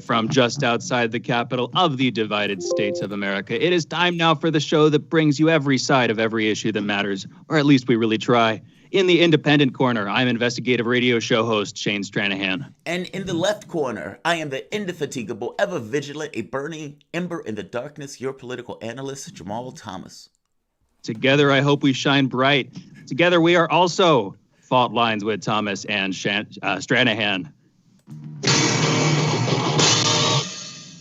From just outside the capital of the divided states of America, it is time now for the show that brings you every side of every issue that matters, or at least we really try. In the Independent Corner, I'm investigative radio show host Shane Stranahan. And in the left corner, I am the indefatigable, ever vigilant, a burning ember in the darkness, your political analyst, Jamarl Thomas. Together, I hope we shine bright. Together, we are also Fault Lines with Thomas and Stranahan.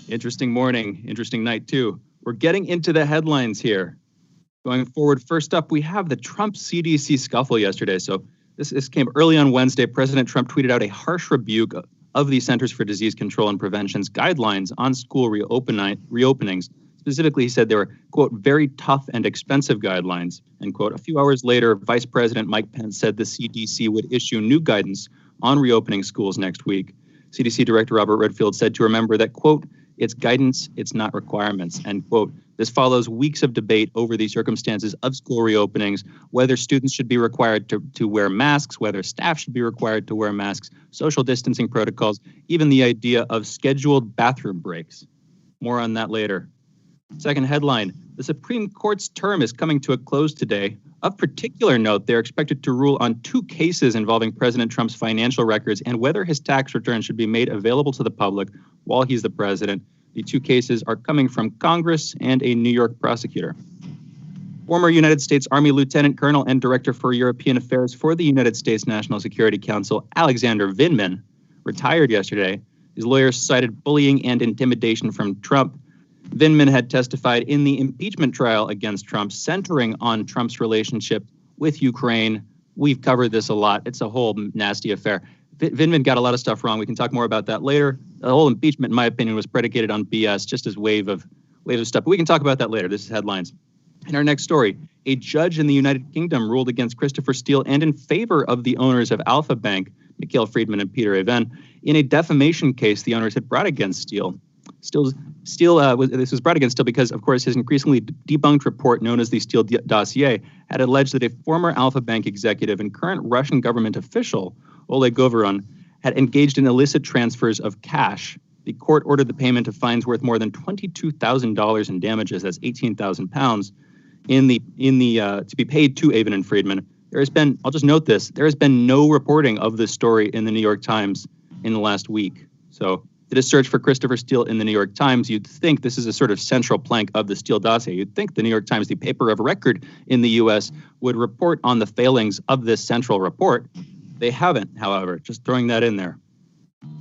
Interesting morning, interesting night, too. We're getting into the headlines here. Going forward, first up, we have the Trump CDC scuffle yesterday. So this came early on Wednesday. President Trump tweeted out a harsh rebuke of the Centers for Disease Control and Prevention's guidelines on school reopenings. Specifically, he said they were, quote, very tough and expensive guidelines, end quote. A few hours later, Vice President Mike Pence said the CDC would issue new guidance on reopening schools next week. CDC Director Robert Redfield said to remember that, quote, it's guidance, it's not requirements, end quote. This follows weeks of debate over the circumstances of school reopenings, whether students should be required to wear masks, whether staff should be required to wear masks, social distancing protocols, even the idea of scheduled bathroom breaks. More on that later. Second headline, the Supreme Court's term is coming to a close today. Of particular note, they're expected to rule on two cases involving President Trump's financial records and whether his tax return should be made available to the public while he's the president. The two cases are coming from Congress and a New York prosecutor. Former United States Army Lieutenant Colonel and Director for European Affairs for the United States National Security Council, Alexander Vindman, retired yesterday. His lawyers cited bullying and intimidation from Trump. Vindman had testified in the impeachment trial against Trump, centering on Trump's relationship with Ukraine. We've covered this a lot. It's a whole nasty affair. Vindman got a lot of stuff wrong. We can talk more about that later. The whole impeachment, in my opinion, was predicated on BS, just as wave of stuff. But we can talk about that later. This is headlines. In our next story, a judge in the United Kingdom ruled against Christopher Steele and in favor of the owners of Alpha Bank, Mikhail Friedman and Peter Aven, in a defamation case the owners had brought against Steele. This was brought against Steele because, of course, his increasingly debunked report known as the Steele Dossier had alleged that a former Alpha Bank executive and current Russian government official, Oleg Govoron, had engaged in illicit transfers of cash. The court ordered the payment of fines worth more than $22,000 in damages, that's 18,000 pounds, to be paid to Aven and Friedman. There has been, I'll just note this, there has been no reporting of this story in the New York Times in the last week. So did a search for Christopher Steele in the New York Times. You'd think this is a sort of central plank of the Steele dossier. You'd think the New York Times, the paper of record in the U.S., would report on the failings of this central report. They haven't, however, just throwing that in there.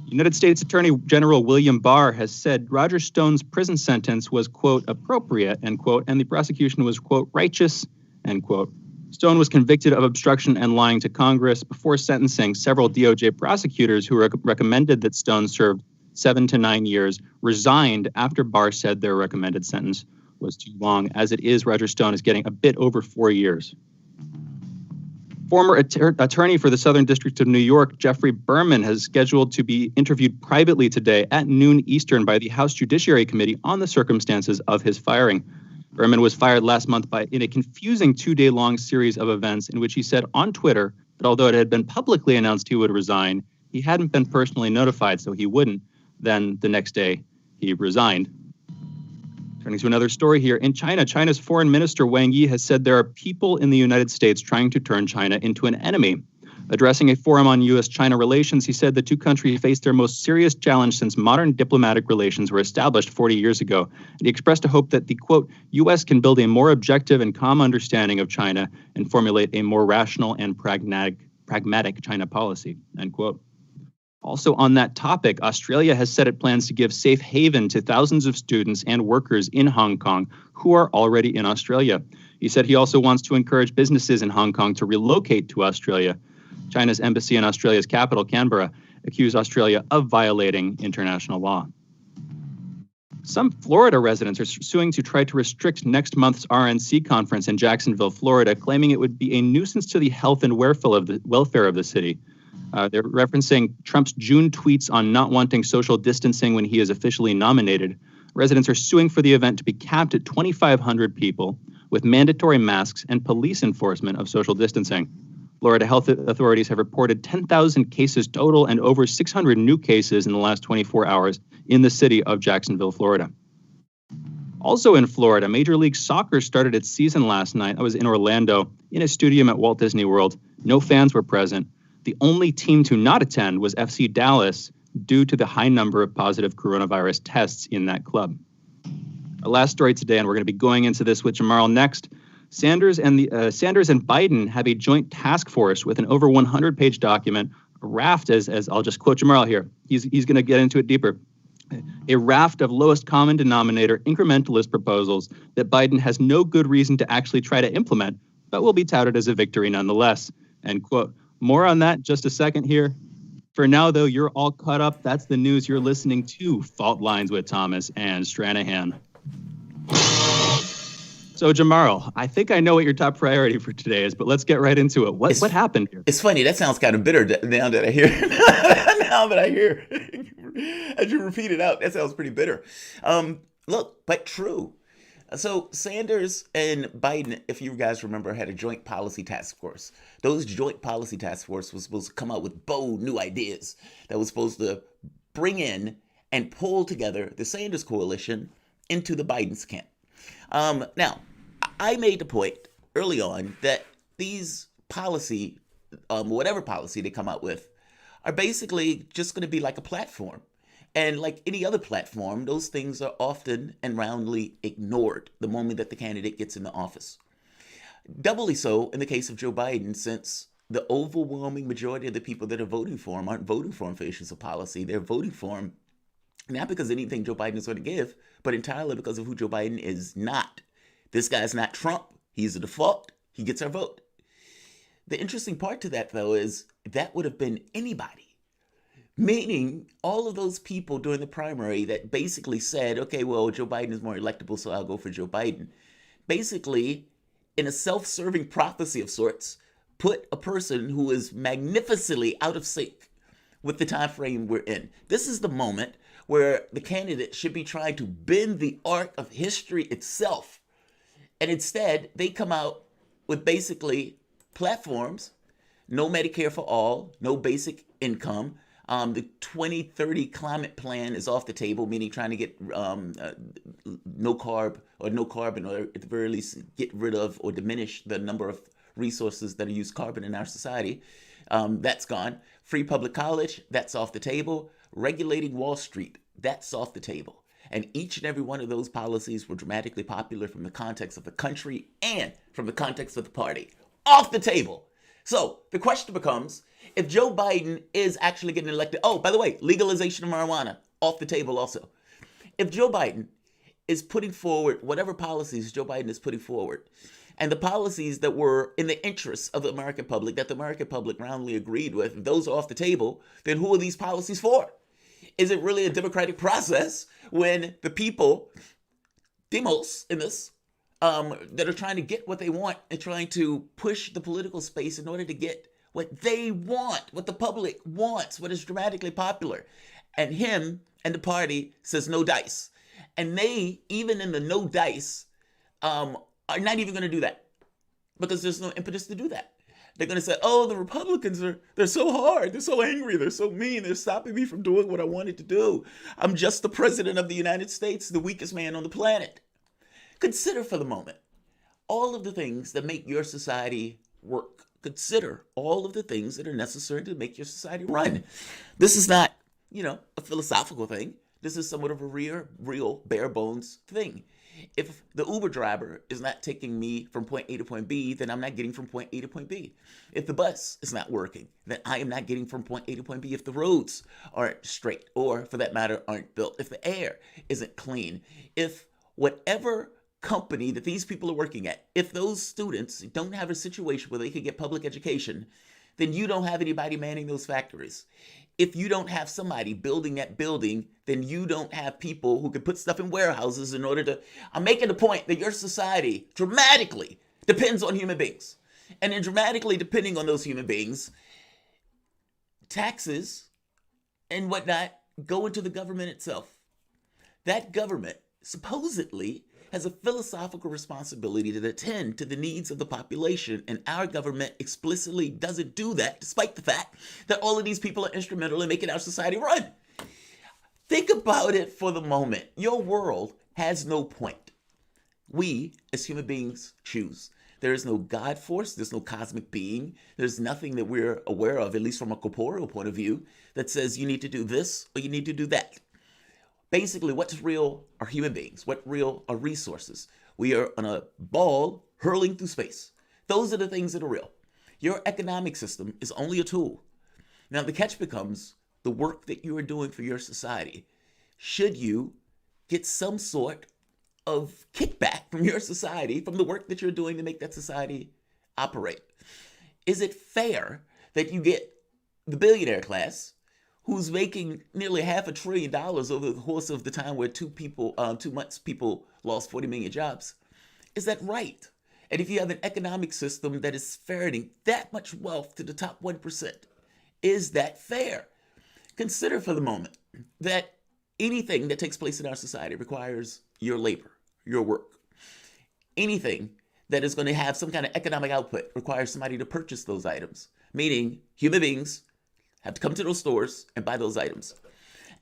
United States Attorney General William Barr has said Roger Stone's prison sentence was, quote, appropriate, end quote, and the prosecution was, quote, righteous, end quote. Stone was convicted of obstruction and lying to Congress. Before sentencing, several DOJ prosecutors who recommended that Stone served 7 to 9 years resigned after Barr said their recommended sentence was too long. As it is, Roger Stone is getting a bit over 4 years. Former attorney for the Southern District of New York, Jeffrey Berman, has scheduled to be interviewed privately today at noon Eastern by the House Judiciary Committee on the circumstances of his firing. Berman was fired last month in a confusing 2-day-long series of events in which he said on Twitter that although it had been publicly announced he would resign, he hadn't been personally notified, so he wouldn't. Then the next day, he resigned. Turning to another story here. In China, China's foreign minister Wang Yi has said there are people in the United States trying to turn China into an enemy. Addressing a forum on U.S.-China relations, he said the two countries face their most serious challenge since modern diplomatic relations were established 40 years ago. And he expressed a hope that the, quote, U.S. can build a more objective and calm understanding of China and formulate a more rational and pragmatic China policy, end quote. Also on that topic, Australia has said it plans to give safe haven to thousands of students and workers in Hong Kong who are already in Australia. He said he also wants to encourage businesses in Hong Kong to relocate to Australia. China's embassy in Australia's capital, Canberra, accused Australia of violating international law. Some Florida residents are suing to try to restrict next month's RNC conference in Jacksonville, Florida, claiming it would be a nuisance to the health and welfare of the city. They're referencing Trump's June tweets on not wanting social distancing when he is officially nominated. Residents are suing for the event to be capped at 2,500 people with mandatory masks and police enforcement of social distancing. Florida health authorities have reported 10,000 cases total and over 600 new cases in the last 24 hours in the city of Jacksonville, Florida. Also in Florida, Major League Soccer started its season last night. I was in Orlando in a stadium at Walt Disney World. No fans were present. The only team to not attend was FC Dallas due to the high number of positive coronavirus tests in that club. Our last story today, and we're going to be going into this with Jamarl next. Sanders and Biden have a joint task force with an over 100-page document, a raft, as I'll just quote Jamarl here. He's going to get into it deeper. A raft of lowest common denominator incrementalist proposals that Biden has no good reason to actually try to implement, but will be touted as a victory nonetheless. End quote. More on that just a second here. For now, though, you're all caught up. That's the news. You're listening to Fault Lines with Thomas and Stranahan. So, Jamarl, I think I know what your top priority for today is, but let's get right into it. What happened here? It's funny. That sounds kind of bitter now that I hear. Now that I hear, as you repeat it out, that sounds pretty bitter. Look, but true. So Sanders and Biden, if you guys remember, had a joint policy task force. Those joint policy task force was supposed to come out with bold new ideas that was supposed to bring in and pull together the Sanders coalition into the Biden's camp. Now, I made the point early on that these policy, whatever policy they come out with, are basically just going to be like a platform. And like any other platform, those things are often and roundly ignored the moment that the candidate gets in the office. Doubly so in the case of Joe Biden, since the overwhelming majority of the people that are voting for him aren't voting for him for issues of policy. They're voting for him not because of anything Joe Biden is going to give, but entirely because of who Joe Biden is not. This guy's not Trump. He's a default. He gets our vote. The interesting part to that, though, is that would have been anybody. Meaning all of those people during the primary that basically said, okay, well, Joe Biden is more electable, so I'll go for Joe Biden. Basically, in a self-serving prophecy of sorts, put a person who is magnificently out of sync with the time frame we're in. This is the moment where the candidate should be trying to bend the arc of history itself. And instead, they come out with basically platforms, no Medicare for all, no basic income. The 2030 climate plan is off the table, meaning trying to get no carbon, or at the very least get rid of or diminish the number of resources that use carbon in our society. That's gone. Free public college, that's off the table. Regulating Wall Street, that's off the table. And each and every one of those policies were dramatically popular from the context of the country and from the context of the party. Off the table. So the question becomes, if Joe Biden is actually getting elected, oh, by the way, legalization of marijuana, off the table also. If Joe Biden is putting forward whatever policies Joe Biden is putting forward, and the policies that were in the interests of the American public, that the American public roundly agreed with, if those are off the table, then who are these policies for? Is it really a democratic process when the people, demos in this, that are trying to get what they want and trying to push the political space in order to get what they want, what the public wants, what is dramatically popular. And him and the party says no dice. And they, even in the no dice, are not even going to do that because there's no impetus to do that. They're going to say, oh, the Republicans they're so hard. They're so angry. They're so mean. They're stopping me from doing what I wanted to do. I'm just the president of the United States, the weakest man on the planet. Consider for the moment all of the things that make your society work. Consider all of the things that are necessary to make your society run. This is not, a philosophical thing. This is somewhat of a real bare bones thing. If the Uber driver is not taking me from point A to point B, then I'm not getting from point A to point B. If the bus is not working, then I am not getting from point A to point B. If the roads aren't straight, or for that matter, aren't built, if the air isn't clean, if whatever company that these people are working at, if those students don't have a situation where they can get public education, then you don't have anybody manning those factories. If you don't have somebody building that building, then you don't have people who can put stuff in warehouses in order to... I'm making the point that your society dramatically depends on human beings. And in dramatically depending on those human beings, taxes and whatnot go into the government itself. That government supposedly has a philosophical responsibility to attend to the needs of the population, and our government explicitly doesn't do that, despite the fact that all of these people are instrumental in making our society run. Think about it for the moment. Your world has no point. We, as human beings, choose. There is no God force. There's no cosmic being. There's nothing that we're aware of, at least from a corporeal point of view, that says you need to do this or you need to do that. Basically, what's real are human beings. What real are resources. We are on a ball hurling through space. Those are the things that are real. Your economic system is only a tool. Now, the catch becomes the work that you are doing for your society. Should you get some sort of kickback from your society, from the work that you're doing to make that society operate? Is it fair that you get the billionaire class, who's making nearly $500 billion over the course of the time where 2 months people lost 40 million jobs? Is that right? And if you have an economic system that is ferreting that much wealth to the top 1%, is that fair? Consider for the moment that anything that takes place in our society requires your labor, your work. Anything that is going to have some kind of economic output requires somebody to purchase those items, meaning human beings have to come to those stores and buy those items.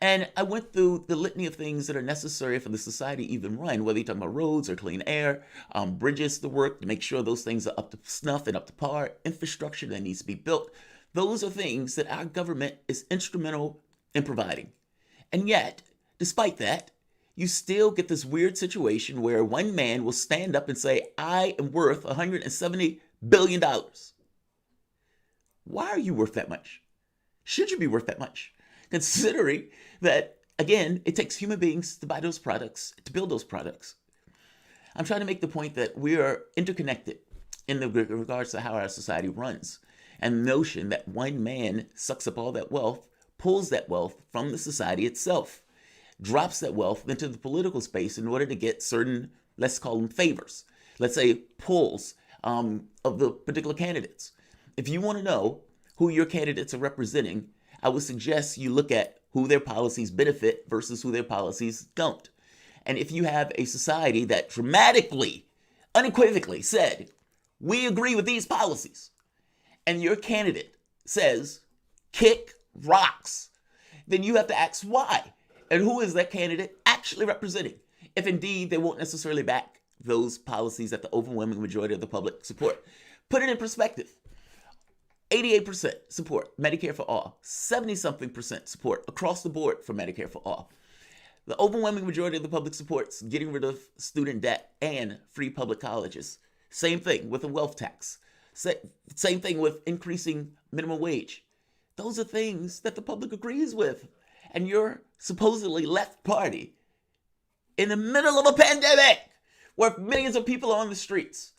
And I went through the litany of things that are necessary for the society to even run, whether you're talking about roads or clean air, bridges to work, to make sure those things are up to snuff and up to par, infrastructure that needs to be built. Those are things that our government is instrumental in providing. And yet, despite that, you still get this weird situation where one man will stand up and say, I am worth $170 billion. Why are you worth that much? Should you be worth that much? Considering that, again, it takes human beings to buy those products, to build those products. I'm trying to make the point that we are interconnected in regards to how our society runs. And the notion that one man sucks up all that wealth, pulls that wealth from the society itself, drops that wealth into the political space in order to get certain, let's call them favors, let's say pulls of the particular candidates. If you want to know who your candidates are representing, I would suggest you look at who their policies benefit versus who their policies don't. And if you have a society that dramatically, unequivocally said, we agree with these policies, and your candidate says, kick rocks, then you have to ask why. And who is that candidate actually representing, if indeed they won't necessarily back those policies that the overwhelming majority of the public support. Put it in perspective. 88% support Medicare for all, 70-something% support across the board for Medicare for all. The overwhelming majority of the public supports getting rid of student debt and free public colleges. Same thing with a wealth tax. Same thing with increasing minimum wage. Those are things that the public agrees with. And your supposedly left party, in the middle of a pandemic where millions of people are on the streets,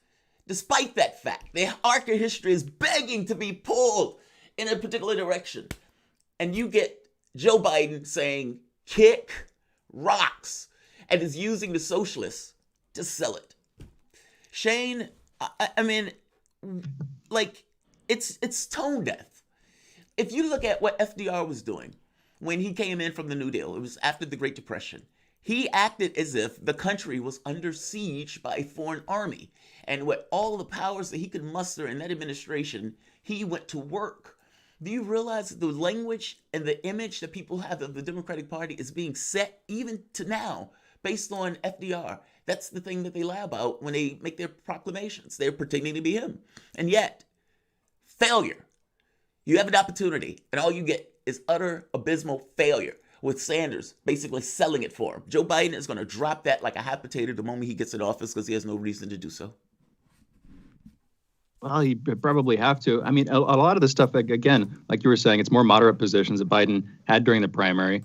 despite that fact, the arc of history is begging to be pulled in a particular direction. And you get Joe Biden saying, kick rocks, and is using the socialists to sell it. Shane, I mean, like, it's tone deaf. If you look at what FDR was doing when he came in from the New Deal, it was after the Great Depression. He acted as if the country was under siege by a foreign army. And with all the powers that he could muster in that administration, he went to work. Do you realize that the language and the image that people have of the Democratic Party is being set even to now based on FDR? That's the thing that they lie about when they make their proclamations. They're pretending to be him. And yet, failure. You have an opportunity, and all you get is utter abysmal failure, with Sanders basically selling it for him. Joe Biden is going to drop that like a hot potato the moment he gets in office because he has no reason to do so. Well, he probably have to. I mean, a lot of the stuff, again, like you were saying, it's more moderate positions that Biden had during the primary.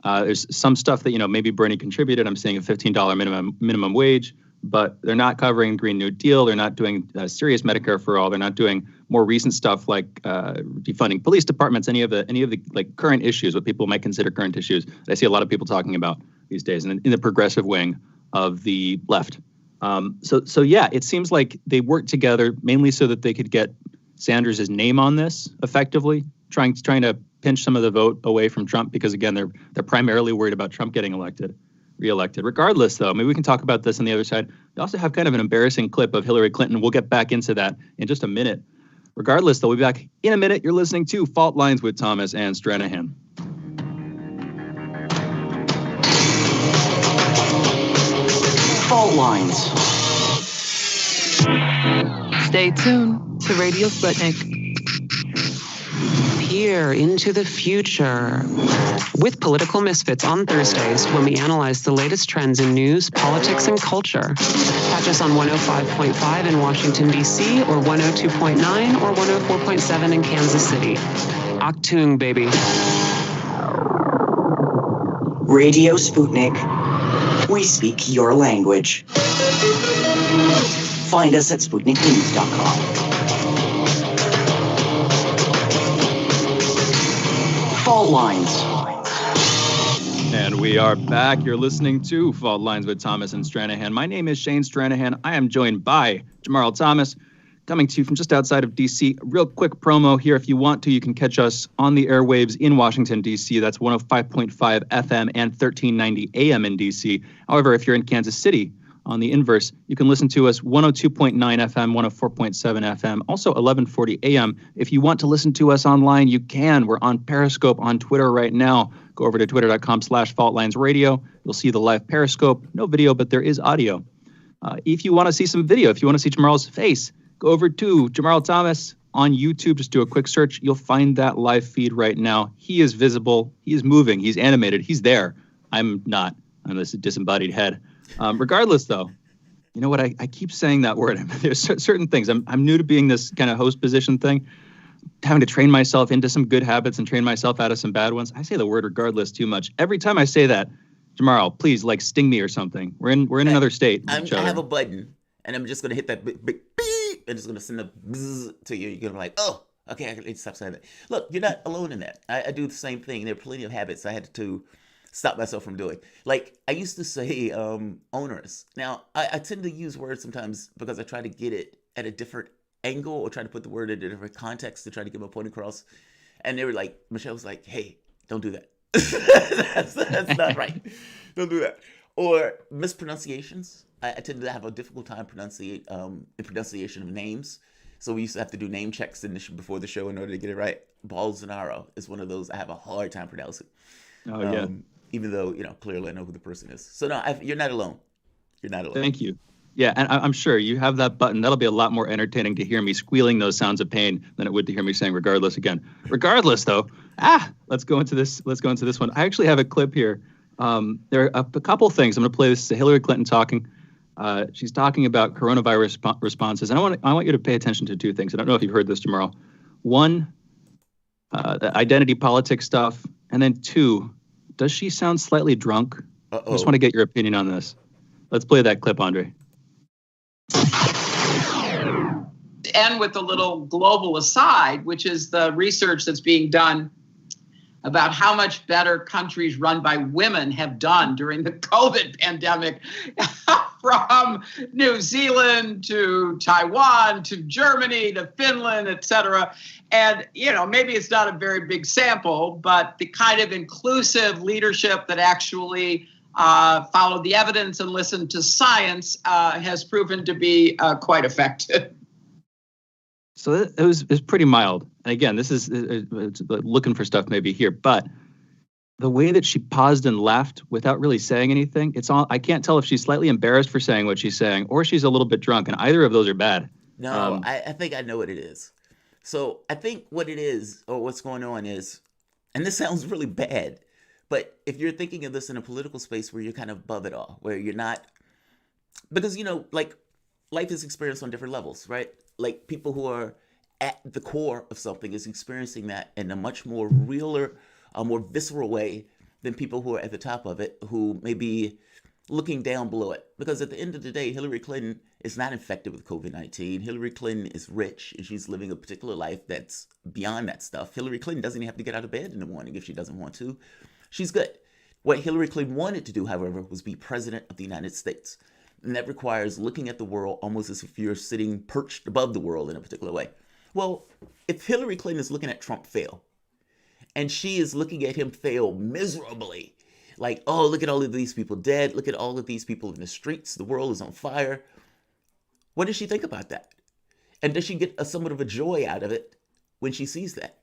There's some stuff that, maybe Bernie contributed. I'm seeing a $15 minimum wage, but they're not covering Green New Deal. They're not doing serious Medicare for all. They're not doing more recent stuff like defunding police departments, any of the like current issues, what people might consider current issues that I see a lot of people talking about these days in the progressive wing of the left. So yeah, it seems like they worked together mainly so that they could get Sanders' name on this effectively, trying to pinch some of the vote away from Trump, because again, they're primarily worried about Trump getting elected. reelected. Regardless, though, maybe we can talk about this on the other side. We also have kind of an embarrassing clip of Hillary Clinton. We'll get back into that in just a minute. Regardless, though, we'll be back in a minute. You're listening to Fault Lines with Thomas and Stranahan. Fault Lines. Stay tuned to Radio Sputnik. Peer into the future with Political Misfits on Thursdays, when we analyze the latest trends in news, politics, and culture. Catch us on 105.5 in Washington, D.C., or 102.9 or 104.7 in Kansas City. Octung, baby. Radio Sputnik. We speak your language. Find us at SputnikNews.com. Fault Lines. And we are back. You're listening to Fault Lines with Thomas and Stranahan. My name is Shane Stranahan. I am joined by Jamarl Thomas, coming to you from just outside of D.C. Real quick promo here. If you want to, you can catch us on the airwaves in Washington, D.C. That's 105.5 FM and 1390 AM in D.C. However, if you're in Kansas City, on the inverse, you can listen to us 102.9 FM, 104.7 FM, also 1140 AM. If you want to listen to us online, you can. We're on Periscope on Twitter right now. Go over to twitter.com/faultlinesradio. You'll see the live Periscope. No video, but there is audio. If you want to see some video, if you want to see Jamarl's face, go over to Jamarl Thomas on YouTube. Just do a quick search. You'll find that live feed right now. He is visible. He is moving. He's animated. He's there. I'm not. I'm this disembodied head. Regardless, though, you know what? I keep saying that word. There's certain things. I'm new to being this kind of host position thing, having to train myself into some good habits and train myself out of some bad ones. I say the word regardless too much. Every time I say that, Jamarl, please, like, sting me or something. We're in another state. I have a button, and I'm just going to hit that big beep, and it's going to send a bzzz to you. You're going to be like, oh, okay, I can stop saying that. Look, you're not alone in that. I do the same thing. There are plenty of habits I had to stop myself from doing. Like, I used to say onerous. Now, I tend to use words sometimes because I try to get it at a different angle or try to put the word in a different context to try to get my point across. And they were like, Michelle was like, hey, don't do that. that's not right. Don't do that. Or mispronunciations. I tend to have a difficult time pronunciation of names. So we used to have to do name checks before the show in order to get it right. Bolsonaro is one of those I have a hard time pronouncing. Oh, yeah. Even though, clearly I know who the person is. So no, you're not alone. You're not alone. Thank you. Yeah, and I'm sure you have that button. That'll be a lot more entertaining to hear me squealing those sounds of pain than it would to hear me saying regardless again. Regardless, though, let's go into this one. I actually have a clip here. There are a couple things. I'm going to play this to Hillary Clinton talking. She's talking about coronavirus responses. And I want you to pay attention to two things. I don't know if you've heard this, Jamarl. One, the identity politics stuff. And then two, does she sound slightly drunk? I just want to get your opinion on this. Let's play that clip, Andre. End with a little global aside, which is the research that's being done about how much better countries run by women have done during the COVID pandemic, from New Zealand to Taiwan to Germany to Finland, et cetera. And, maybe it's not a very big sample, but the kind of inclusive leadership that actually followed the evidence and listened to science has proven to be quite effective. So it was pretty mild. And again, this is looking for stuff maybe here, but the way that she paused and laughed without really saying anything, I can't tell if she's slightly embarrassed for saying what she's saying or she's a little bit drunk, and either of those are bad. No, I think I know what it is. So I think what it is, or what's going on is, and this sounds really bad, but if you're thinking of this in a political space where you're kind of above it all, where you're not, because, like, life is experienced on different levels, right? Like, people who are at the core of something is experiencing that in a much more realer, more visceral way than people who are at the top of it, who may be looking down below it. Because at the end of the day, Hillary Clinton is not infected with COVID-19. Hillary Clinton is rich, and she's living a particular life that's beyond that stuff. Hillary Clinton doesn't even have to get out of bed in the morning if she doesn't want to. She's good. What Hillary Clinton wanted to do, however, was be president of the United States. And that requires looking at the world almost as if you're sitting perched above the world in a particular way. Well, if Hillary Clinton is looking at Trump fail, and she is looking at him fail miserably, Like, oh, look at all of these people dead. Look at all of these people in the streets. The world is on fire. What does she think about that? And does she get somewhat of a joy out of it when she sees that?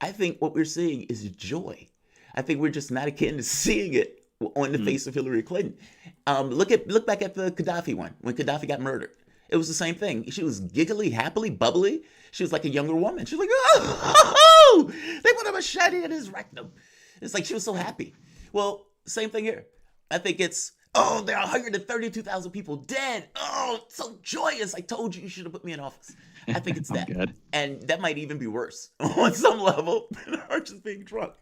I think what we're seeing is joy. I think we're just not akin to seeing it on the face of Hillary Clinton. Look back at the Gaddafi one, when Gaddafi got murdered. It was the same thing. She was giggly, happily, bubbly. She was like a younger woman. She was like, oh, they put a machete in his rectum. It's like she was so happy. Well, same thing here. I think it's, oh, there are 132,000 people dead. Oh, so joyous. I told you should have put me in office. I think it's that. Good. And that might even be worse on some level than her just being drunk.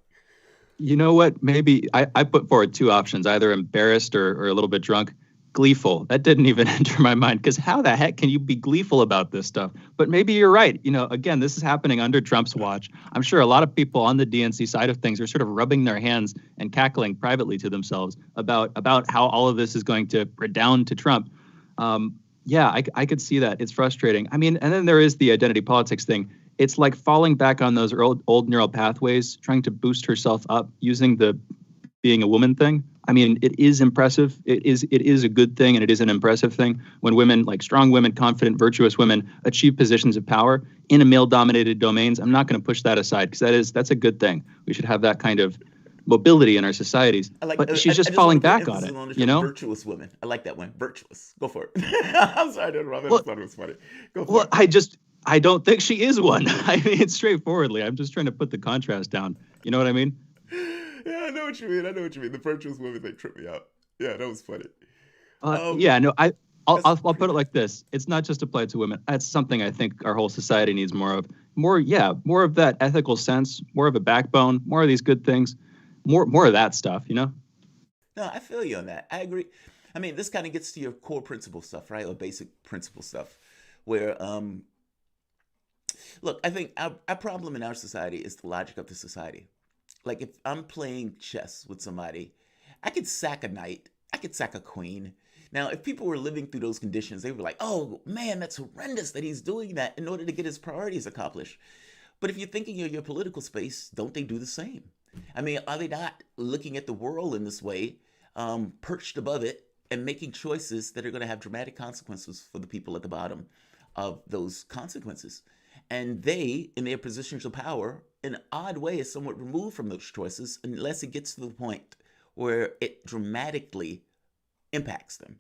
You know what? Maybe I put forward two options, either embarrassed or a little bit drunk. Gleeful. That didn't even enter my mind, because how the heck can you be gleeful about this stuff? But maybe you're right. Again, this is happening under Trump's watch. I'm sure a lot of people on the DNC side of things are sort of rubbing their hands and cackling privately to themselves about how all of this is going to redound to Trump. Yeah, I could see that. It's frustrating. I mean, and then there is the identity politics thing. It's like falling back on those old neural pathways, trying to boost herself up using the being a woman thing. I mean, it is impressive. It is a good thing, and it is an impressive thing when women, like strong women, confident, virtuous women, achieve positions of power in male-dominated domains. I'm not going to push that aside, because that's a good thing. We should have that kind of mobility in our societies. But she's just falling back on it. Virtuous women. I like that one. Virtuous. Go for it. I'm sorry to interrupt. I just thought it was funny. Go for it. I don't think she is one. I mean, straightforwardly. I'm just trying to put the contrast down. You know what I mean? Yeah, I know what you mean. The virtuous women, they trip me out. Yeah, that was funny. I'll put it like this. It's not just applied to women. That's something I think our whole society needs more of. More of that ethical sense, more of a backbone, more of these good things, more of that stuff, No, I feel you on that. I agree. I mean, this kind of gets to your core principle stuff, right? Or basic principle stuff, where, look, I think our problem in our society is the logic of the society. Like, if I'm playing chess with somebody, I could sack a knight. I could sack a queen. Now, if people were living through those conditions, they were like, oh, man, that's horrendous that he's doing that in order to get his priorities accomplished. But if you're thinking of your political space, don't they do the same? I mean, are they not looking at the world in this way, perched above it, and making choices that are going to have dramatic consequences for the people at the bottom of those consequences? And they, in their positions of power, in an odd way, is somewhat removed from those choices unless it gets to the point where it dramatically impacts them,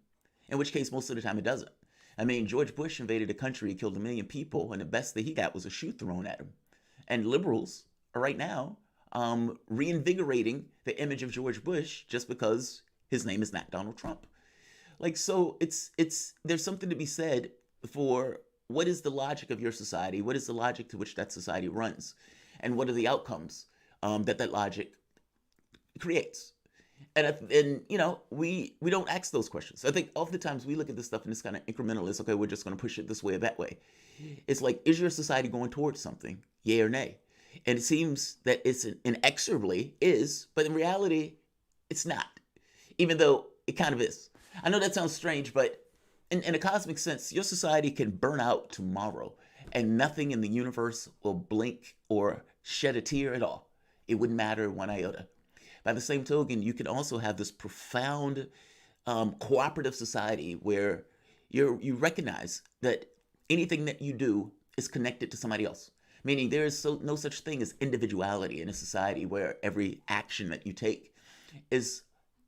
in which case most of the time it doesn't. I mean, George Bush invaded a country, killed 1 million people, and the best that he got was a shoe thrown at him. And liberals are right now reinvigorating the image of George Bush just because his name is not Donald Trump. Like, so there's something to be said for what is the logic of your society? What is the logic to which that society runs? And what are the outcomes that logic creates? And we don't ask those questions. I think oftentimes we look at this stuff and it's kind of incrementalist. Okay, we're just going to push it this way or that way. It's like, is your society going towards something? Yay or nay? And it seems that it's inexorably is, but in reality, it's not. Even though it kind of is. I know that sounds strange, but in a cosmic sense, your society can burn out tomorrow and nothing in the universe will blink or shed a tear at all. It wouldn't matter one iota. By the same token, you can also have this profound cooperative society where you recognize that anything that you do is connected to somebody else. Meaning there is no such thing as individuality in a society where every action that you take is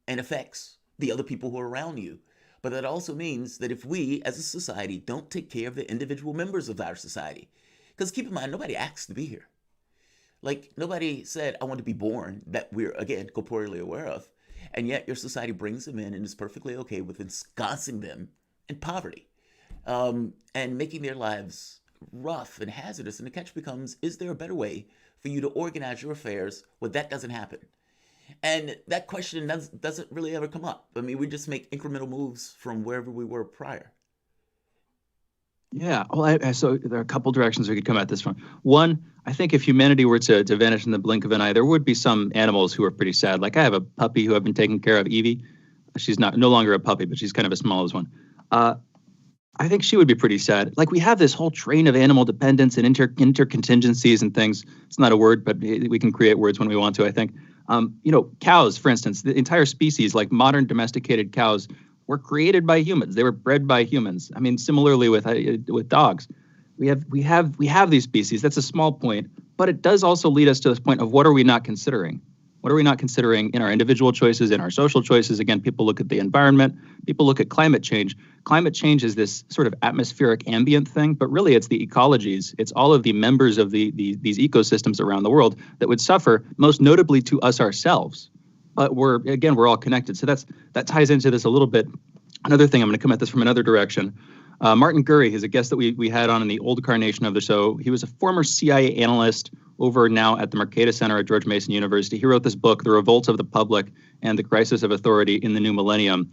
and affects the other people who are around you. But that also means that if we, as a society, don't take care of the individual members of our society, because keep in mind, nobody asked to be here. Like, nobody said, I want to be born, that we're, again, corporeally aware of. And yet your society brings them in and is perfectly okay with ensconcing them in poverty and making their lives rough and hazardous. And the catch becomes, is there a better way for you to organize your affairs where that doesn't happen? And that question doesn't really ever come up. I mean, we just make incremental moves from wherever we were prior. Yeah, well, so there are a couple directions we could come at this from. One, I think if humanity were to vanish in the blink of an eye, there would be some animals who are pretty sad. Like I have a puppy who I've been taking care of, Evie. She's no longer a puppy, but she's kind of as small as one. I think she would be pretty sad. Like we have this whole train of animal dependence and intercontingencies and things. It's not a word, but we can create words when we want to, I think. Cows, for instance, the entire species, like modern domesticated cows, were created by humans. They were bred by humans. I mean, similarly with dogs, we have these species. That's a small point, but it does also lead us to this point of what are we not considering? What are we not considering in our individual choices, in our social choices? Again, people look at the environment. People look at climate change. Climate change is this sort of atmospheric ambient thing, but really it's the ecologies. It's all of the members of these ecosystems around the world that would suffer, most notably to us ourselves. But we're all connected. So that ties into this a little bit. Another thing, I'm going to come at this from another direction. Martin Gurry is a guest that we had on in the old incarnation of the show. He was a former CIA analyst over now at the Mercatus Center at George Mason University. He wrote this book, The Revolt of the Public and the Crisis of Authority in the New Millennium.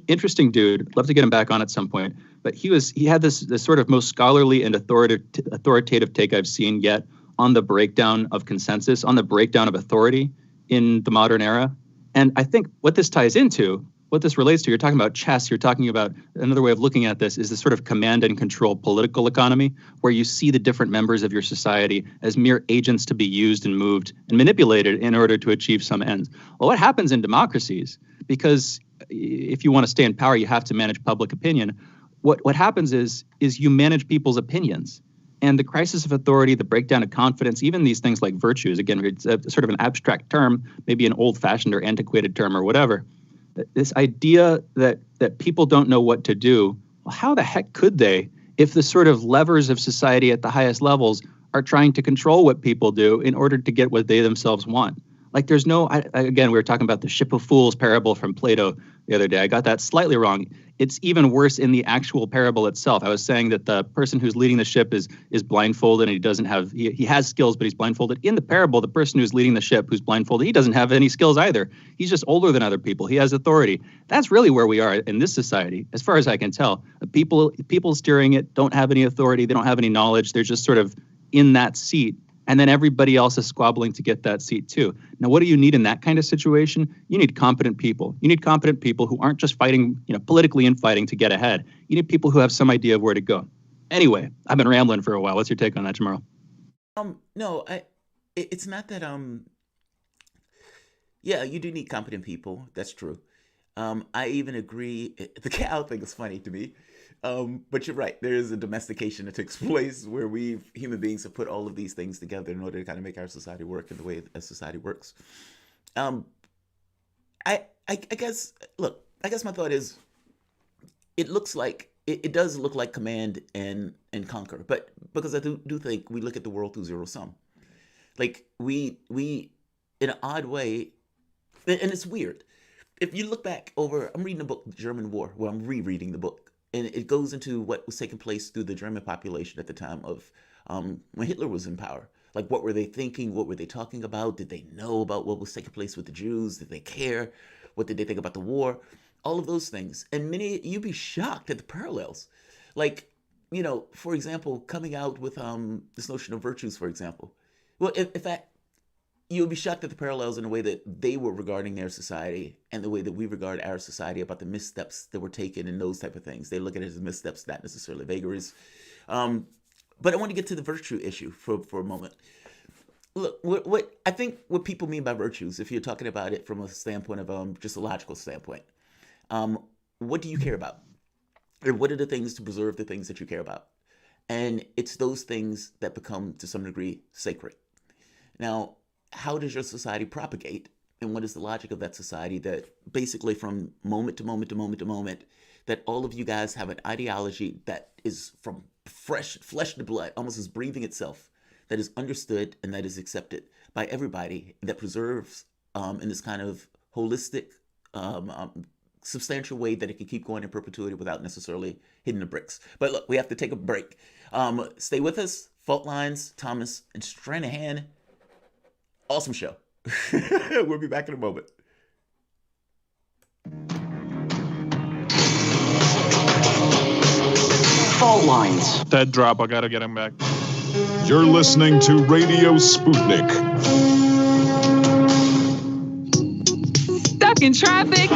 Interesting dude. Love to get him back on at some point. But he had this sort of most scholarly and authoritative take I've seen yet on the breakdown of consensus, on the breakdown of authority in the modern era. And I think what this ties into, what this relates to, you're talking about chess, you're talking about another way of looking at this is this sort of command and control political economy, where you see the different members of your society as mere agents to be used and moved and manipulated in order to achieve some ends. Well, what happens in democracies, because if you want to stay in power, you have to manage public opinion. What happens is you manage people's opinions. And the crisis of authority, the breakdown of confidence, even these things like virtues, again, it's a sort of an abstract term, maybe an old-fashioned or antiquated term or whatever. This idea that people don't know what to do, well, how the heck could they if the sort of levers of society at the highest levels are trying to control what people do in order to get what they themselves want? Like there's no, again, we were talking about the ship of fools parable from Plato the other day. I got that slightly wrong. It's even worse in the actual parable itself. I was saying that the person who's leading the ship is blindfolded and he doesn't have, he has skills, but he's blindfolded. In the parable, the person who's leading the ship who's blindfolded, he doesn't have any skills either. He's just older than other people. He has authority. That's really where we are in this society, as far as I can tell. The people steering it don't have any authority. They don't have any knowledge. They're just sort of in that seat. And then everybody else is squabbling to get that seat too. Now, what do you need in that kind of situation? You need competent people. You need competent people who aren't just fighting, politically infighting to get ahead. You need people who have some idea of where to go. Anyway, I've been rambling for a while. What's your take on that, Jamarl? No, it's not that, yeah, you do need competent people. That's true. I even agree. The cow thing is funny to me. But you're right. There is a domestication that takes place where human beings have put all of these things together in order to kind of make our society work in the way that society works. I guess my thought is it looks like, it does look like command and conquer, but because I do think we look at the world through zero sum. Like we in an odd way, and it's weird. If you look back over, I'm reading the book, The German War, well, I'm rereading the book. And it goes into what was taking place through the German population at the time of when Hitler was in power. Like, what were they thinking? What were they talking about? Did they know about what was taking place with the Jews? Did they care? What did they think about the war? All of those things. And you'd be shocked at the parallels. Like, for example, coming out with this notion of virtues, for example. Well, in fact, you would be shocked at the parallels in the way that they were regarding their society and the way that we regard our society about the missteps that were taken and those type of things. They look at it as missteps, not necessarily vagaries. But I want to get to the virtue issue for a moment. Look, what people mean by virtues, if you're talking about it from a standpoint of just a logical standpoint, what do you care about? Or what are the things to preserve the things that you care about? And it's those things that become, to some degree, sacred. Now, how does your society propagate? And what is the logic of that society that basically from moment to moment to moment to moment, that all of you guys have an ideology that is from flesh to blood, almost as breathing itself, that is understood and that is accepted by everybody, that preserves in this kind of holistic, substantial way that it can keep going in perpetuity without necessarily hitting the bricks. But look, we have to take a break. Stay with us. Fault Lines, Thomas and Stranahan. Awesome show. We'll be back in a moment. Fault Lines. Dead drop. I gotta get him back. You're listening to Radio Sputnik. Stuck in traffic?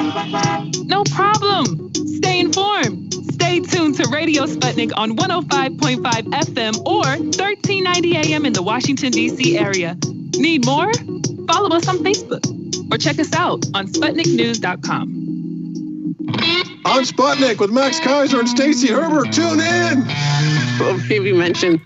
No problem. Stay informed. Stay tuned to Radio Sputnik on 105.5 FM or 1390 AM in the Washington, D.C. area. Need more? Follow us on Facebook. or check us out on SputnikNews.com. On Sputnik with Max Kaiser and Stacey Herbert. Tune in. Well, maybe mention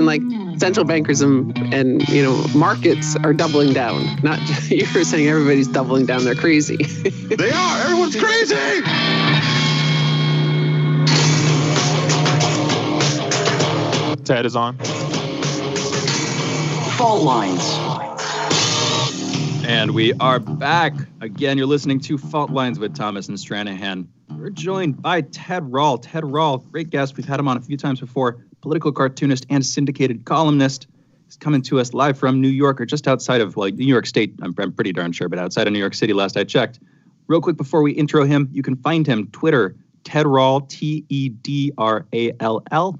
like central bankers and markets are doubling down. Not you're saying everybody's doubling down. They're crazy. They are. Everyone's crazy. Ted is on. Fault lines. And we are back. Again, you're listening to Fault Lines with Thomas and Stranahan. We're joined by Ted Rall. Ted Rall, great guest. We've had him on a few times before. Political cartoonist and syndicated columnist. He's coming to us live from New York, or just outside of, New York State. I'm pretty darn sure, but outside of New York City last I checked. Real quick before we intro him, you can find him Twitter, Ted Rall, TEDRALL,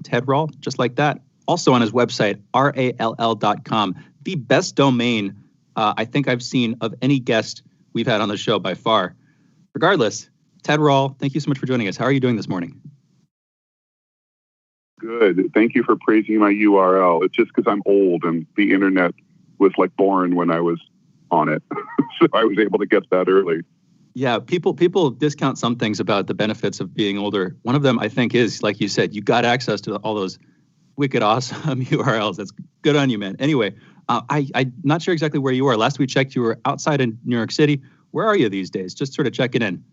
Ted Rall, just like that. Also on his website, RALL.com. The best domain I think I've seen of any guest we've had on the show by far. Regardless, Ted Rall, thank you so much for joining us. How are you doing this morning? Good. Thank you for praising my URL. It's just because I'm old and the internet was born when I was on it. So I was able to get that early. Yeah, people discount some things about the benefits of being older. One of them, I think, is, like you said, you got access to all those wicked awesome URLs. That's good on you, man. Anyway, I'm not sure exactly where you are. Last we checked, you were outside in New York City. Where are you these days? Just sort of checking in.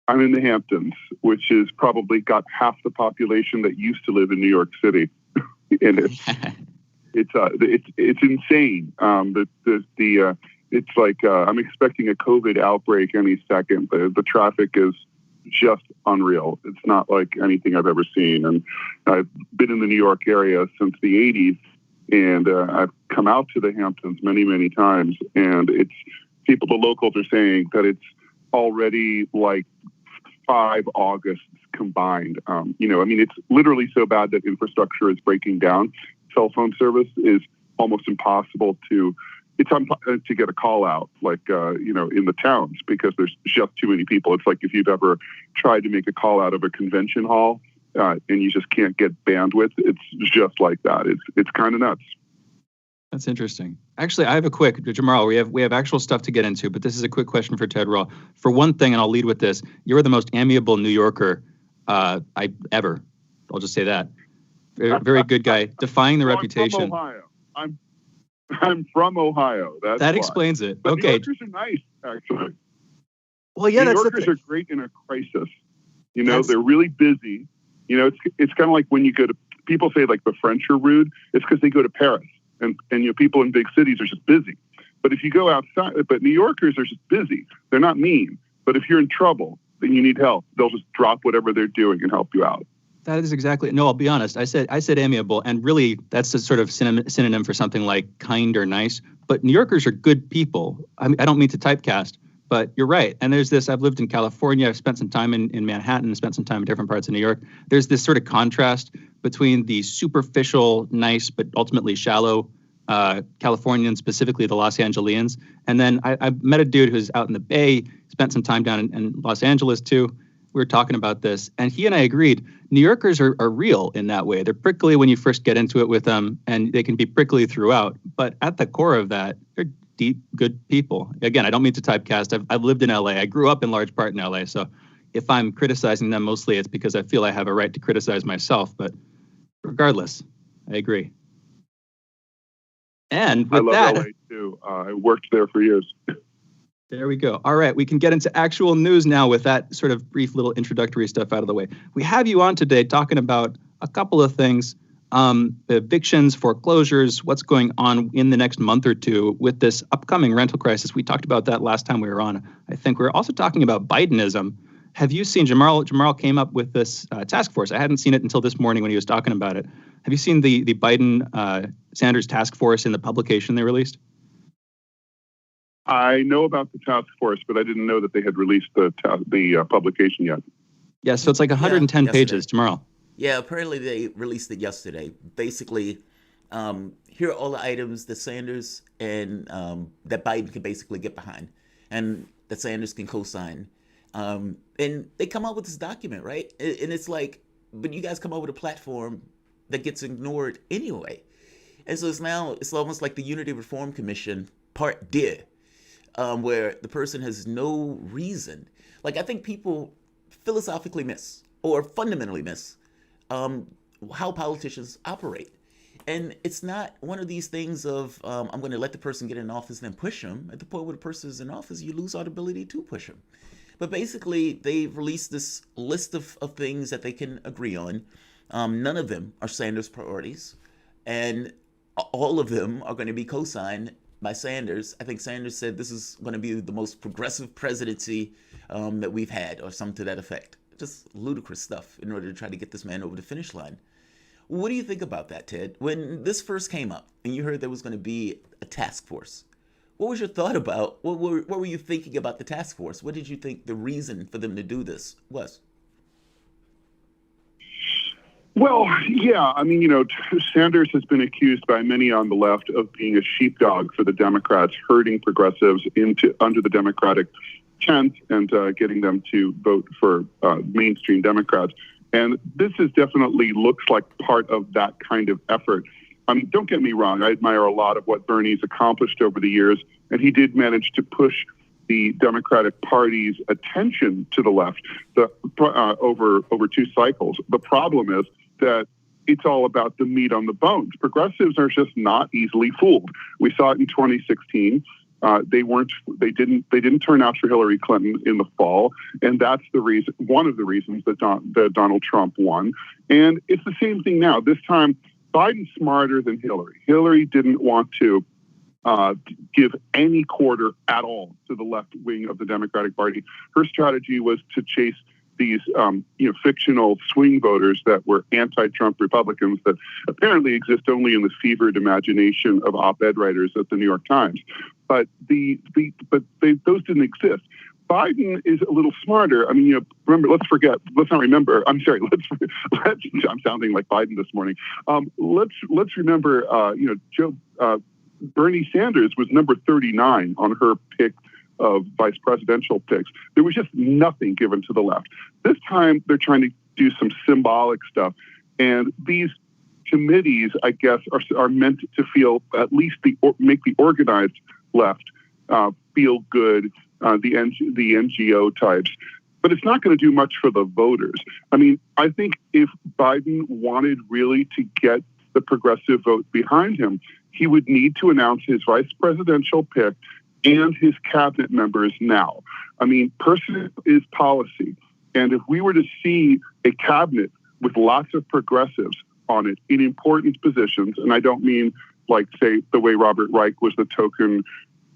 I'm in the Hamptons, which is probably got half the population that used to live in New York City, and it's insane. It's like I'm expecting a COVID outbreak any second. The traffic is just unreal. It's not like anything I've ever seen. And I've been in the New York area since the 80s, and I've come out to the Hamptons many, many times. And the locals are saying that it's already like 5 Augusts combined. It's literally so bad that infrastructure is breaking down. Cell phone service is almost impossible to get a call out, in the towns, because there's just too many people. It's like if you've ever tried to make a call out of a convention hall and you just can't get bandwidth. It's just like that. It's kind of nuts. That's interesting. Actually, I have a quick, Jamarl, we have actual stuff to get into, but this is a quick question for Ted Rall. For one thing, and I'll lead with this, you're the most amiable New Yorker I ever. I'll just say that. Very, very good guy, defying the reputation. I'm from Ohio. I'm from Ohio. That explains it. But okay. New Yorkers are nice, actually. Well, yeah, New Yorkers are great in a crisis. They're really busy. It's kind of like when you go to, people say the French are rude. It's because they go to Paris. And people in big cities are just busy. But if you go outside, but New Yorkers are just busy. They're not mean. But if you're in trouble, then you need help. They'll just drop whatever they're doing and help you out. That is exactly. No, I'll be honest. I said amiable, and really that's a sort of synonym for something like kind or nice. But New Yorkers are good people. I don't mean to typecast, but you're right. And there's this. I've lived in California. I've spent some time in Manhattan. Spent some time in different parts of New York. There's this sort of contrast between the superficial, nice, but ultimately shallow Californians, specifically the Los Angeles. And then I met a dude who's out in the Bay, spent some time down in Los Angeles too. We were talking about this, and he and I agreed, New Yorkers are real in that way. They're prickly when you first get into it with them, and they can be prickly throughout. But at the core of that, they're deep, good people. Again, I don't mean to typecast. I've lived in LA. I grew up in large part in LA. So if I'm criticizing them, mostly it's because I feel I have a right to criticize myself. But regardless, I agree. And with I love LA too. I worked there for years. There we go. All right, we can get into actual news now with that sort of brief little introductory stuff out of the way. We have you on today talking about a couple of things, evictions, foreclosures, what's going on in the next month or two with this upcoming rental crisis. We talked about that last time we were on. I think we're also talking about Bidenism. Have you seen, Jamarl came up with this task force. I hadn't seen it until this morning when he was talking about it. Have you seen the Biden-Sanders task force in the publication they released? I know about the task force, but I didn't know that they had released the publication yet. Yeah, so it's like 110 pages, Jamarl. Yeah, apparently they released it yesterday. Basically, here are all the items that Sanders and that Biden can basically get behind, and that Sanders can co-sign. And they come up with this document, right? And it's like, but you guys come up with a platform that gets ignored anyway. And so it's almost like the Unity Reform Commission part deux, where the person has no reason. Like, I think people philosophically miss or fundamentally miss how politicians operate. And it's not one of these things of I'm going to let the person get in office and then push them. At the point where the person is in office, you lose all ability to push them. But basically, they've released this list of things that they can agree on. None of them are Sanders' priorities. And all of them are going to be co-signed by Sanders. I think Sanders said this is going to be the most progressive presidency that we've had, or something to that effect. Just ludicrous stuff in order to try to get this man over the finish line. What do you think about that, Ted? When this first came up and you heard there was going to be a task force, what was your thought about, what were you thinking about the task force? What did you think the reason for them to do this was? Well, yeah, I mean, Sanders has been accused by many on the left of being a sheepdog for the Democrats, herding progressives under the Democratic tent and getting them to vote for mainstream Democrats. And this is definitely looks like part of that kind of effort. I mean, don't get me wrong. I admire a lot of what Bernie's accomplished over the years, and he did manage to push the Democratic Party's attention to the left over 2 cycles. The problem is that it's all about the meat on the bones. Progressives are just not easily fooled. We saw it in 2016. They didn't turn out for Hillary Clinton in the fall, and that's the reason. One of the reasons that Donald Trump won. And it's the same thing now. This time, Biden's smarter than Hillary. Hillary didn't want to give any quarter at all to the left wing of the Democratic Party. Her strategy was to chase these fictional swing voters that were anti-Trump Republicans that apparently exist only in the fevered imagination of op-ed writers at the New York Times. But those didn't exist. Biden is a little smarter. I mean, I'm sounding like Biden this morning. Let's remember, Bernie Sanders was number 39 on her pick of vice presidential picks. There was just nothing given to the left. This time, they're trying to do some symbolic stuff. And these committees, I guess, are meant to feel at least make the organized left feel good, the NGO types. But it's not going to do much for the voters. I mean, I think if Biden wanted really to get the progressive vote behind him, he would need to announce his vice presidential pick and his cabinet members now. I mean, person is policy. And if we were to see a cabinet with lots of progressives on it in important positions, and I don't mean like, say, the way Robert Reich was the token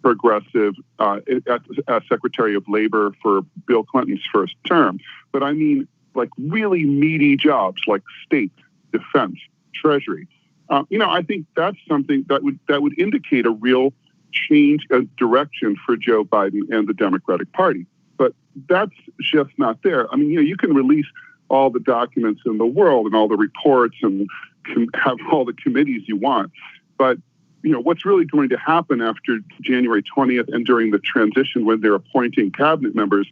progressive as Secretary of Labor for Bill Clinton's first term, but I mean like really meaty jobs like state, defense, treasury. I think that's something that would indicate a real change of direction for Joe Biden and the Democratic Party. But that's just not there. I mean, you can release all the documents in the world and all the reports and have all the committees you want. But, what's really going to happen after January 20th and during the transition when they're appointing cabinet members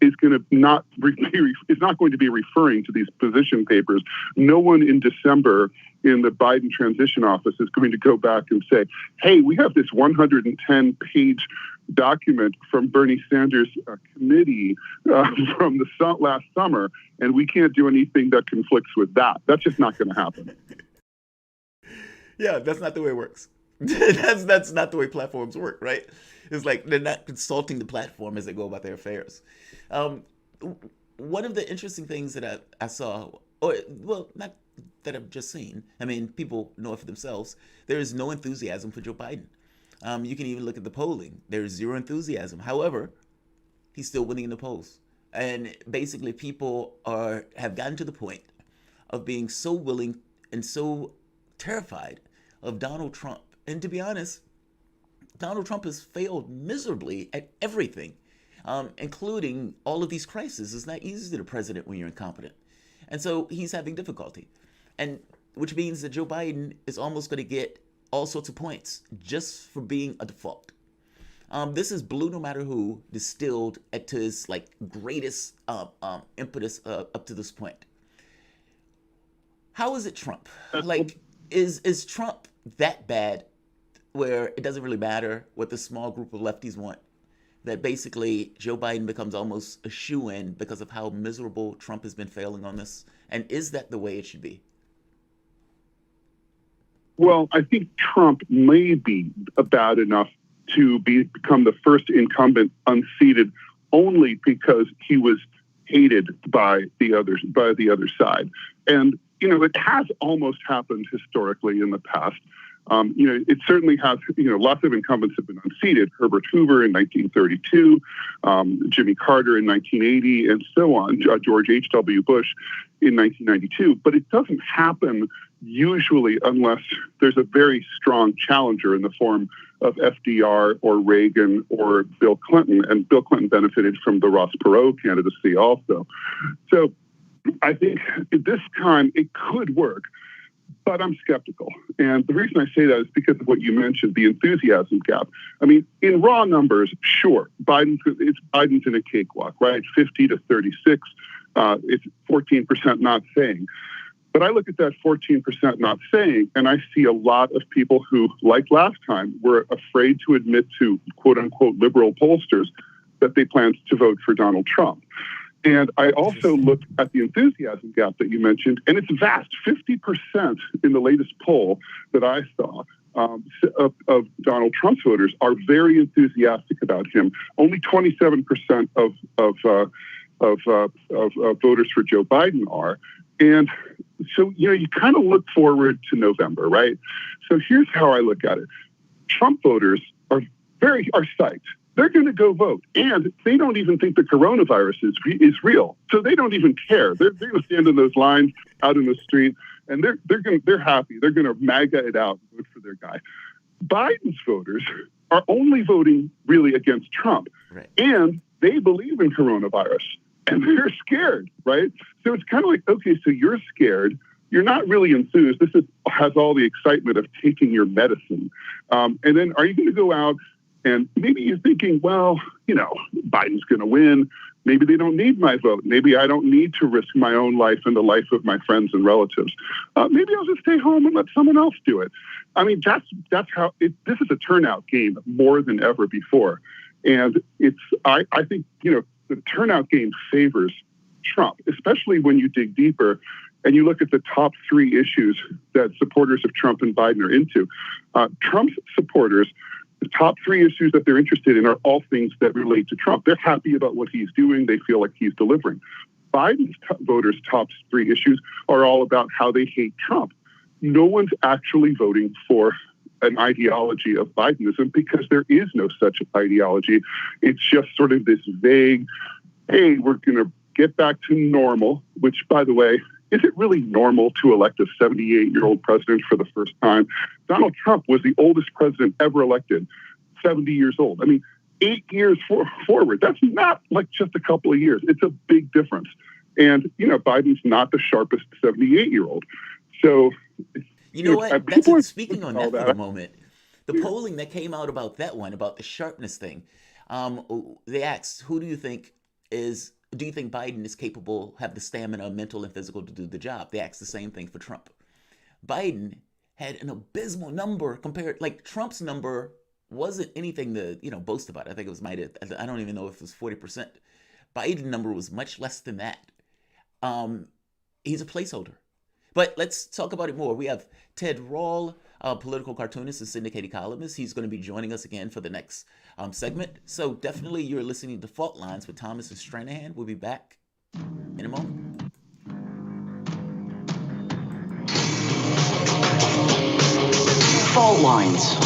is not going to be referring to these position papers. No one in December in the Biden transition office is going to go back and say, hey, we have this 110-page document from Bernie Sanders' committee from the last summer, and we can't do anything that conflicts with that. That's just not going to happen. Yeah, that's not the way it works. That's not the way platforms work, right? It's like they're not consulting the platform as they go about their affairs. One of the interesting things that I saw, not that I've just seen, I mean, people know it for themselves, there is no enthusiasm for Joe Biden. You can even look at the polling. There's zero enthusiasm. However, he's still winning in the polls. And basically people have gotten to the point of being so willing and so terrified of Donald Trump. And to be honest, Donald Trump has failed miserably at everything, including all of these crises. It's not easy to be the president when you're incompetent. And so he's having difficulty. And which means that Joe Biden is almost going to get all sorts of points just for being a default. This is blue no matter who distilled to his greatest impetus up to this point. How is it Trump? Is Trump that bad where it doesn't really matter what the small group of lefties want, that basically Joe Biden becomes almost a shoo-in because of how miserable Trump has been failing on this? And is that the way it should be? Well, I think Trump may be bad enough to become the first incumbent unseated only because he was hated by the other side. And, it has almost happened historically in the past. It certainly has, lots of incumbents have been unseated. Herbert Hoover in 1932, Jimmy Carter in 1980, and so on, George H.W. Bush in 1992. But it doesn't happen usually unless there's a very strong challenger in the form of FDR or Reagan or Bill Clinton. And Bill Clinton benefited from the Ross Perot candidacy also. So I think this time it could work. But I'm skeptical. And the reason I say that is because of what you mentioned, the enthusiasm gap. I mean, in raw numbers, sure, Biden's in a cakewalk, right? 50 to 36. It's 14% not saying. But I look at that 14% not saying, and I see a lot of people who, like last time, were afraid to admit to quote unquote liberal pollsters that they planned to vote for Donald Trump. And I also look at the enthusiasm gap that you mentioned, and it's vast. 50% in the latest poll that I saw of Donald Trump's voters are very enthusiastic about him. Only 27% of voters for Joe Biden are. And so, you kind of look forward to November, right? So here's how I look at it. Trump voters are psyched. They're going to go vote, and they don't even think the coronavirus is real. So they don't even care. They're going to stand in those lines out in the street, and they're happy. They're going to MAGA it out and vote for their guy. Biden's voters are only voting really against Trump, right, and they believe in coronavirus, and they're scared, right? So it's kind of like, okay, so you're scared. You're not really enthused. This has all the excitement of taking your medicine, and then are you going to go out? And maybe you're thinking, well, Biden's going to win. Maybe they don't need my vote. Maybe I don't need to risk my own life and the life of my friends and relatives. Maybe I'll just stay home and let someone else do it. I mean, that's how this is a turnout game more than ever before. And I think, the turnout game favors Trump, especially when you dig deeper and you look at the top three issues that supporters of Trump and Biden are into. Trump's supporters, the top three issues that they're interested in are all things that relate to Trump. They're happy about what he's doing. They feel like he's delivering. Biden's voters' top three issues are all about how they hate Trump. No one's actually voting for an ideology of Bidenism because there is no such ideology. It's just sort of this vague, hey, we're going to get back to normal, which, by the way, is it really normal to elect a 78-year-old president for the first time? Donald Trump was the oldest president ever elected, 70 years old. I mean, 8 years forward. That's not like just a couple of years. It's a big difference. And, Biden's not the sharpest 78-year-old. So, you know what? Speaking on that for a moment, the polling that came out about that one, about the sharpness thing, they asked, do you think Biden is capable, have the stamina, mental and physical to do the job? They asked the same thing for Trump. Biden had an abysmal number compared, like Trump's number wasn't anything to, boast about. I think it was I don't even know if it was 40%. Biden's number was much less than that. He's a placeholder. But let's talk about it more. We have Ted Rall, a political cartoonist and syndicated columnist. He's going to be joining us again for the next segment. So definitely you're listening to Fault Lines with Thomas and Stranahan. We'll be back in a moment. Fault Lines.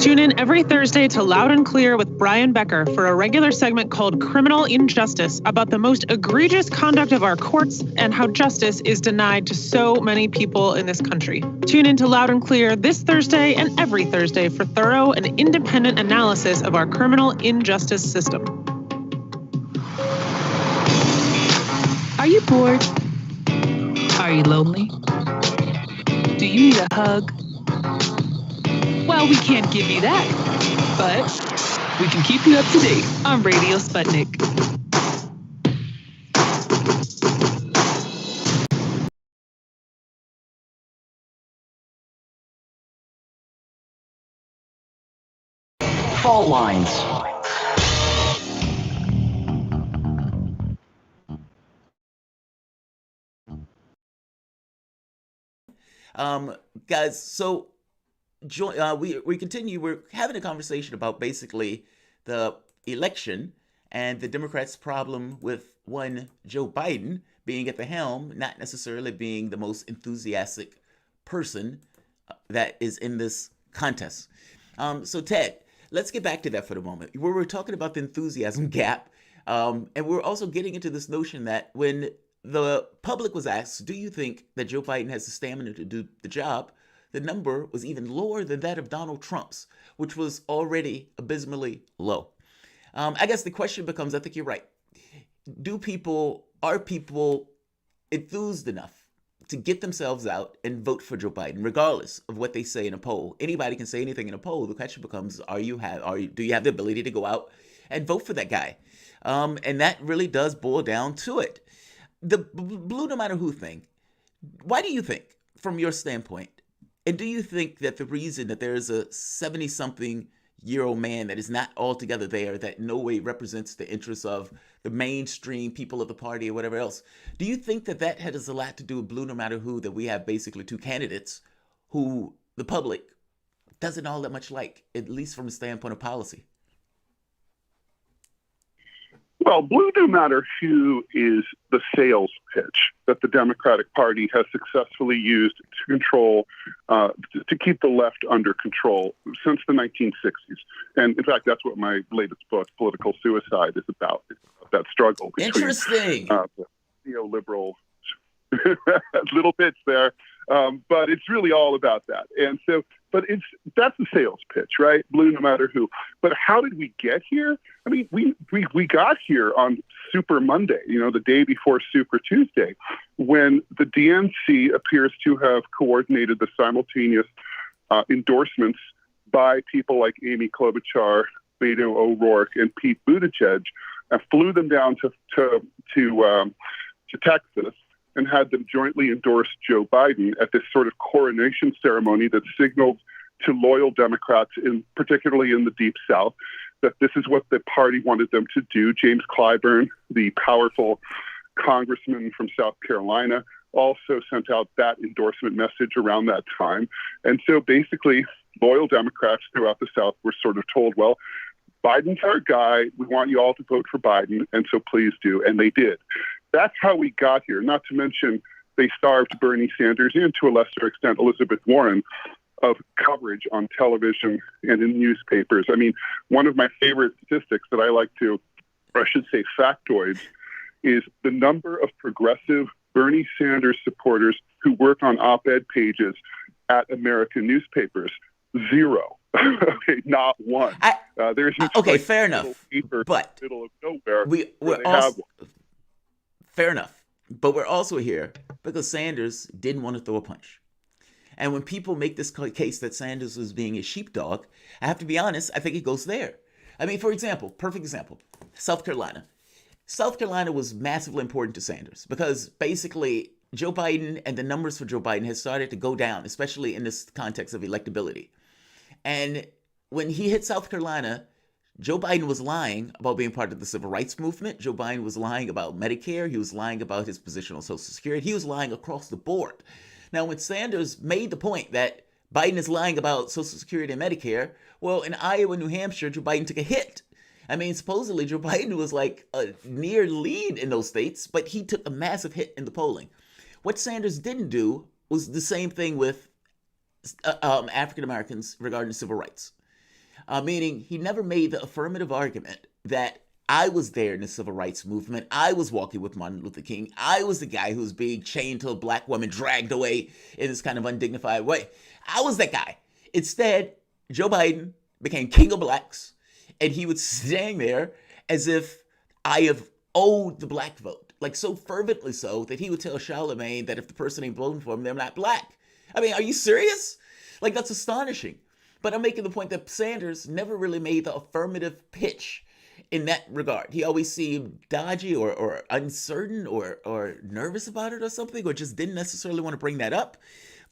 Tune in every Thursday to Loud and Clear with Brian Becker for a regular segment called Criminal Injustice about the most egregious conduct of our courts and how justice is denied to so many people in this country. Tune in to Loud and Clear this Thursday and every Thursday for thorough and independent analysis of our criminal injustice system. Are you bored? Are you lonely? Do you need a hug? Well, we can't give you that, but we can keep you up to date on Radio Sputnik. Fault lines. Guys, so we continue. We're having a conversation about basically the election and the Democrats' problem with one Joe Biden being at the helm, not necessarily being the most enthusiastic person that is in this contest. So Ted, let's get back to that for the moment. We were talking about the enthusiasm gap, and we're also getting into this notion that when the public was asked, do you think that Joe Biden has the stamina to do the job? The number was even lower than that of Donald Trump's, which was already abysmally low. I guess the question becomes, I think you're right. Are people enthused enough to get themselves out and vote for Joe Biden, regardless of what they say in a poll? Anybody can say anything in a poll. The question becomes, do you have the ability to go out and vote for that guy? And that really does boil down to it. The blue no matter who thing, why do you think, from your standpoint, and do you think that the reason that there's a 70-something-year-old man that is not altogether there, that in no way represents the interests of the mainstream people of the party or whatever else, do you think that that has a lot to do with blue no matter who, that we have basically two candidates who the public doesn't all that much like, at least from the standpoint of policy? Well, blue no matter who is the sales pitch that the Democratic Party has successfully used to control, to keep the left under control since the 1960s. And in fact, that's what my latest book, Political Suicide, is about. It's about that struggle between the neoliberal little bits there. But it's really all about that. And so, that's the sales pitch, right? Blue no matter who. But how did we get here? I mean, we got here on Super Monday, the day before Super Tuesday, when the DNC appears to have coordinated the simultaneous endorsements by people like Amy Klobuchar, Beto O'Rourke, and Pete Buttigieg, and flew them down to Texas and had them jointly endorse Joe Biden at this sort of coronation ceremony that signaled to loyal Democrats, particularly in the Deep South, that this is what the party wanted them to do. James Clyburn, the powerful congressman from South Carolina, also sent out that endorsement message around that time. And so basically, loyal Democrats throughout the South were sort of told, well, Biden's our guy. We want you all to vote for Biden, and so please do. And they did. That's how we got here. Not to mention, they starved Bernie Sanders and, to a lesser extent, Elizabeth Warren of coverage on television and in newspapers. I mean, one of my favorite statistics that I like to, or I should say factoids, is the number of progressive Bernie Sanders supporters who work on op-ed pages at American newspapers. Zero. Okay, not one. There's okay, fair enough. But middle of nowhere. We're also, fair enough. But we're also here because Sanders didn't want to throw a punch. And when people make this case that Sanders was being a sheepdog, I have to be honest, I think it goes there. I mean, for example, perfect example, South Carolina. South Carolina was massively important to Sanders because basically Joe Biden and the numbers for Joe Biden has started to go down, especially in this context of electability. And when he hit South Carolina, Joe Biden was lying about being part of the civil rights movement. Joe Biden was lying about Medicare. He was lying about his position on Social Security. He was lying across the board. Now, when Sanders made the point that Biden is lying about Social Security and Medicare, well, in Iowa and New Hampshire, Joe Biden took a hit. I mean, supposedly Joe Biden was like a near lead in those states, but he took a massive hit in the polling. What Sanders didn't do was the same thing with African Americans regarding civil rights. Meaning he never made the affirmative argument that I was there in the civil rights movement. I was walking with Martin Luther King. I was the guy who was being chained to a black woman, dragged away in this kind of undignified way. I was that guy. Instead, Joe Biden became king of blacks, and he would stand there as if I have owed the black vote, like so fervently so that he would tell Charlemagne that if the person ain't voting for him, they're not black. I mean, are you serious? Like, that's astonishing. But I'm making the point that Sanders never really made the affirmative pitch in that regard. He always seemed dodgy or uncertain or nervous about it or something, or just didn't necessarily want to bring that up.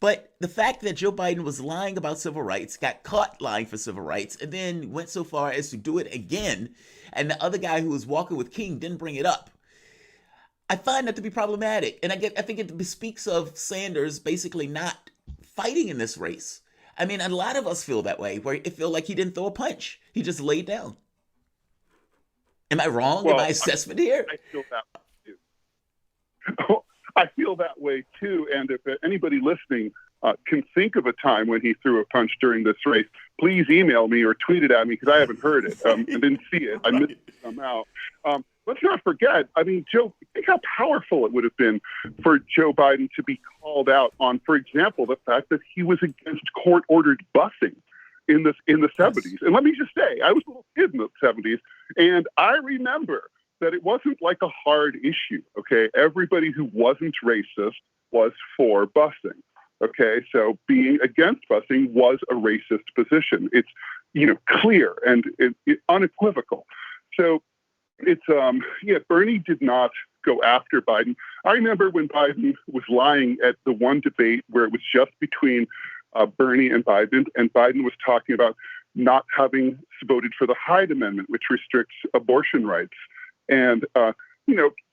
But the fact that Joe Biden was lying about civil rights, got caught lying for civil rights, and then went so far as to do it again, and the other guy who was walking with King didn't bring it up, I find that to be problematic. And I think it speaks of Sanders basically not fighting in this race. I mean, a lot of us feel that way, where it feel like he didn't throw a punch. He just laid down. Am I wrong in my assessment here? I feel that way too. I feel that way too. And if anybody listening can think of a time when he threw a punch during this race, please email me or tweet it at me, because I haven't heard it. I didn't see it. I missed it somehow. Let's not forget, I mean, Joe, think how powerful it would have been for Joe Biden to be called out on, for example, the fact that he was against court-ordered busing in the 70s. And let me just say, I was a little kid in the 70s, and I remember that it wasn't like a hard issue, okay? Everybody who wasn't racist was for busing, okay? So being against busing was a racist position. It's, clear and unequivocal. So it's, Bernie did not go after Biden. I remember when Biden was lying at the one debate where it was just between Bernie and Biden was talking about not having voted for the Hyde Amendment, which restricts abortion rights. And,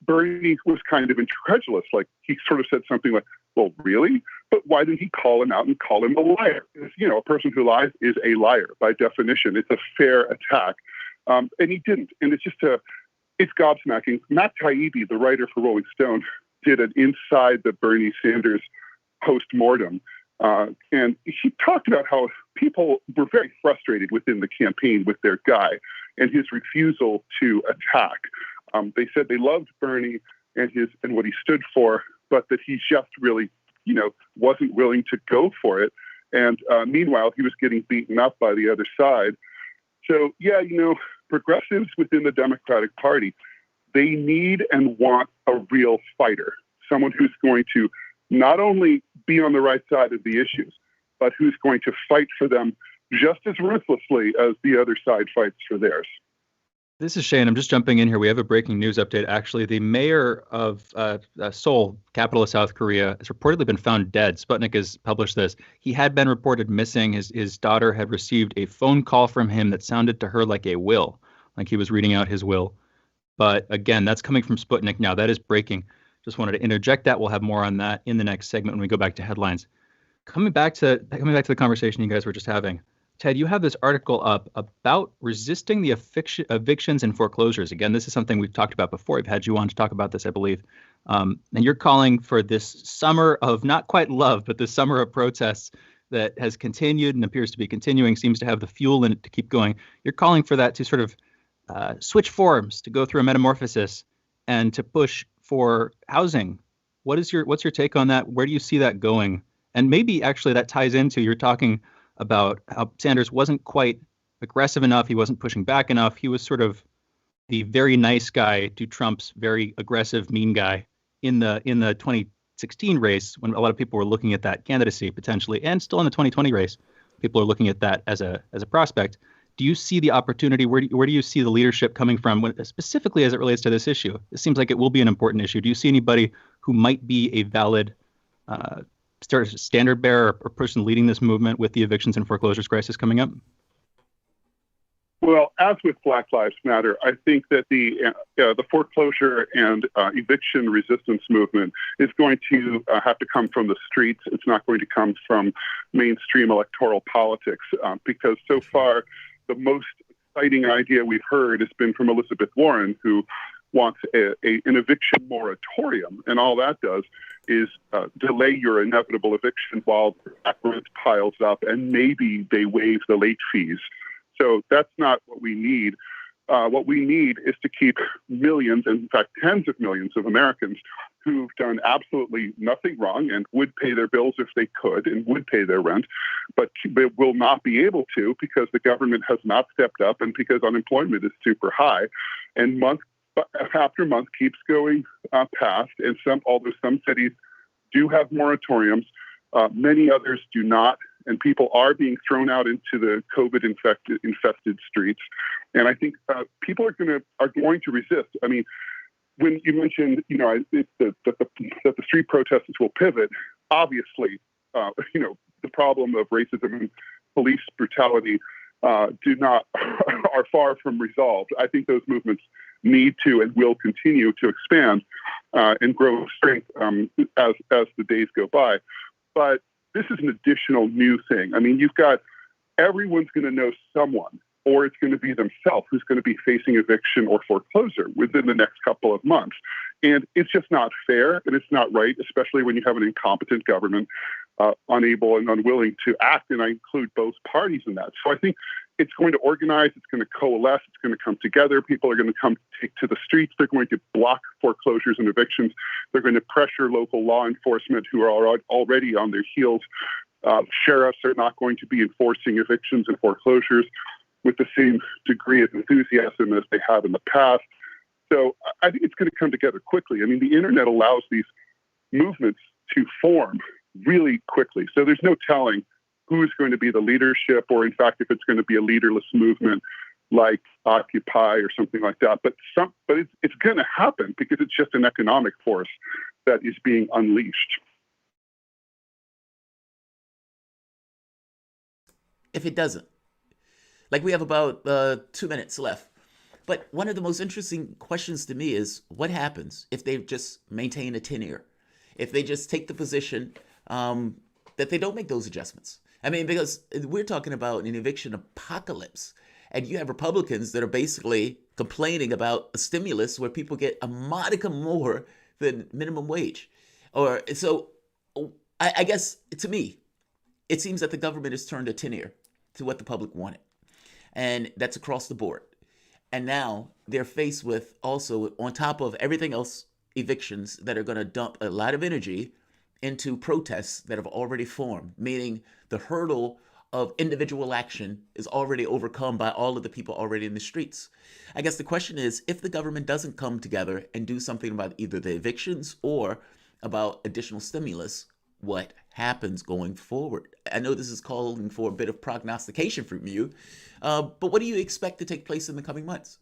Bernie was kind of incredulous. Like, he sort of said something like, well, really? But why didn't he call him out and call him a liar? Because, a person who lies is a liar by definition. It's a fair attack. And he didn't. And it's just it's gobsmacking. Matt Taibbi, the writer for Rolling Stone, did an Inside the Bernie Sanders post-mortem. And he talked about how people were very frustrated within the campaign with their guy and his refusal to attack. They said they loved Bernie and what he stood for, but that he just really, wasn't willing to go for it. And meanwhile, he was getting beaten up by the other side. So, yeah, progressives within the Democratic Party, they need and want a real fighter, someone who's going to not only be on the right side of the issues, but who's going to fight for them just as ruthlessly as the other side fights for theirs. This is Shane. I'm just jumping in here. We have a breaking news update. Actually, the mayor of Seoul, capital of South Korea, has reportedly been found dead. Sputnik has published this. He had been reported missing. His daughter had received a phone call from him that sounded to her like a will, like he was reading out his will. But again, that's coming from Sputnik now. That is breaking. Just wanted to interject that. We'll have more on that in the next segment when we go back to headlines. Coming back to the conversation you guys were just having. Ted, you have this article up about resisting the evictions and foreclosures. Again, this is something we've talked about before. We've had you on to talk about this, I believe. And you're calling for this summer of not quite love, but this summer of protests that has continued and appears to be continuing, seems to have the fuel in it to keep going. You're calling for that to sort of switch forms, to go through a metamorphosis, and to push for housing. What's your take on that? Where do you see that going? And maybe actually that ties into, you're talking about how Sanders wasn't quite aggressive enough. He wasn't pushing back enough. He was sort of the very nice guy to Trump's very aggressive, mean guy in the 2016 race, when a lot of people were looking at that candidacy potentially, and still in the 2020 race, people are looking at that as a prospect. Do you see the opportunity? Where do you see the leadership coming from, specifically as it relates to this issue? It seems like it will be an important issue. Do you see anybody who might be a valid standard bearer or person leading this movement with the evictions and foreclosures crisis coming up? Well, as with Black Lives Matter, I think that the foreclosure and eviction resistance movement is going to have to come from the streets. It's not going to come from mainstream electoral politics, because so far the most exciting idea we've heard has been from Elizabeth Warren, who wants an eviction moratorium, and all that does is delay your inevitable eviction while the rent piles up, and maybe they waive the late fees. So that's not what we need. What we need is to keep millions, and in fact tens of millions of Americans who've done absolutely nothing wrong and would pay their bills if they could and would pay their rent, but will not be able to because the government has not stepped up and because unemployment is super high. And month after month keeps going past, and although some cities do have moratoriums, many others do not, and people are being thrown out into the COVID-infested streets. And I think people are going to resist. I mean, when you mentioned, that the street protests will pivot, obviously the problem of racism and police brutality are far from resolved. I think those movements need to and will continue to expand and grow strength as the days go by. But this is an additional new thing. I mean, you've got everyone's going to know someone, or it's going to be themselves who's going to be facing eviction or foreclosure within the next couple of months. And it's just not fair, and it's not right, especially when you have an incompetent government unable and unwilling to act. And I include both parties in that. So I think it's going to organize, it's going to coalesce, it's going to come together. People are going to come take to the streets. They're going to block foreclosures and evictions. They're going to pressure local law enforcement who are already on their heels. Sheriffs are not going to be enforcing evictions and foreclosures with the same degree of enthusiasm as they have in the past. So I think it's going to come together quickly. I mean, the internet allows these movements to form really quickly. So there's no telling who's going to be the leadership, or in fact, if it's going to be a leaderless movement like Occupy or something like that. But it's going to happen because it's just an economic force that is being unleashed. If it doesn't, like, we have about 2 minutes left. But one of the most interesting questions to me is what happens if they just maintain a tenure, if they just take the position that they don't make those adjustments. I mean, because we're talking about an eviction apocalypse, and you have Republicans that are basically complaining about a stimulus where people get a modicum more than minimum wage. Or so I guess to me, it seems that the government has turned a tenure to what the public wanted. And that's across the board. And now they're faced with also, on top of everything else, evictions that are going to dump a lot of energy into protests that have already formed, meaning the hurdle of individual action is already overcome by all of the people already in the streets. I guess the question is, if the government doesn't come together and do something about either the evictions or about additional stimulus, what happens going forward? I know this is calling for a bit of prognostication from you, but what do you expect to take place in the coming months?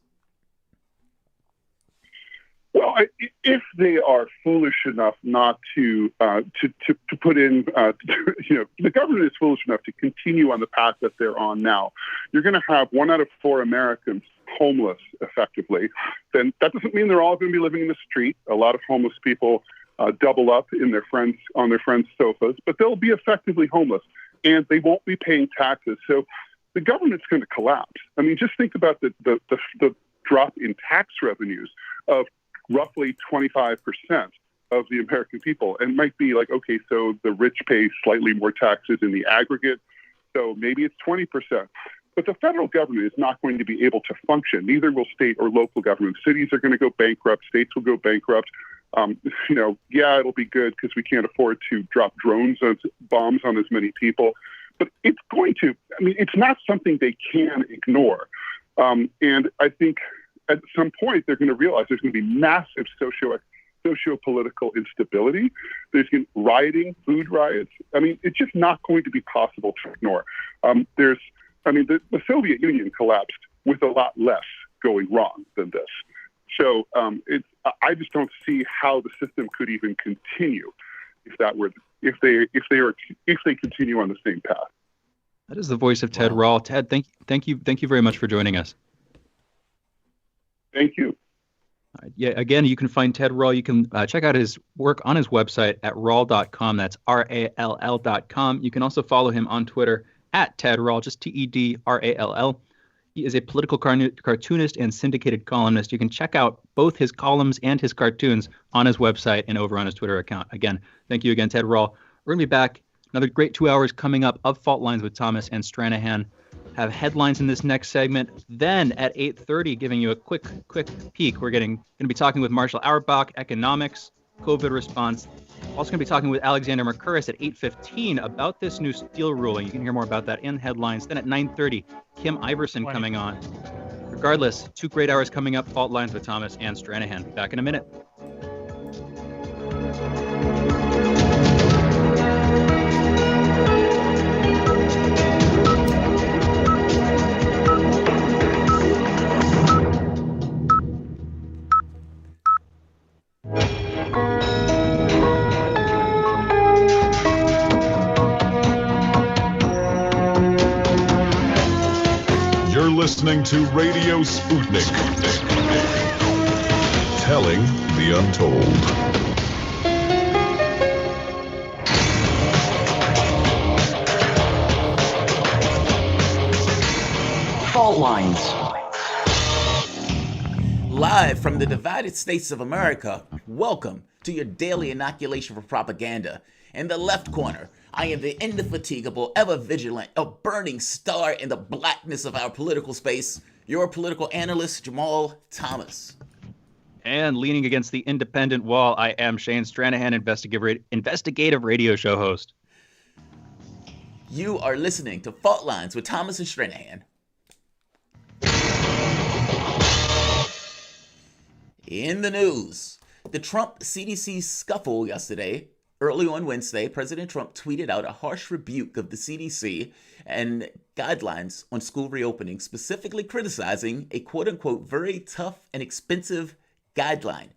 Well, if they are foolish enough not to put in, the government is foolish enough to continue on the path that they're on now, you're going to have 1 out of 4 Americans homeless effectively. Then that doesn't mean they're all going to be living in the street. A lot of homeless people double up on their friends' sofas, but they'll be effectively homeless, and they won't be paying taxes. So the government's going to collapse. I mean, just think about the drop in tax revenues of roughly 25% of the American people. And it might be like, okay, so the rich pay slightly more taxes in the aggregate, so maybe it's 20%. But the federal government is not going to be able to function. Neither will state or local government. Cities are going to go bankrupt. States will go bankrupt. It'll be good because we can't afford to drop bombs on as many people. But it's it's not something they can ignore. And I think at some point they're going to realize there's going to be massive socio-political instability. There's going to be rioting, food riots. I mean, it's just not going to be possible to ignore. The Soviet Union collapsed with a lot less going wrong than this. So I just don't see how the system could even continue if they continue on the same path. That is the voice of Ted Rall. Ted, thank you very much for joining us. Thank you. Yeah, again, you can find Ted Rall. You can check out his work on his website at rall.com. That's RALL.com. You can also follow him on Twitter at Ted Rall, just TEDRALL. He is a political cartoonist and syndicated columnist. You can check out both his columns and his cartoons on his website and over on his Twitter account. Again, thank you again, Ted Rall. We're going to be back. Another great 2 hours coming up of Fault Lines with Thomas and Stranahan. Have headlines in this next segment. Then at 8:30, giving you a quick peek, we're going to be talking with Marshall Auerbach, economics, COVID response. Also going to be talking with Alexander Mercouris at 8:15 about this new Steele ruling. You can hear more about that in headlines. Then at 9:30, Kim Iverson coming on. Regardless, 2 great hours coming up. Fault Lines with Thomas and Stranahan. Back in a minute. listening to Radio Sputnik. Telling the untold. Fault lines. Live from the divided states of America, welcome to your daily inoculation for propaganda. In the left corner, I am the indefatigable, ever vigilant, a burning star in the blackness of our political space, your political analyst, Jamarl Thomas. And leaning against the independent wall, I am Shane Stranahan, investigative radio show host. You are listening to Fault Lines with Thomas and Stranahan. In the news, the Trump CDC scuffle yesterday. Early on Wednesday, President Trump tweeted out a harsh rebuke of the CDC and guidelines on school reopening, specifically criticizing a quote-unquote very tough and expensive guideline.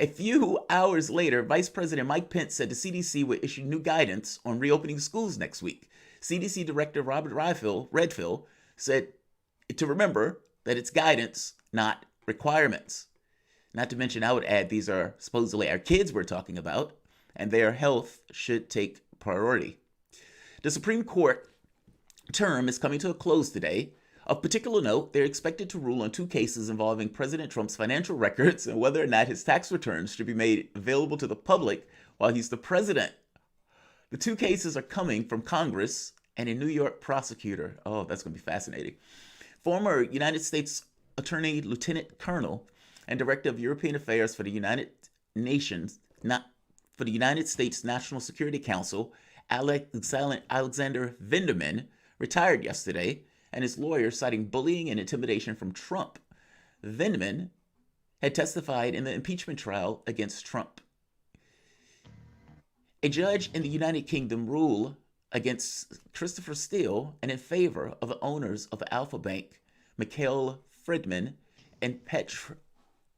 A few hours later, Vice President Mike Pence said the CDC would issue new guidance on reopening schools next week. CDC Director Robert Redfield said to remember that it's guidance, not requirements. Not to mention, I would add, these are supposedly our kids we're talking about, and their health should take priority. The Supreme Court term is coming to a close today. Of particular note, they're expected to rule on two cases involving President Trump's financial records and whether or not his tax returns should be made available to the public while he's the president. The two cases are coming from Congress and a New York prosecutor. Oh, that's going to be fascinating. Former United States Attorney Lieutenant Colonel and Director of European Affairs for the United States National Security Council, Alexander Vinderman, retired yesterday, and his lawyer citing bullying and intimidation from Trump. Vinderman had testified in the impeachment trial against Trump. A judge in the United Kingdom ruled against Christopher Steele and in favor of the owners of Alpha Bank, Mikhail Friedman and Petr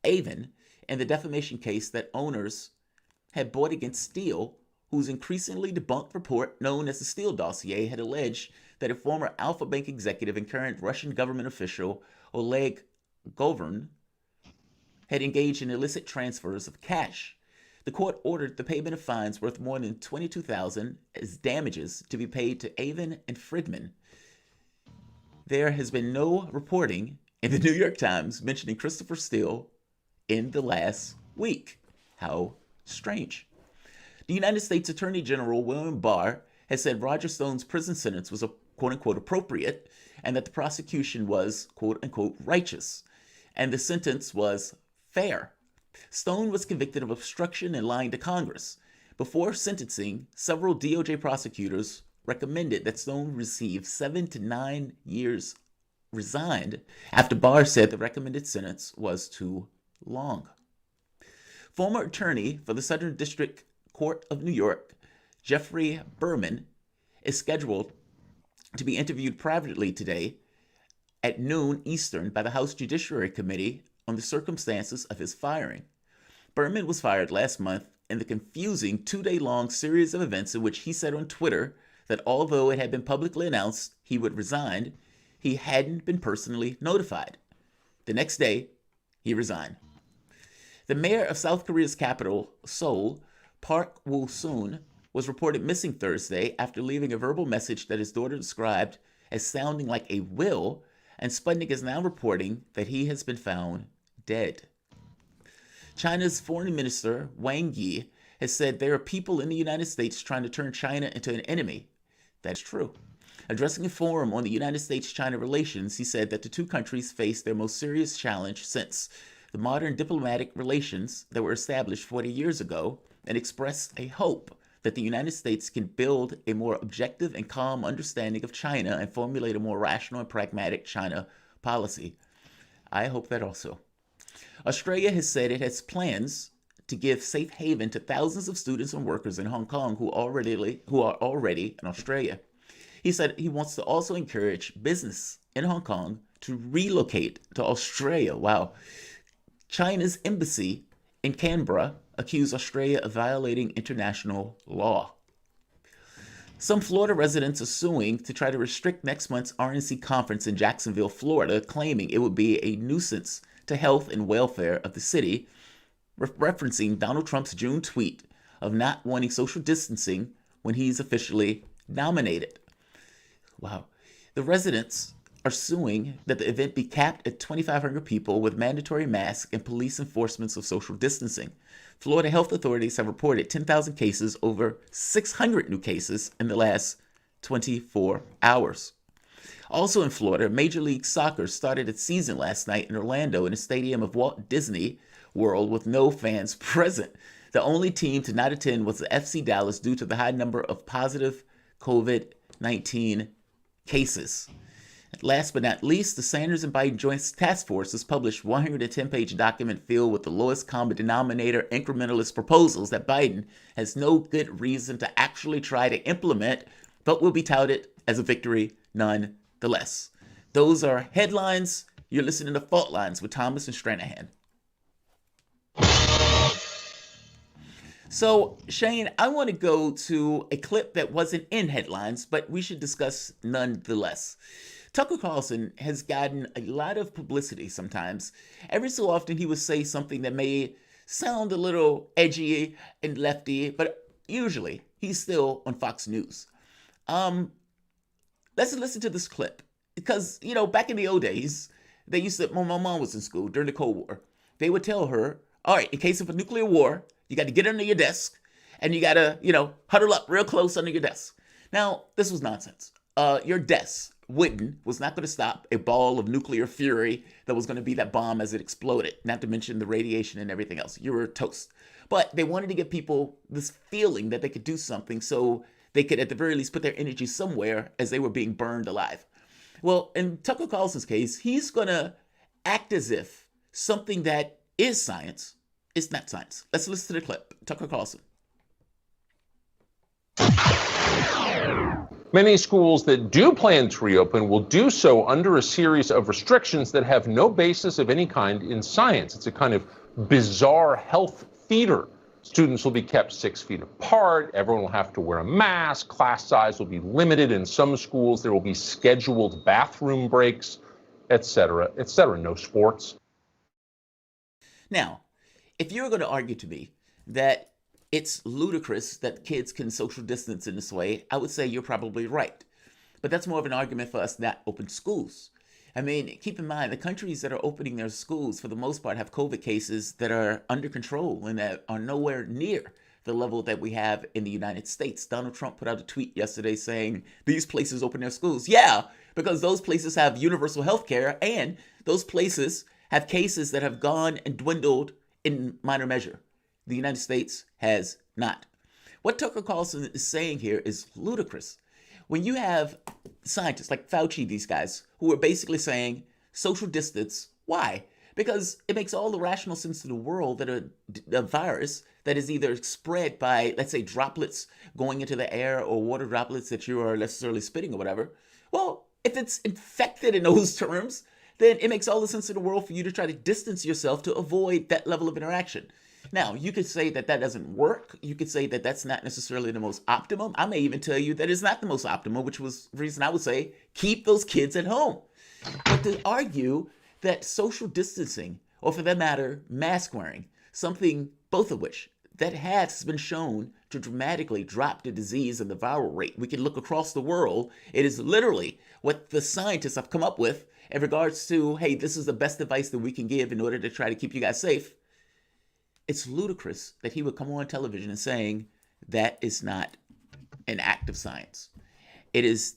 Avin, in the defamation case that owners had brought against Steele, whose increasingly debunked report known as the Steele Dossier had alleged that a former Alpha Bank executive and current Russian government official, Oleg Govern, had engaged in illicit transfers of cash. The court ordered the payment of fines worth more than $22,000 as damages to be paid to Avin and Friedman. There has been no reporting in the New York Times mentioning Christopher Steele in the last week. How strange. The United States Attorney General William Barr has said Roger Stone's prison sentence was a quote-unquote appropriate and that the prosecution was quote-unquote righteous and the sentence was fair. Stone was convicted of obstruction and lying to Congress. Before sentencing, several DOJ prosecutors recommended that Stone receive 7 to 9 years resigned after Barr said the recommended sentence was too long. Former attorney for the Southern District Court of New York, Jeffrey Berman, is scheduled to be interviewed privately today at noon Eastern by the House Judiciary Committee on the circumstances of his firing. Berman was fired last month in the confusing 2-day-long series of events in which he said on Twitter that although it had been publicly announced he would resign, he hadn't been personally notified. The next day, he resigned. The mayor of South Korea's capital, Seoul, Park Woo-soon, was reported missing Thursday after leaving a verbal message that his daughter described as sounding like a will, and Sputnik is now reporting that he has been found dead. China's foreign minister, Wang Yi, has said there are people in the United States trying to turn China into an enemy. That's true. Addressing a forum on the United States-China relations, he said that the two countries face their most serious challenge since the modern diplomatic relations that were established 40 years ago, and expressed a hope that the United States can build a more objective and calm understanding of China and formulate a more rational and pragmatic China policy. I hope that also. Australia has said it has plans to give safe haven to thousands of students and workers in Hong Kong who are already in Australia. He said he wants to also encourage business in Hong Kong to relocate to Australia. Wow. China's embassy in Canberra accused Australia of violating international law. Some Florida residents are suing to try to restrict next month's RNC conference in Jacksonville, Florida, claiming it would be a nuisance to health and welfare of the city, referencing Donald Trump's June tweet of not wanting social distancing when he's officially nominated. Wow. The residents are suing that the event be capped at 2,500 people with mandatory masks and police enforcement of social distancing. Florida health authorities have reported 10,000 cases, over 600 new cases in the last 24 hours. Also in Florida, Major League Soccer started its season last night in Orlando in a stadium of Walt Disney World with no fans present. The only team to not attend was the FC Dallas due to the high number of positive COVID-19 cases. Last but not least, the Sanders and Biden Joint Taskforce has published a 110-page document filled with the lowest common denominator incrementalist proposals that Biden has no good reason to actually try to implement, but will be touted as a victory nonetheless. Those are headlines. You're listening to Fault Lines with Thomas and Stranahan. So, Shane, I want to go to a clip that wasn't in headlines, but we should discuss nonetheless. Tucker Carlson has gotten a lot of publicity sometimes. Every so often he would say something that may sound a little edgy and lefty, but usually he's still on Fox News. Let's listen to this clip. Because, you know, back in the old days, they used to, when my mom was in school during the Cold War, they would tell her, all right, in case of a nuclear war, you got to get under your desk and you got to, huddle up real close under your desk. Now, this was nonsense. Your desk was not going to stop a ball of nuclear fury that was going to be that bomb as it exploded, not to mention the radiation and everything else. You were toast. But they wanted to give people this feeling that they could do something so they could at the very least put their energy somewhere as they were being burned alive. Well, in Tucker Carlson's case, he's going to act as if something that is science is not science. Let's listen to the clip. Tucker Carlson. Many schools that do plan to reopen will do so under a series of restrictions that have no basis of any kind in science. It's a kind of bizarre health theater. Students will be kept 6 feet apart. Everyone will have to wear a mask. Class size will be limited. In some schools, there will be scheduled bathroom breaks, et cetera, et cetera. No sports. Now, if you're going to argue to me that it's ludicrous that kids can social distance in this way, I would say you're probably right. But that's more of an argument for us not open schools. I mean, keep in mind, the countries that are opening their schools, for the most part, have COVID cases that are under control and that are nowhere near the level that we have in the United States. Donald Trump put out a tweet yesterday saying, these places open their schools. Yeah, because those places have universal health care and those places have cases that have gone and dwindled in minor measure. The United States has not. What Tucker Carlson is saying here is ludicrous. When you have scientists like Fauci, these guys, who are basically saying social distance, why? Because it makes all the rational sense in the world that a virus that is either spread by, let's say, droplets going into the air or water droplets that you are necessarily spitting or whatever. Well, if it's infected in those terms, then it makes all the sense in the world for you to try to distance yourself to avoid that level of interaction. Now, you could say that that doesn't work. You could say that that's not necessarily the most optimum. I may even tell you that it's not the most optimal, which was the reason I would say keep those kids at home. But to argue that social distancing, or for that matter, mask wearing, something, both of which, that has been shown to dramatically drop the disease and the viral rate. We can look across the world. It is literally what the scientists have come up with in regards to, hey, this is the best advice that we can give in order to try to keep you guys safe. It's ludicrous that he would come on television and saying that is not an act of science. It is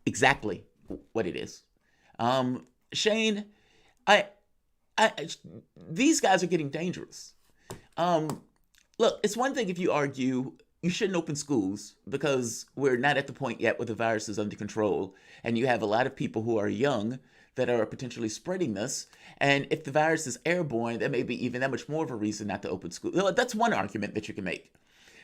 exactly what it is. Shane, these guys are getting dangerous. Look, it's one thing if you argue you shouldn't open schools because we're not at the point yet where the virus is under control, and you have a lot of people who are young that are potentially spreading this. And if the virus is airborne, there may be even that much more of a reason not to open school. That's one argument that you can make.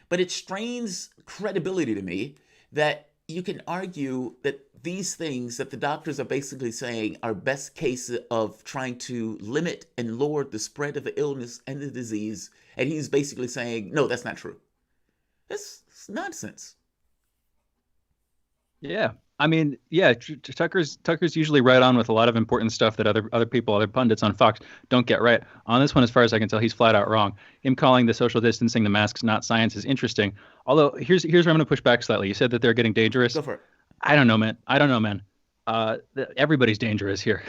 But it strains credibility to me that you can argue that these things that the doctors are basically saying are best case of trying to limit and lower the spread of the illness and the disease. And he's basically saying, no, that's not true. That's nonsense. Yeah. I mean, yeah, Tucker's usually right on with a lot of important stuff that other people, other pundits on Fox don't get right. On this one, as far as I can tell, he's flat out wrong. Him calling the social distancing, the masks, not science is interesting. Although here's where I'm going to push back slightly. You said that they're getting dangerous. Go for it. I don't know, man. Everybody's dangerous here.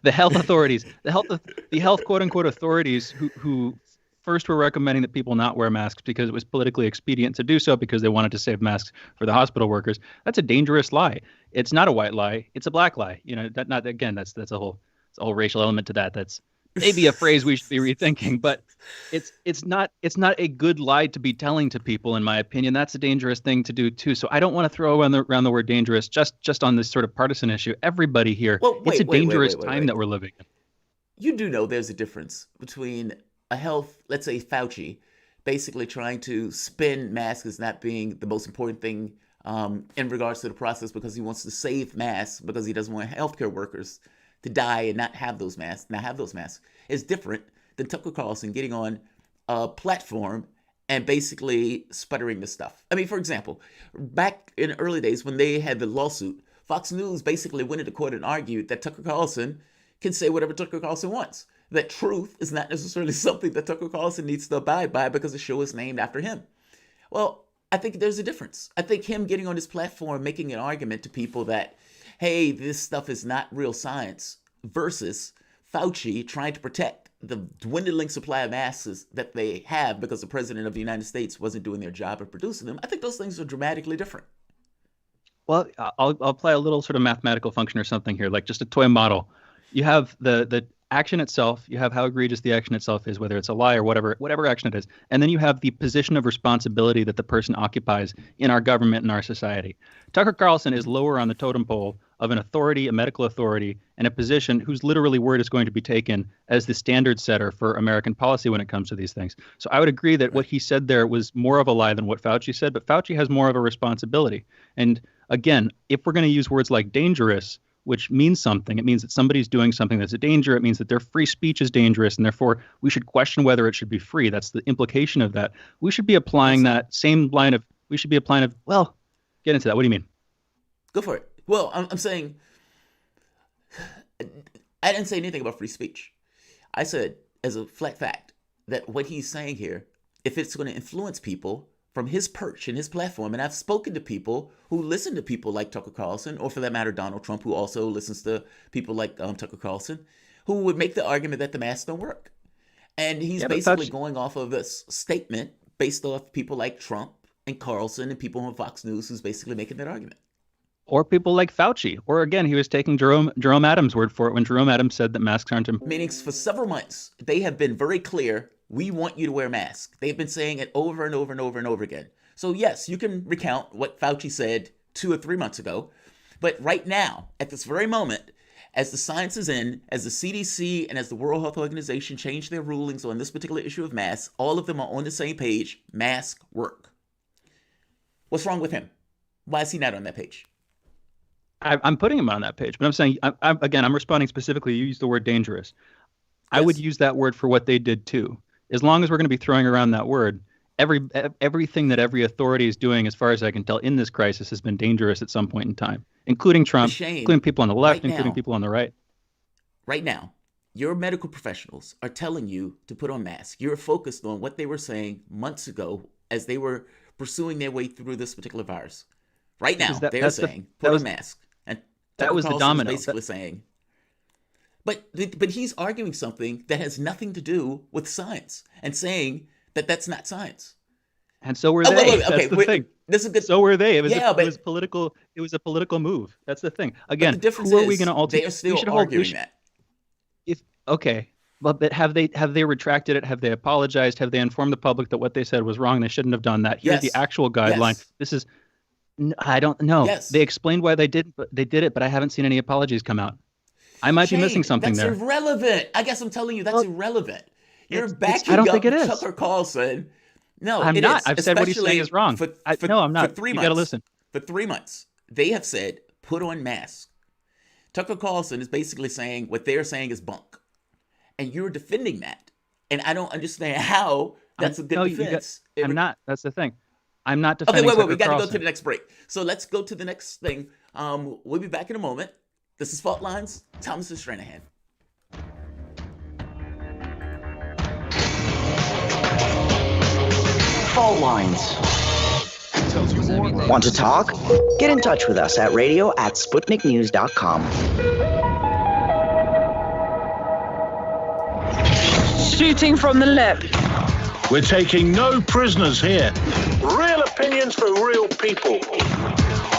The health authorities, the health quote unquote authorities who first were recommending that people not wear masks because it was politically expedient to do so because they wanted to save masks for the hospital workers. That's a dangerous lie. It's not a white lie. It's a black lie. You know, that's a whole racial element to that. That's maybe a phrase we should be rethinking, but it's not a good lie to be telling to people, in my opinion. That's a dangerous thing to do too. So I don't want to throw around the word dangerous just on this sort of partisan issue. Everybody here, it's a dangerous time that we're living in. You do know there's a difference between a health, let's say Fauci, basically trying to spin masks as not being the most important thing in regards to the process because he wants to save masks because he doesn't want healthcare workers to die and not have those masks, is different than Tucker Carlson getting on a platform and basically sputtering the stuff. I mean, for example, back in the early days when they had the lawsuit, Fox News basically went into court and argued that Tucker Carlson can say whatever Tucker Carlson wants. That truth is not necessarily something that Tucker Carlson needs to abide by because the show is named after him. Well, I think there's a difference. I think him getting on his platform, making an argument to people that, hey, this stuff is not real science, versus Fauci trying to protect the dwindling supply of masks that they have because the president of the United States wasn't doing their job of producing them. I think those things are dramatically different. Well, I'll apply a little sort of mathematical function or something here, like just a toy model. You have the action itself, you have how egregious the action itself is, whether it's a lie or whatever action it is. And then you have the position of responsibility that the person occupies in our government and our society. Tucker Carlson is lower on the totem pole of an authority, a medical authority, and a position whose literally word is going to be taken as the standard setter for American policy when it comes to these things. So I would agree that what he said there was more of a lie than what Fauci said, but Fauci has more of a responsibility. And again, if we're going to use words like dangerous, which means something. It means that somebody's doing something that's a danger. It means that their free speech is dangerous, and therefore we should question whether it should be free. That's the implication of that. We should be applying that same line of, well, get into that. What do you mean? Go for it. Well, I'm saying, I didn't say anything about free speech. I said, as a flat fact, that what he's saying here, if it's going to influence people from his perch and his platform, and I've spoken to people who listen to people like Tucker Carlson, or for that matter, Donald Trump, who also listens to people like Tucker Carlson, who would make the argument that the masks don't work. And he's basically going off of this statement based off people like Trump and Carlson and people on Fox News who's basically making that argument. Or people like Fauci. Or again, he was taking Jerome Adams' word for it when Jerome Adams said that masks aren't important. Meaning for several months, they have been very clear, we want you to wear masks. They've been saying it over and over and over and over again. So yes, you can recount what Fauci said 2 or 3 months ago. But right now, at this very moment, as the science is in, as the CDC and as the World Health Organization change their rulings on this particular issue of masks, all of them are on the same page. Masks work. What's wrong with him? Why is he not on that page? I'm putting him on that page, but I'm saying, I'm responding specifically. You used the word dangerous. Yes. I would use that word for what they did too. As long as we're going to be throwing around that word, everything that every authority is doing, as far as I can tell, in this crisis has been dangerous at some point in time, including Trump, including people on the left, including people on the right. Right now, your medical professionals are telling you to put on masks. You're focused on what they were saying months ago as they were pursuing their way through this particular virus. Right now, they're saying, put on masks. And that was the domino. Basically saying, but he's arguing something that has nothing to do with science and saying that that's not science. And so were they. Wait, that's the thing. This is good. So were they. It was political. It was a political move. That's the thing. Again, the difference who are we going to ultimately? They are still arguing that. But have they retracted it? Have they apologized? Have they informed the public that what they said was wrong? They shouldn't have done that. Here's the actual guideline. Yes. This is. I don't know. Yes. They explained why they did it, but I haven't seen any apologies come out. I might be missing something there. That's irrelevant. I guess I'm telling you that's irrelevant. You're backing I don't up think it is. Tucker Carlson. No, I'm it not. is. I've said what he's saying is wrong. No, I'm not. For 3 months. You got to listen. For 3 months, they have said, put on masks. Tucker Carlson is basically saying what they're saying is bunk. And you're defending that. And I don't understand how that's a good defense. I'm not. That's the thing. I'm not Okay, defending wait, Tucker we got to go Carlson. to the next break. So let's go to the next thing. We'll be back in a moment. This is Fault Lines, Thomas and Stranahan. Fault Lines. Want to talk? Get in touch with us at radio@sputniknews.com. Shooting from the lip. We're taking no prisoners here. Real opinions for real people.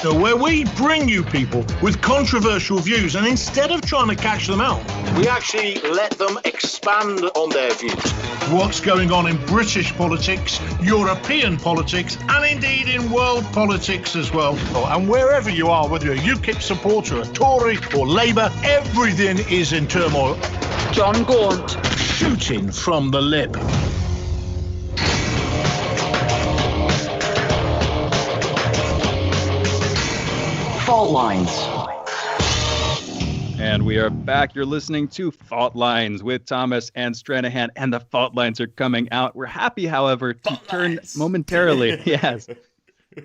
So where we bring you people with controversial views, and instead of trying to catch them out, we actually let them expand on their views. What's going on in British politics, European politics, and indeed in world politics as well. And wherever you are, whether you're a UKIP supporter, a Tory or Labour, everything is in turmoil. John Gaunt. Shooting from the lip. Fault Lines. And we are back. You're listening to Fault Lines with Thomas and Stranahan, and the fault lines are coming out. We're happy, however, to turn momentarily. Yes,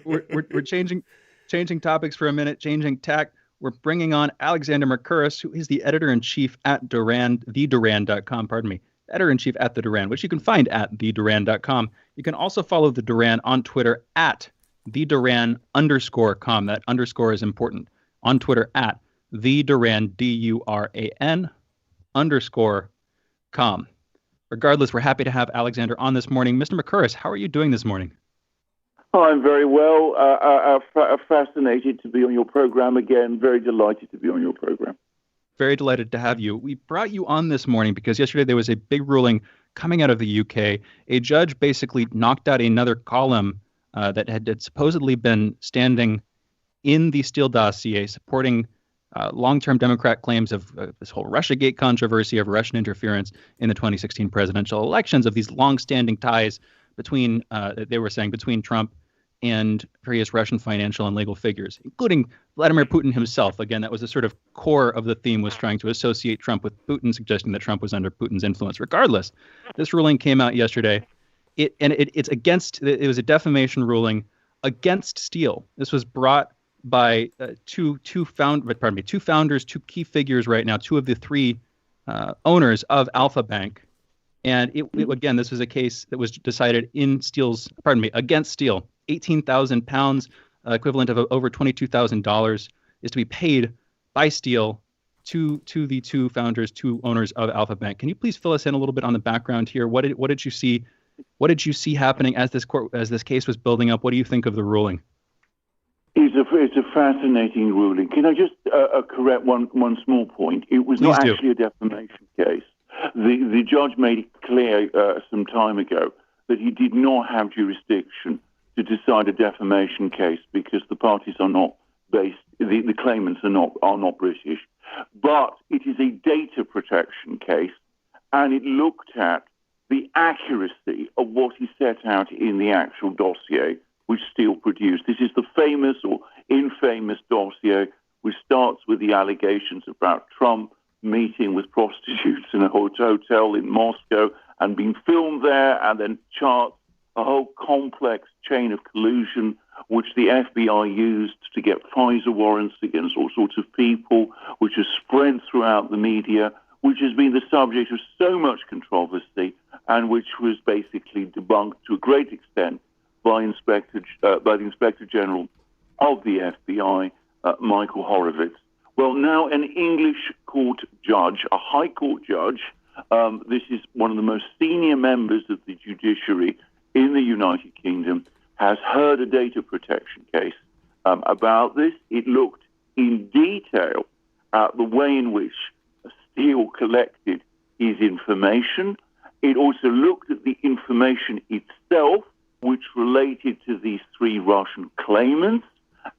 we're changing topics for a minute, changing tack. We're bringing on Alexander Mercouris, who is the editor-in-chief at Duran, theduran.com, pardon me, editor-in-chief at The Duran, which you can find at theduran.com. You can also follow The Duran on Twitter at @theduran_com. That underscore is important. On Twitter at @theduran, DURAN_com. Regardless, we're happy to have Alexander on this morning. Mr. Mercouris, how are you doing this morning? Oh, I'm very well. Fascinated to be on your program again. Very delighted to be on your program. Very delighted to have you. We brought you on this morning because yesterday there was a big ruling coming out of the UK. A judge basically knocked out another column that had supposedly been standing in the Steele dossier, supporting long-term Democrat claims of this whole Russiagate controversy, of Russian interference in the 2016 presidential elections, of these long-standing ties between, they were saying, between Trump and various Russian financial and legal figures, including Vladimir Putin himself. Again, that was the sort of core of the theme, was trying to associate Trump with Putin, suggesting that Trump was under Putin's influence. Regardless, this ruling came out yesterday. It was a defamation ruling against Steele. This was brought by two founders, two key figures right now, two of the three owners of Alpha Bank. And again, this was a case that was decided against Steele. £18,000, equivalent of over $22,000, is to be paid by Steele to the two founders, two owners of Alpha Bank. Can you please fill us in a little bit on the background here? What did you see? What did you see happening as this case was building up? What do you think of the ruling? It's a fascinating ruling. Can I just correct one small point? It was not actually a defamation case. The judge made it clear some time ago that he did not have jurisdiction to decide a defamation case because the parties are not based, the claimants are not British. But it is a data protection case, and it looked at the accuracy of what he set out in the actual dossier which Steele produced. This is the famous or infamous dossier which starts with the allegations about Trump meeting with prostitutes in a hotel in Moscow and being filmed there, and then charts a whole complex chain of collusion which the FBI used to get FISA warrants against all sorts of people, which has spread throughout the media, which has been the subject of so much controversy, and which was basically debunked to a great extent by the Inspector General of the FBI, Michael Horowitz. Well, now an English court judge, a high court judge, this is one of the most senior members of the judiciary in the United Kingdom, has heard a data protection case about this. It looked in detail at the way in which Steele collected his information. It also looked at the information itself, which related to these three Russian claimants,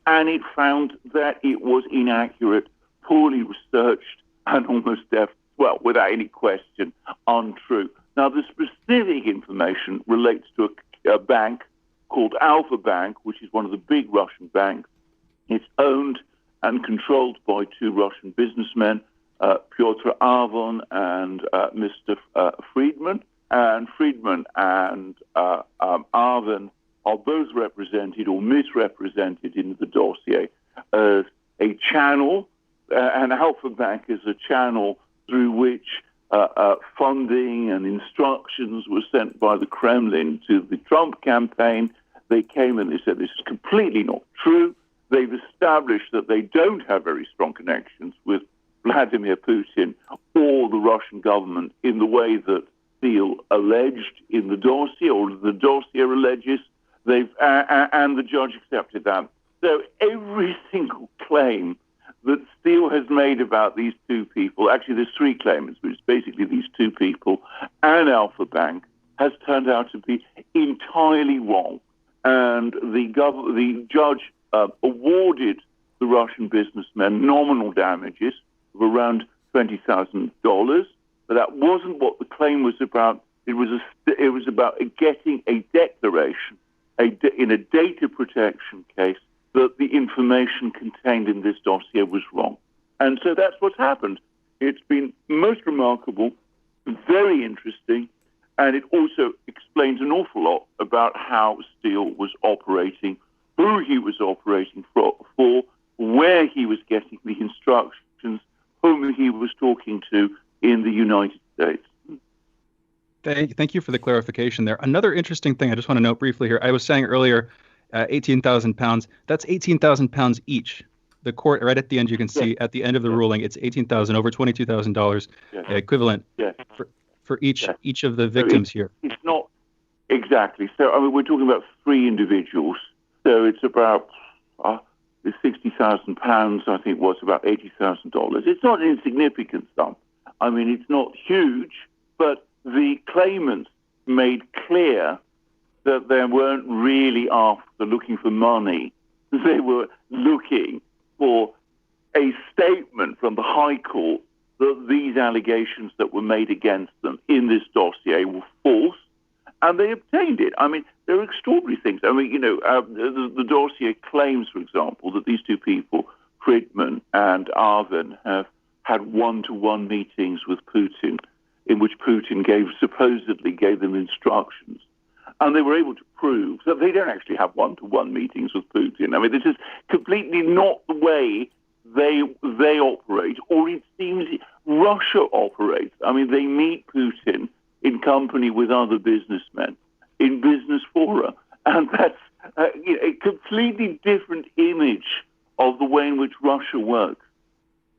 and it found that it was inaccurate, poorly researched, and almost without any question, untrue. Now, the specific information relates to a bank called Alpha Bank, which is one of the big Russian banks. It's owned and controlled by two Russian businessmen, Pyotr Avon and Mr. Friedman. And Friedman and Avon are both represented or misrepresented in the dossier as a channel, and Alpha Bank is a channel through which funding and instructions were sent by the Kremlin to the Trump campaign. They came and they said this is completely not true. They've established that they don't have very strong connections with Vladimir Putin or the Russian government in the way that Steele alleged in the dossier, or the dossier alleges. And the judge accepted that. So every single claim that Steele has made about these two people, actually there's three claimants, which is basically these two people and Alpha Bank, has turned out to be entirely wrong. And the judge awarded the Russian businessmen nominal damages of around $20,000, but that wasn't what the claim was about. It was about getting a declaration in a data protection case that the information contained in this dossier was wrong. And so that's what's happened. It's been most remarkable, very interesting, and it also explains an awful lot about how Steele was operating, who he was operating for, where he was getting the instructions, whom he was talking to in the United States. Thank you for the clarification there. Another interesting thing I just want to note briefly here. I was saying earlier, 18,000 pounds. That's 18,000 pounds each. The court, right at the end, you can see at the end of the ruling, it's 18,000, over $22,000 equivalent for each of the victims here. It's not exactly. So, I mean, we're talking about three individuals. So it's about the 60,000 pounds, I think, was about $80,000. It's not an insignificant sum. I mean, it's not huge, but the claimants made clear that they weren't really after looking for money. They were looking for a statement from the High Court that these allegations that were made against them in this dossier were false, and they obtained it. I mean, there are extraordinary things. I mean, the dossier claims, for example, that these two people, Friedman and Arvin, have had one-to-one meetings with Putin, in which Putin supposedly gave them instructions. And they were able to prove that they don't actually have one-to-one meetings with Putin. I mean, this is completely not the way they operate, or it seems Russia operates. I mean, they meet Putin in company with other businessmen in business fora. And that's a completely different image of the way in which Russia works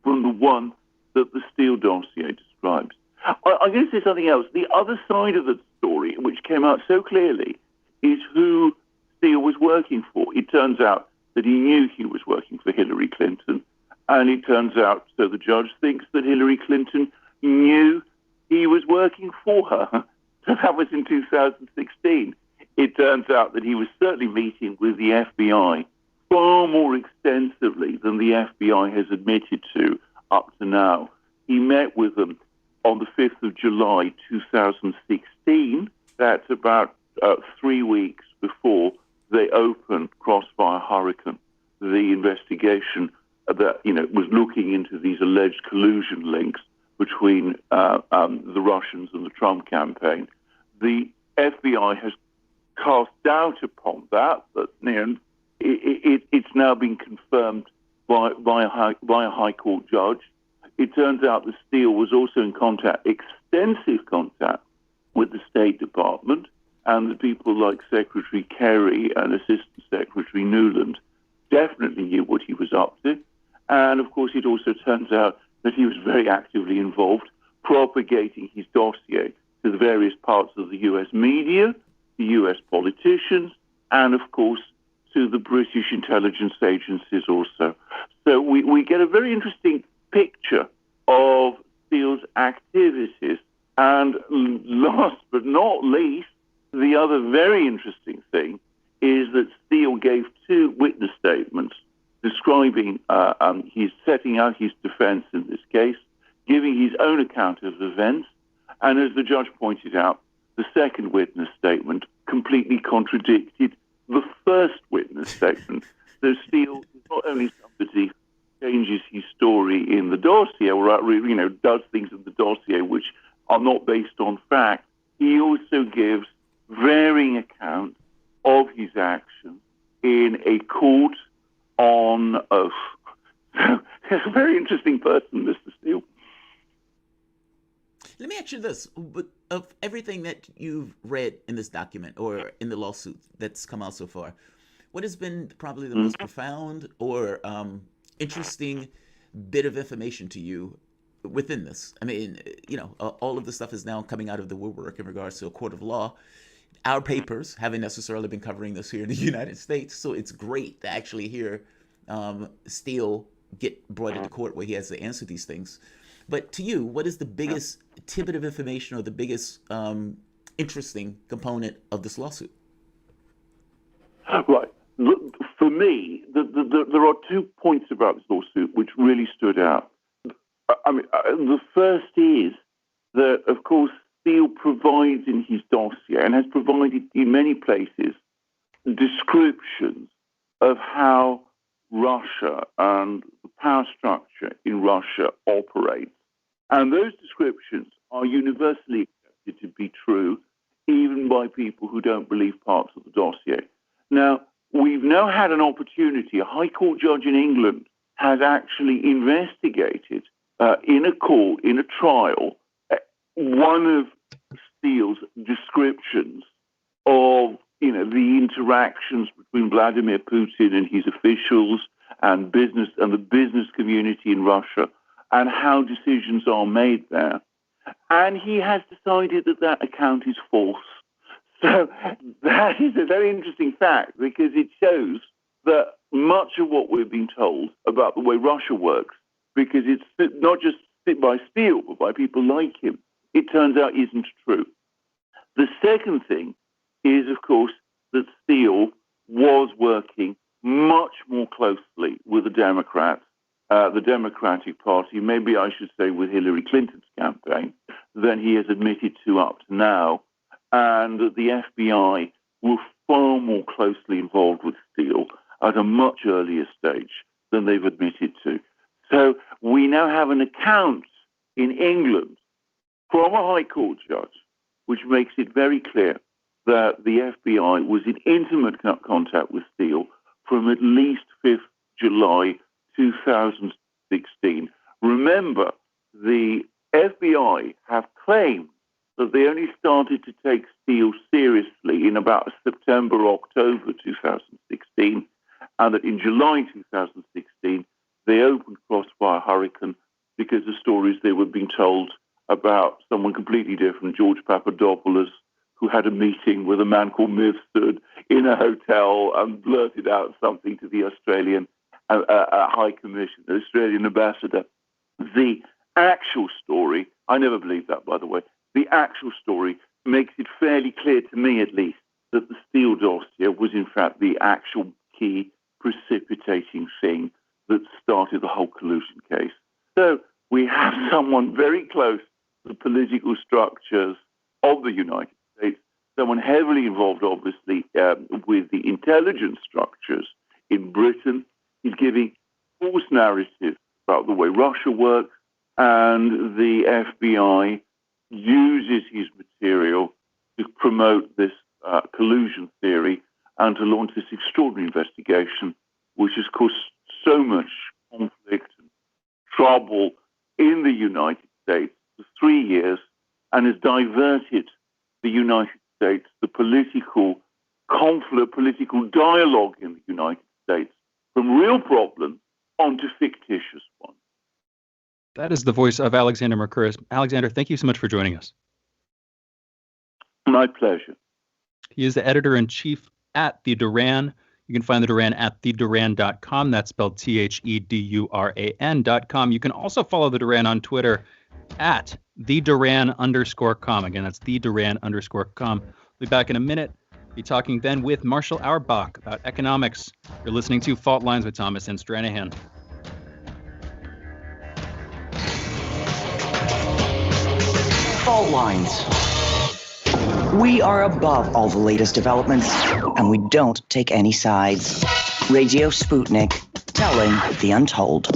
from the one that the Steele dossier describes. I'm going to say something else. The other side of the story, which came out so clearly, is who Steele was working for. It turns out that he knew he was working for Hillary Clinton, and it turns out, so the judge thinks, that Hillary Clinton knew he was working for her. So that was in 2016. It turns out that he was certainly meeting with the FBI far more extensively than the FBI has admitted to up to now. He met with them on the 5th of July 2016. That's about 3 weeks before they opened Crossfire Hurricane, the investigation that was looking into these alleged collusion links between the Russians and the Trump campaign. The FBI has cast doubt upon that, but it's now been confirmed by a high court judge. It turns out that Steele was also in extensive contact with the State Department, and the people like Secretary Kerry and Assistant Secretary Nuland definitely knew what he was up to. And, of course, it also turns out that he was very actively involved propagating his dossier to the various parts of the U.S. media, the U.S. politicians, and, of course, to the British intelligence agencies also. So we get a very interesting picture of Steele's activities. And last but not least, the other very interesting thing is that Steele gave 2 witness statements describing he's setting out his defense in this case, giving his own account of events. And as the judge pointed out, the second witness statement completely contradicted the first witness statement. So Steele is not only somebody who changes his story in the dossier, or does things in the dossier which are not based on fact, he also gives varying accounts of his actions in a court on oath. So he's a very interesting person, Mr. Steele. Let me ask you this. Of everything that you've read in this document or in the lawsuit that's come out so far, what has been probably the most profound or interesting bit of information to you within this? I mean, all of the stuff is now coming out of the woodwork in regards to a court of law. Our papers haven't necessarily been covering this here in the United States, so it's great to actually hear Steele get brought into court where he has to answer these things. But to you, what is the biggest tidbit of information or the biggest interesting component of this lawsuit? Right. For me, there are 2 points about this lawsuit which really stood out. I mean, the first is that, of course, Steele provides in his dossier and has provided in many places descriptions of how Russia and the power structure in Russia operates. And those descriptions are universally accepted to be true, even by people who don't believe parts of the dossier. Now, we've now had an opportunity. A High Court judge in England has actually investigated in a court, in a trial, one of Steele's descriptions of, the interactions between Vladimir Putin and his officials and the business community in Russia, and how decisions are made there. And he has decided that account is false. So that is a very interesting fact, because it shows that much of what we've been told about the way Russia works, because it's not just by Steele, but by people like him, it turns out isn't true. The second thing is, of course, that Steele was working much more closely with the Democrats, the Democratic Party, maybe I should say with Hillary Clinton's campaign, than he has admitted to up to now, and that the FBI were far more closely involved with Steele at a much earlier stage than they've admitted to. So we now have an account in England from a High Court judge, which makes it very clear that the FBI was in intimate contact with Steele from at least 5th July 2016. Remember, the FBI have claimed that they only started to take Steele seriously in about September, October 2016, and that in July 2016, they opened Crossfire Hurricane because the stories they were being told about someone completely different, George Papadopoulos, who had a meeting with a man called Mifsud in a hotel and blurted out something to the Australian High Commission, the Australian ambassador. The actual story, I never believed that, by the way, the actual story makes it fairly clear to me, at least, that the Steele dossier was, in fact, the actual key precipitating thing that started the whole collusion case. So we have someone very close to the political structures of the United States, someone heavily involved, obviously, with the intelligence structures in Britain. He's giving false narratives about the way Russia works, and the FBI uses his material to promote this collusion theory and to launch this extraordinary investigation, which has caused so much conflict and trouble in the United States for 3 years, and has diverted the United States, the political conflict, political dialogue in the United States, from real problems onto fictitious ones. That is the voice of Alexander Mercouris. Alexander, thank you so much for joining us. My pleasure. He is the editor-in-chief at The Duran. You can find The Duran at theduran.com. That's spelled THEDURAN.com. You can also follow The Duran on Twitter at @TheDuran_com. Again, that's @TheDuran_com. We'll be back in a minute. Be talking then with Marshall Auerbach about economics. You're listening to Fault Lines with Thomas and Stranahan. Fault Lines. We are above all the latest developments, and we don't take any sides. Radio Sputnik, telling the untold.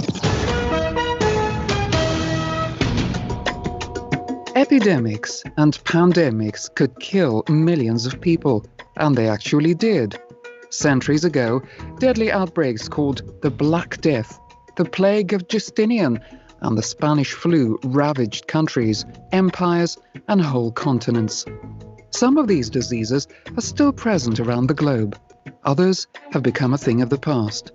Epidemics and pandemics could kill millions of people, and they actually did. Centuries ago, deadly outbreaks called the Black Death, the plague of Justinian, and the Spanish flu ravaged countries, empires, and whole continents. Some of these diseases are still present around the globe. Others have become a thing of the past.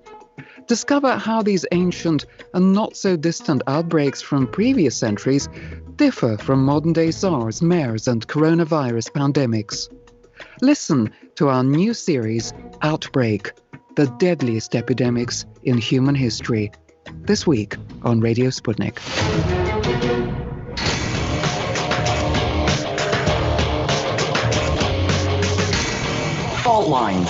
Discover how these ancient and not-so-distant outbreaks from previous centuries differ from modern-day SARS, MERS, and coronavirus pandemics. Listen to our new series, Outbreak, the deadliest epidemics in human history, this week on Radio Sputnik. Fault Lines.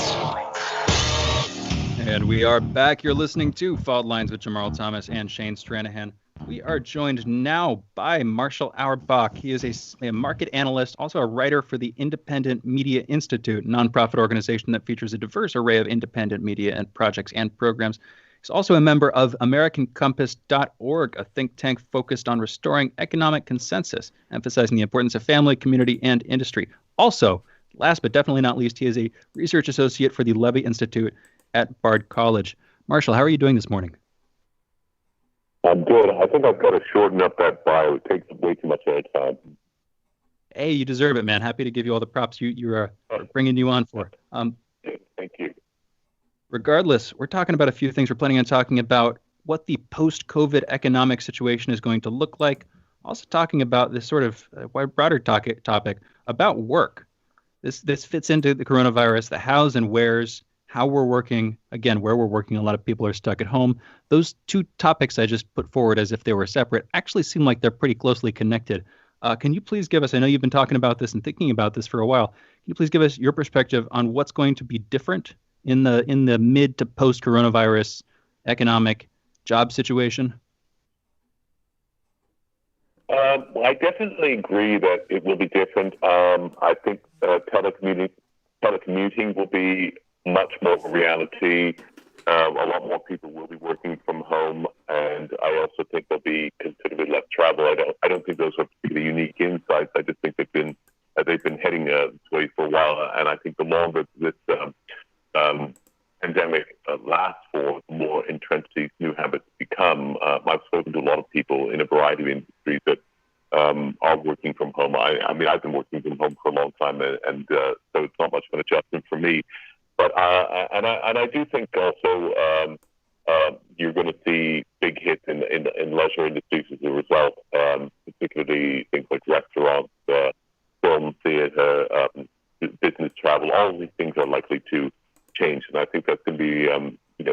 And we are back. You're listening to Fault Lines with Jamarl Thomas and Shane Stranahan. We are joined now by Marshall Auerbach. He is a market analyst, also a writer for the Independent Media Institute, a nonprofit organization that features a diverse array of independent media and projects and programs. He's also a member of AmericanCompass.org, a think tank focused on restoring economic consensus, emphasizing the importance of family, community, and industry. Also, last but definitely not least, he is a research associate for the Levy Institute at Bard College. Marshall, how are you doing this morning? I'm good. I think I've got to shorten up that bio. It takes way too much airtime. Hey, you deserve it, man. Happy to give you all the props you are bringing you on for. Thank you. Regardless, we're talking about a few things. We're planning on talking about what the post-COVID economic situation is going to look like. Also talking about this sort of broader topic about work. This fits into the coronavirus, the hows and wheres, how we're working, again, where we're working. A lot of people are stuck at home. Those two topics I just put forward as if they were separate actually seem like they're pretty closely connected. Can you please give us, I know you've been talking about this and thinking about this for a while, can you please give us your perspective on what's going to be different in the mid to post-coronavirus economic job situation? I definitely agree that it will be different. I think telecommuting will be much more of a reality. A lot more people will be working from home, and I also think there'll be considerably less travel. I don't think those are particularly unique insights. I just think they've been heading this way for a while, and I think the longer this pandemic lasts for, the more entrenched these new habits become. I've spoken to a lot of people in a variety of industries that are working from home. I mean, I've been working from home for a long time, and so it's not much of an adjustment for me. But I do think also you're going to see big hits in leisure industries as a result, particularly things like restaurants, film, theater, business travel. All of these things are likely to change, and I think that's going to be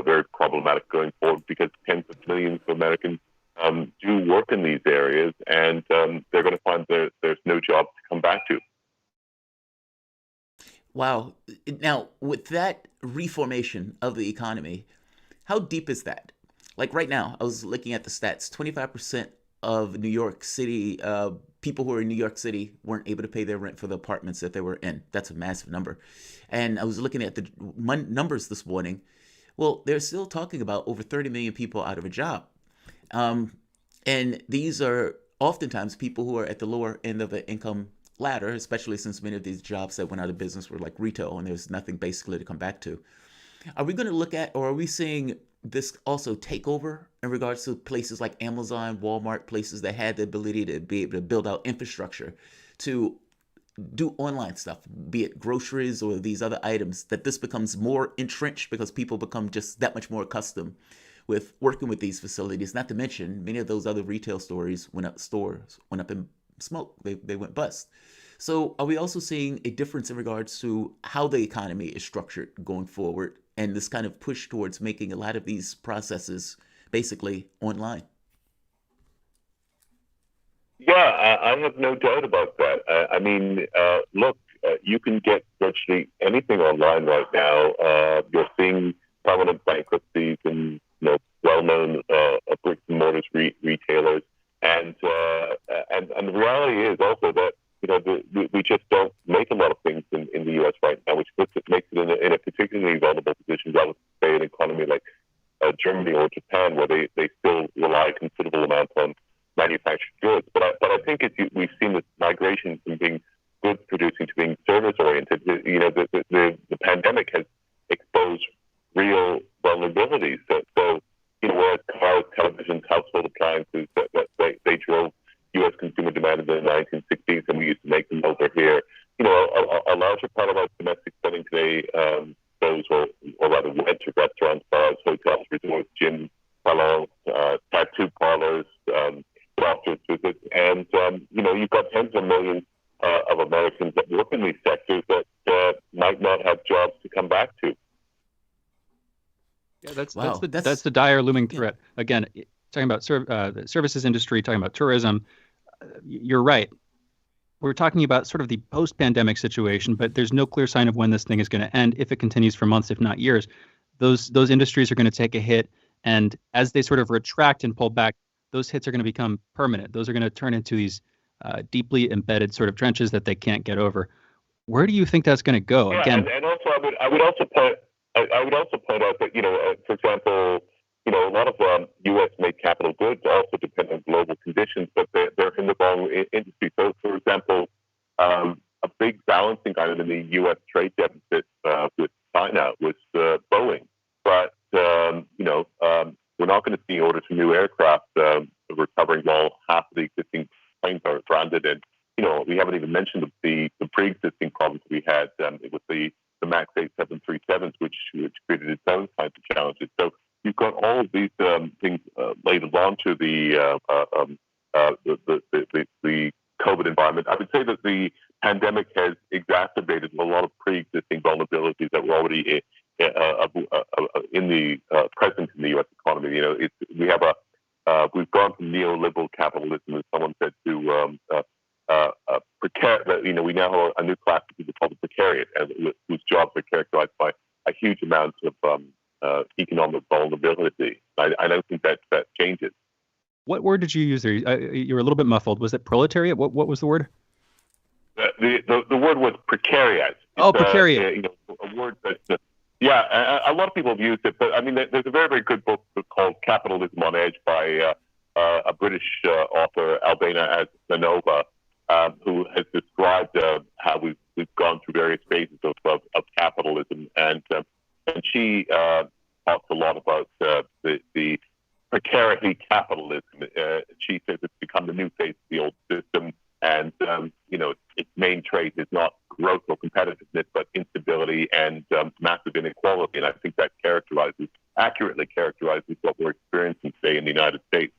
very problematic going forward, because tens of millions of Americans do work in these areas, and they're going to find there's no job to come back to. Wow. Now, with that reformation of the economy, how deep is that? Like right now, I was looking at the stats. 25% of New York City, people who are in New York City weren't able to pay their rent for the apartments that they were in. That's a massive number. And I was looking at the numbers this morning. Well, they're still talking about over 30 million people out of a job. And these are oftentimes people who are at the lower end of the income ladder, especially since many of these jobs that went out of business were like retail, and there's nothing basically to come back to. Are we going to look at, or are we seeing this also take over in regards to places like Amazon, Walmart, places that had the ability to be able to build out infrastructure to do online stuff, be it groceries or these other items, that this becomes more entrenched because people become just that much more accustomed with working with these facilities? Not to mention, many of those other retail stores went up in smoke. They went bust. So are we also seeing a difference in regards to how the economy is structured going forward, and this kind of push towards making a lot of these processes basically online? Yeah, I have no doubt about that. I mean, look, you can get virtually anything online right now. You're seeing permanent bankruptcies and well-known bricks and mortar retailers. And the reality is also that we just don't make a lot of things in the U.S. right now, which makes it in a particularly vulnerable position relative to, say, an economy like Germany or Japan, where they still rely a considerable amount on manufactured goods. But I think we've seen this migration from being goods producing to being service oriented. The pandemic has exposed those, or rather went to restaurants, bars, hotels, resorts, gyms, salons, tattoo parlors, doctor's visits, and you've got tens of millions of Americans that work in these sectors that might not have jobs to come back to. Yeah, that's the dire looming threat. Again, talking about the services industry, talking about tourism. You're right. We're talking about sort of the post-pandemic situation, but there's no clear sign of when this thing is going to end. If it continues for months, if not years, those industries are going to take a hit, and as they sort of retract and pull back, those hits are going to become permanent. Those are going to turn into these deeply embedded sort of trenches that they can't get over. Where do you think that's going to go? Yeah, Again, and also I would also point out that for example, a lot of U.S.-made capital goods also depend on global conditions, but they're in the wrong industry. So, for example, a big balancing item in the U.S. trade deficit with China was Boeing, but we're not going to see orders for new aircraft recovering while half of the existing planes are grounded. And we haven't even mentioned the pre-existing problems we had with the MAX 8 737s, which created its own kinds of challenges. So you've got all of these things laid onto the COVID environment. I would say that the pandemic has exacerbated a lot of pre-existing vulnerabilities that were already present in the U.S. economy. We've gone from neoliberal capitalism, as someone said, to we now have a new class of people called the precariat, whose jobs are characterized by a huge amount of economic vulnerability. I don't think that changes. What word did you use there? You were a little bit muffled. Was it proletariat? What was the word? The word was precariat. Oh, precariat. A word that. A lot of people have used it, but I mean, there's a very, very good book called Capitalism on Edge by a British author, Albana Aslanova, who has described how we've gone through various phases of capitalism, and she talks a lot about the precarity capitalism. She says it's become the new face of the old system, and its main trait is not growth or competitiveness, but instability and massive inequality. And I think that accurately characterizes what we're experiencing today in the United States.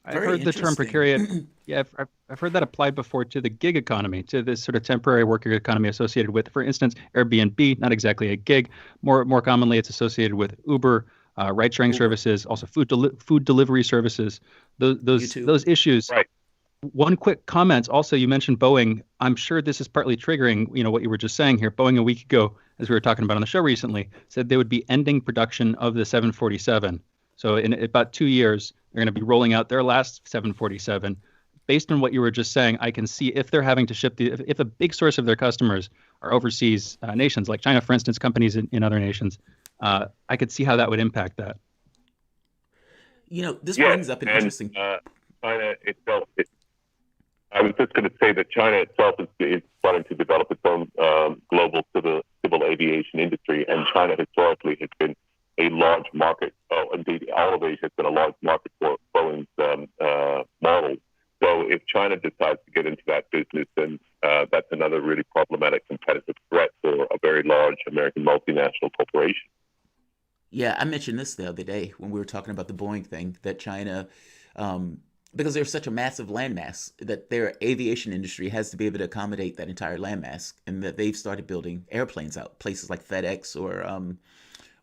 I've heard the term precariat. Yeah, I've heard that applied before to the gig economy, to this sort of temporary worker economy associated with, for instance, Airbnb, not exactly a gig. More commonly, it's associated with Uber, ride-sharing services, also food delivery services. Those issues. Right. One quick comment. Also, you mentioned Boeing. I'm sure this is partly triggering, what you were just saying here. Boeing a week ago, as we were talking about on the show recently, said they would be ending production of the 747. So in about 2 years, they're going to be rolling out their last 747. Based on what you were just saying, I can see if they're having to ship if a big source of their customers are overseas nations, like China, for instance, companies in other nations, I could see how that would impact that. This brings up an interesting. China itself. I was just going to say that China itself is starting to develop its own global civil aviation industry, and China historically has been a large market. Indeed, all of Asia has been a large market for Boeing's model. So if China decides to get into that business, then that's another really problematic competitive threat for a very large American multinational corporation. Yeah, I mentioned this the other day when we were talking about the Boeing thing, that China, because there's such a massive landmass, that their aviation industry has to be able to accommodate that entire landmass, and that they've started building airplanes out. Places like FedEx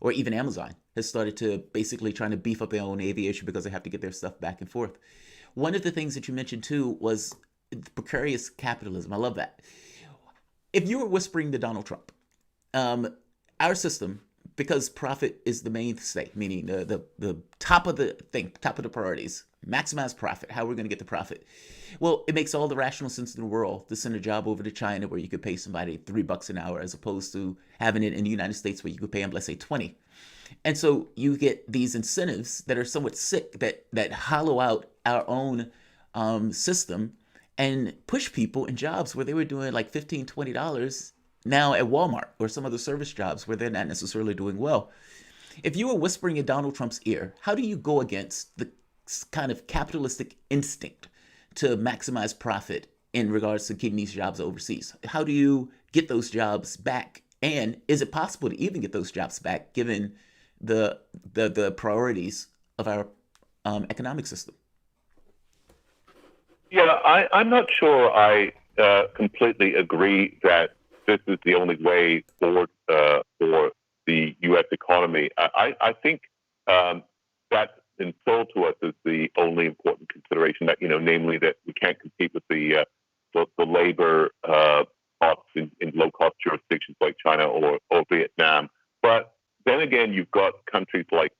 or even Amazon has started to basically trying to beef up their own aviation because they have to get their stuff back and forth. One of the things that you mentioned too was precarious capitalism. I love that. If you were whispering to Donald Trump, our system, because profit is the mainstay, meaning the top of the thing, top of the priorities, maximize profit, how we're going to get the profit. Well, it makes all the rational sense in the world to send a job over to China where you could pay somebody $3 an hour, as opposed to having it in the United States where you could pay them, let's say, 20. And so you get these incentives that are somewhat sick, that hollow out our own system and push people in jobs where they were doing like $15, $20 now at Walmart or some other service jobs where they're not necessarily doing well. If you were whispering in Donald Trump's ear, how do you go against the kind of capitalistic instinct to maximize profit in regards to keeping these jobs overseas? How do you get those jobs back And is it possible to even get those jobs back given the priorities of our economic system? Yeah, I'm not sure I completely agree that this is the only way forward for the U.S. economy. I think that's been sold to us as the only important consideration, that, namely that we can't compete with the labor costs in low-cost jurisdictions like China or Vietnam. But then again, you've got countries like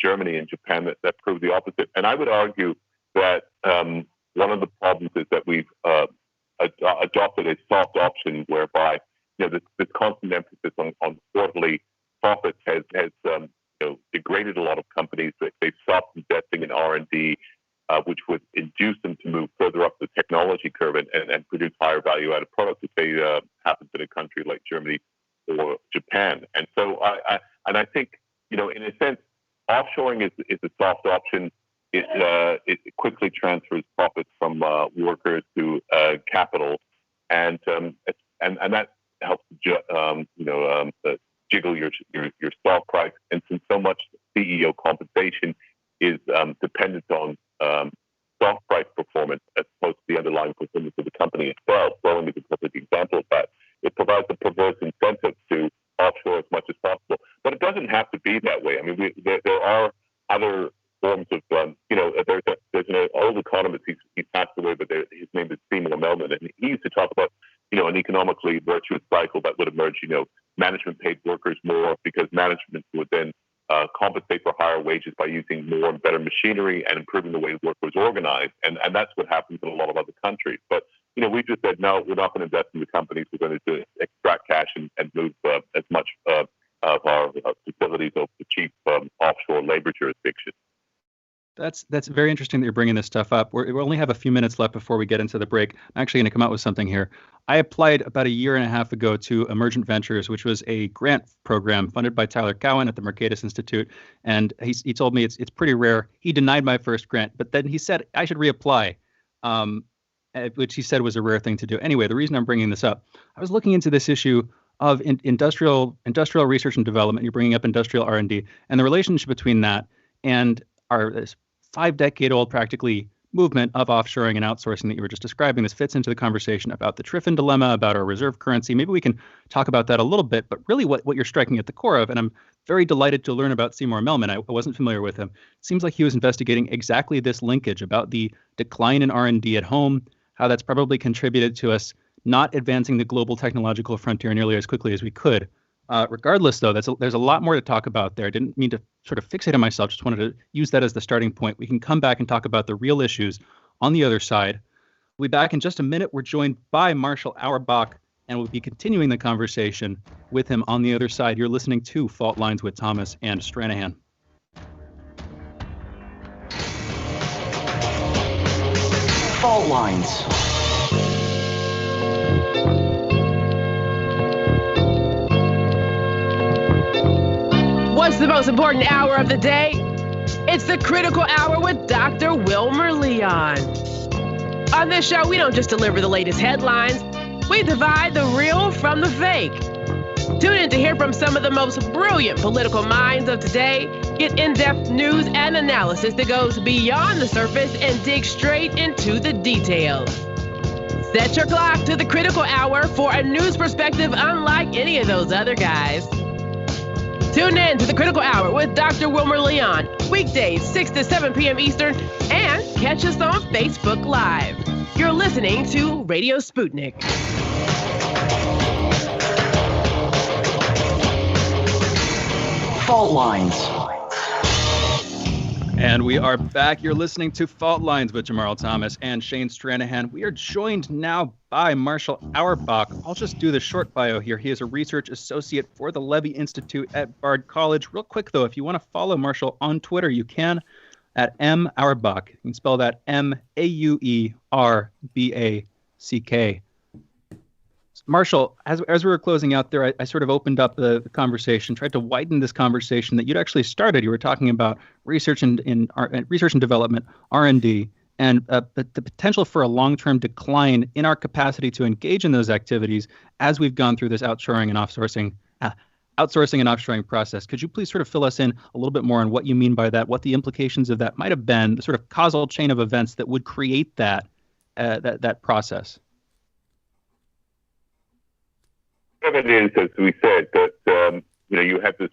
Germany and Japan that prove the opposite. And I would argue that one of the problems is that we've adopted a soft option whereby this constant emphasis on quarterly profits has degraded a lot of companies. They've stopped investing in R&D, which would induce them to move further up the technology curve and produce higher value-added products if they happen in a country like Germany or Japan. And so I think, in a sense, offshoring is a soft option. It quickly transfers profits from workers to capital, and that helps jiggle your stock price. And since so much CEO compensation is dependent on stock price performance as opposed to the underlying performance of the company itself, Boeing is a perfect example of that. It provides a perverse incentive to offshore as much as possible. But it doesn't have to be that way. I mean, there are other forms of, there's an old economist, he's passed away, but his name is Seymour Melman, and he used to talk about, an economically virtuous cycle that would emerge. Management paid workers more because management would then compensate for higher wages by using more and better machinery and improving the way work was organized. And that's what happens in a lot of other countries. But, we just said, no, we're not going to invest in the companies. We're going to extract cash and move as much of our facilities over to cheap offshore labor jurisdictions. That's very interesting that you're bringing this stuff up. We only have a few minutes left before we get into the break. I'm actually going to come out with something here. I applied about a year and a half ago to Emergent Ventures, which was a grant program funded by Tyler Cowen at the Mercatus Institute. And he told me it's pretty rare. He denied my first grant, but then he said I should reapply, which he said was a rare thing to do. Anyway, the reason I'm bringing this up, I was looking into this issue of industrial research and development. You're bringing up industrial R&D and the relationship between that and this 5-decade-old practically movement of offshoring and outsourcing that you were just describing. This fits into the conversation about the Triffin dilemma, about our reserve currency. Maybe we can talk about that a little bit, but really what you're striking at the core of, and I'm very delighted to learn about Seymour Melman. I wasn't familiar with him. It seems like he was investigating exactly this linkage about the decline in R&D at home, how that's probably contributed to us not advancing the global technological frontier nearly as quickly as we could. Regardless, though, there's a lot more to talk about there. I didn't mean to sort of fixate on myself, just wanted to use that as the starting point. We can come back and talk about the real issues on the other side. We'll be back in just a minute. We're joined by Marshall Auerbach, and we'll be continuing the conversation with him on the other side. You're listening to Fault Lines with Thomas and Stranahan. Fault Lines. What's the most important hour of the day? It's the Critical Hour with Dr. Wilmer Leon. On this show, we don't just deliver the latest headlines. We divide the real from the fake. Tune in to hear from some of the most brilliant political minds of today. Get in-depth news and analysis that goes beyond the surface and digs straight into the details. Set your clock to the Critical Hour for a news perspective unlike any of those other guys. Tune in to the Critical Hour with Dr. Wilmer Leon, weekdays 6 to 7 p.m. Eastern, and catch us on Facebook Live. You're listening to Radio Sputnik. Fault Lines. And we are back. You're listening to Fault Lines with Jamarl Thomas and Shane Stranahan. We are joined now by Marshall Auerbach. I'll just do the short bio here. He is a research associate for the Levy Institute at Bard College. Real quick, though, if you want to follow Marshall on Twitter, you can at M. Auerbach. You can spell that M-A-U-E-R-B-A-C-K. Marshall, as we were closing out there, I sort of opened up the conversation, tried to widen this conversation that you'd actually started. You were talking about research and development, R&D, and the potential for a long-term decline in our capacity to engage in those activities as we've gone through this outsourcing and offshoring process. Could you please sort of fill us in a little bit more on what you mean by that, what the implications of that might have been, the sort of causal chain of events that would create that process? It is, as we said, that you have this.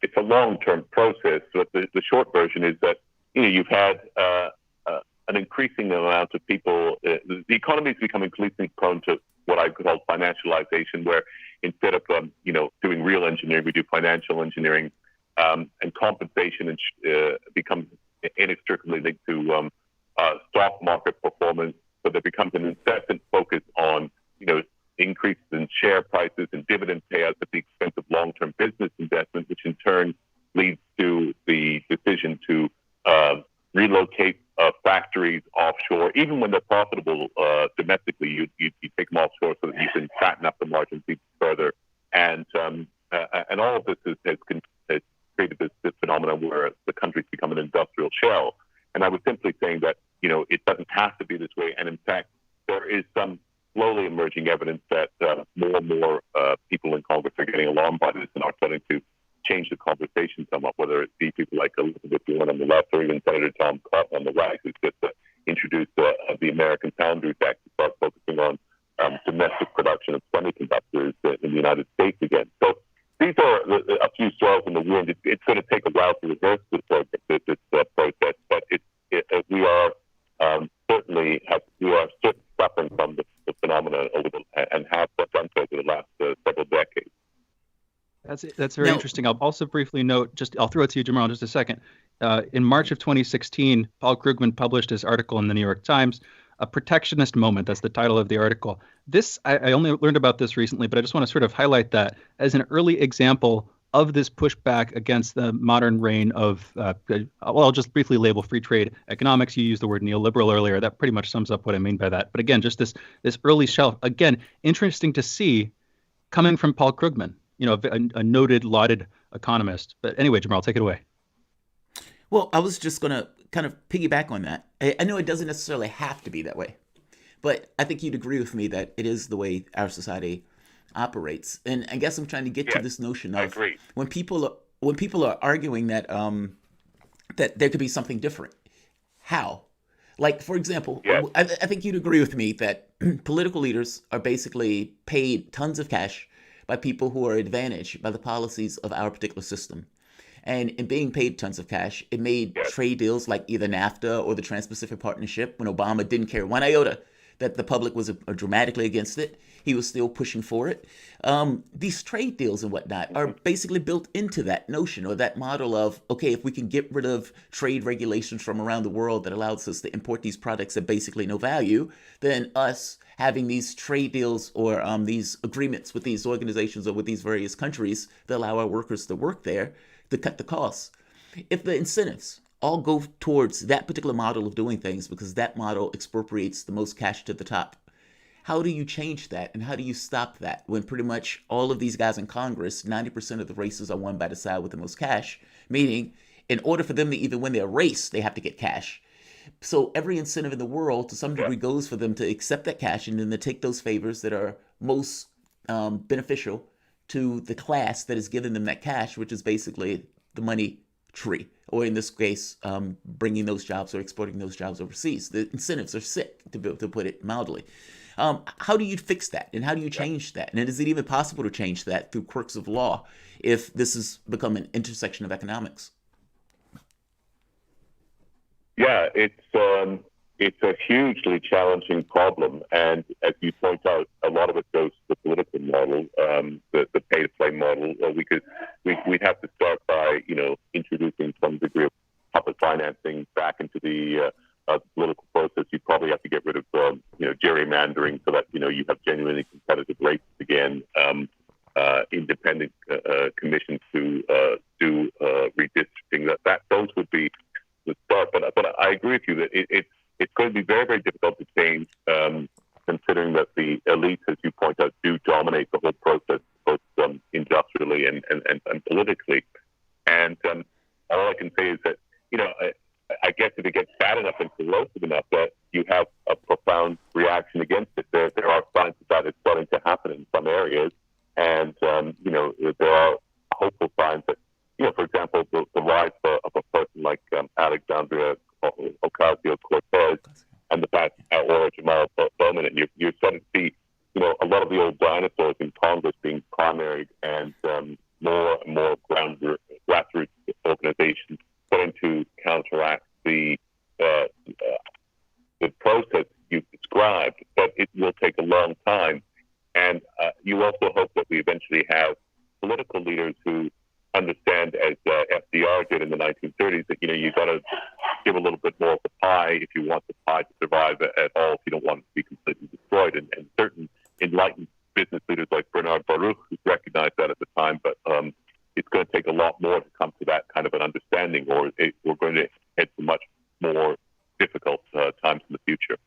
It's a long-term process. But the short version is that you've had an increasing amount of people. The economy has become increasingly prone to what I call financialization, where instead of doing real engineering, we do financial engineering, and compensation becomes inextricably linked to stock market performance. So there becomes an incessant focus on increases in share prices and dividend payouts at the expense of long-term business investment, which in turn leads to the decision to relocate factories offshore, even when they're profitable domestically. You take them offshore so that you can fatten up the margins even further. And all of this has created this phenomenon where the country's become an industrial shell. And I was simply saying that it doesn't have to be this way. And in fact, there is some slowly emerging evidence that more and more people in Congress are getting alarmed by this and are starting to change the conversation somewhat, whether it be people like Elizabeth Warren on the left or even Senator Tom Cotton on the right, who's just introduced the American Founders Act to start focusing on domestic production of semiconductors in the United States again. So these are a few straws in the wind. It's going to take a while to reverse this process, but we are certainly suffering from the phenomenon and have done so over the last several decades. That's very interesting. I'll also briefly note, I'll throw it to you, Jamarl, in just a second. In March of 2016, Paul Krugman published his article in the New York Times, A Protectionist Moment. That's the title of the article. I only learned about this recently, but I just want to sort of highlight that as an early example of this pushback against the modern reign of, I'll just briefly label free trade economics. You used the word neoliberal earlier. That pretty much sums up what I mean by that. But again, just this early shelf. Again, interesting to see coming from Paul Krugman, a noted, lauded economist. But anyway, Jamarl, take it away. Well, I was just going to kind of piggyback on that. I know it doesn't necessarily have to be that way, but I think you'd agree with me that it is the way our society operates. And I guess I'm trying to get to this notion of when people are arguing that that there could be something different. How? Like, for example, I think you'd agree with me that political leaders are basically paid tons of cash by people who are advantaged by the policies of our particular system. And in being paid tons of cash, it made trade deals like either NAFTA or the Trans-Pacific Partnership, when Obama didn't care one iota that the public was dramatically against it. He was still pushing for it. These trade deals and whatnot are basically built into that notion or that model of, okay, if we can get rid of trade regulations from around the world that allows us to import these products at basically no value, then us having these trade deals or these agreements with these organizations or with these various countries that allow our workers to work there to cut the costs. If the incentives all go towards that particular model of doing things because that model expropriates the most cash to the top, how do you change that and how do you stop that when pretty much all of these guys in Congress, 90% of the races are won by the side with the most cash, meaning in order for them to even win their race, they have to get cash. So every incentive in the world to some degree goes for them to accept that cash and then to take those favors that are most beneficial to the class that is giving them that cash, which is basically the money tree, or in this case, bringing those jobs or exporting those jobs overseas. The incentives are sick, to put it mildly. How do you fix that? And how do you change that? And is it even possible to change that through quirks of law if this has become an intersection of economics? Yeah, it's a hugely challenging problem, and as you point out, a lot of it goes to the political model, the pay-to-play model. We'd have to start by introducing some degree of public financing back into the political process. You probably have to get rid of gerrymandering so that you have genuinely competitive races again. Independent commissions to do redistricting. Those would be the start. But I agree with you that it's going to be very, very difficult to change, considering that the elites, as you point out, do dominate the whole process, both industrially and politically. And all I can say is that I guess if it gets bad enough and corrosive enough that you have a profound reaction against it, there are signs that is starting to happen in some areas. And, there are hopeful signs that, for example, the rise of a person like Alexandria Ocasio-Cortez and the fact, or Jamarl Bowman, and you're starting to see, a lot of the old dinosaurs in Congress being primaried and more and more grassroots organizations starting to counteract the process you described, but it will take a long time. And you also hope that we eventually have political leaders who understand, as FDR did in the 1930s, that you got to give a little bit more of the pie if you want the pie to survive at all, if you don't want it to be completely destroyed. And certain enlightened business leaders like Bernard Baruch who recognized that at the time, but it's going to take a lot more to come to that kind of an understanding, or we're going to head to much more difficult times in the future.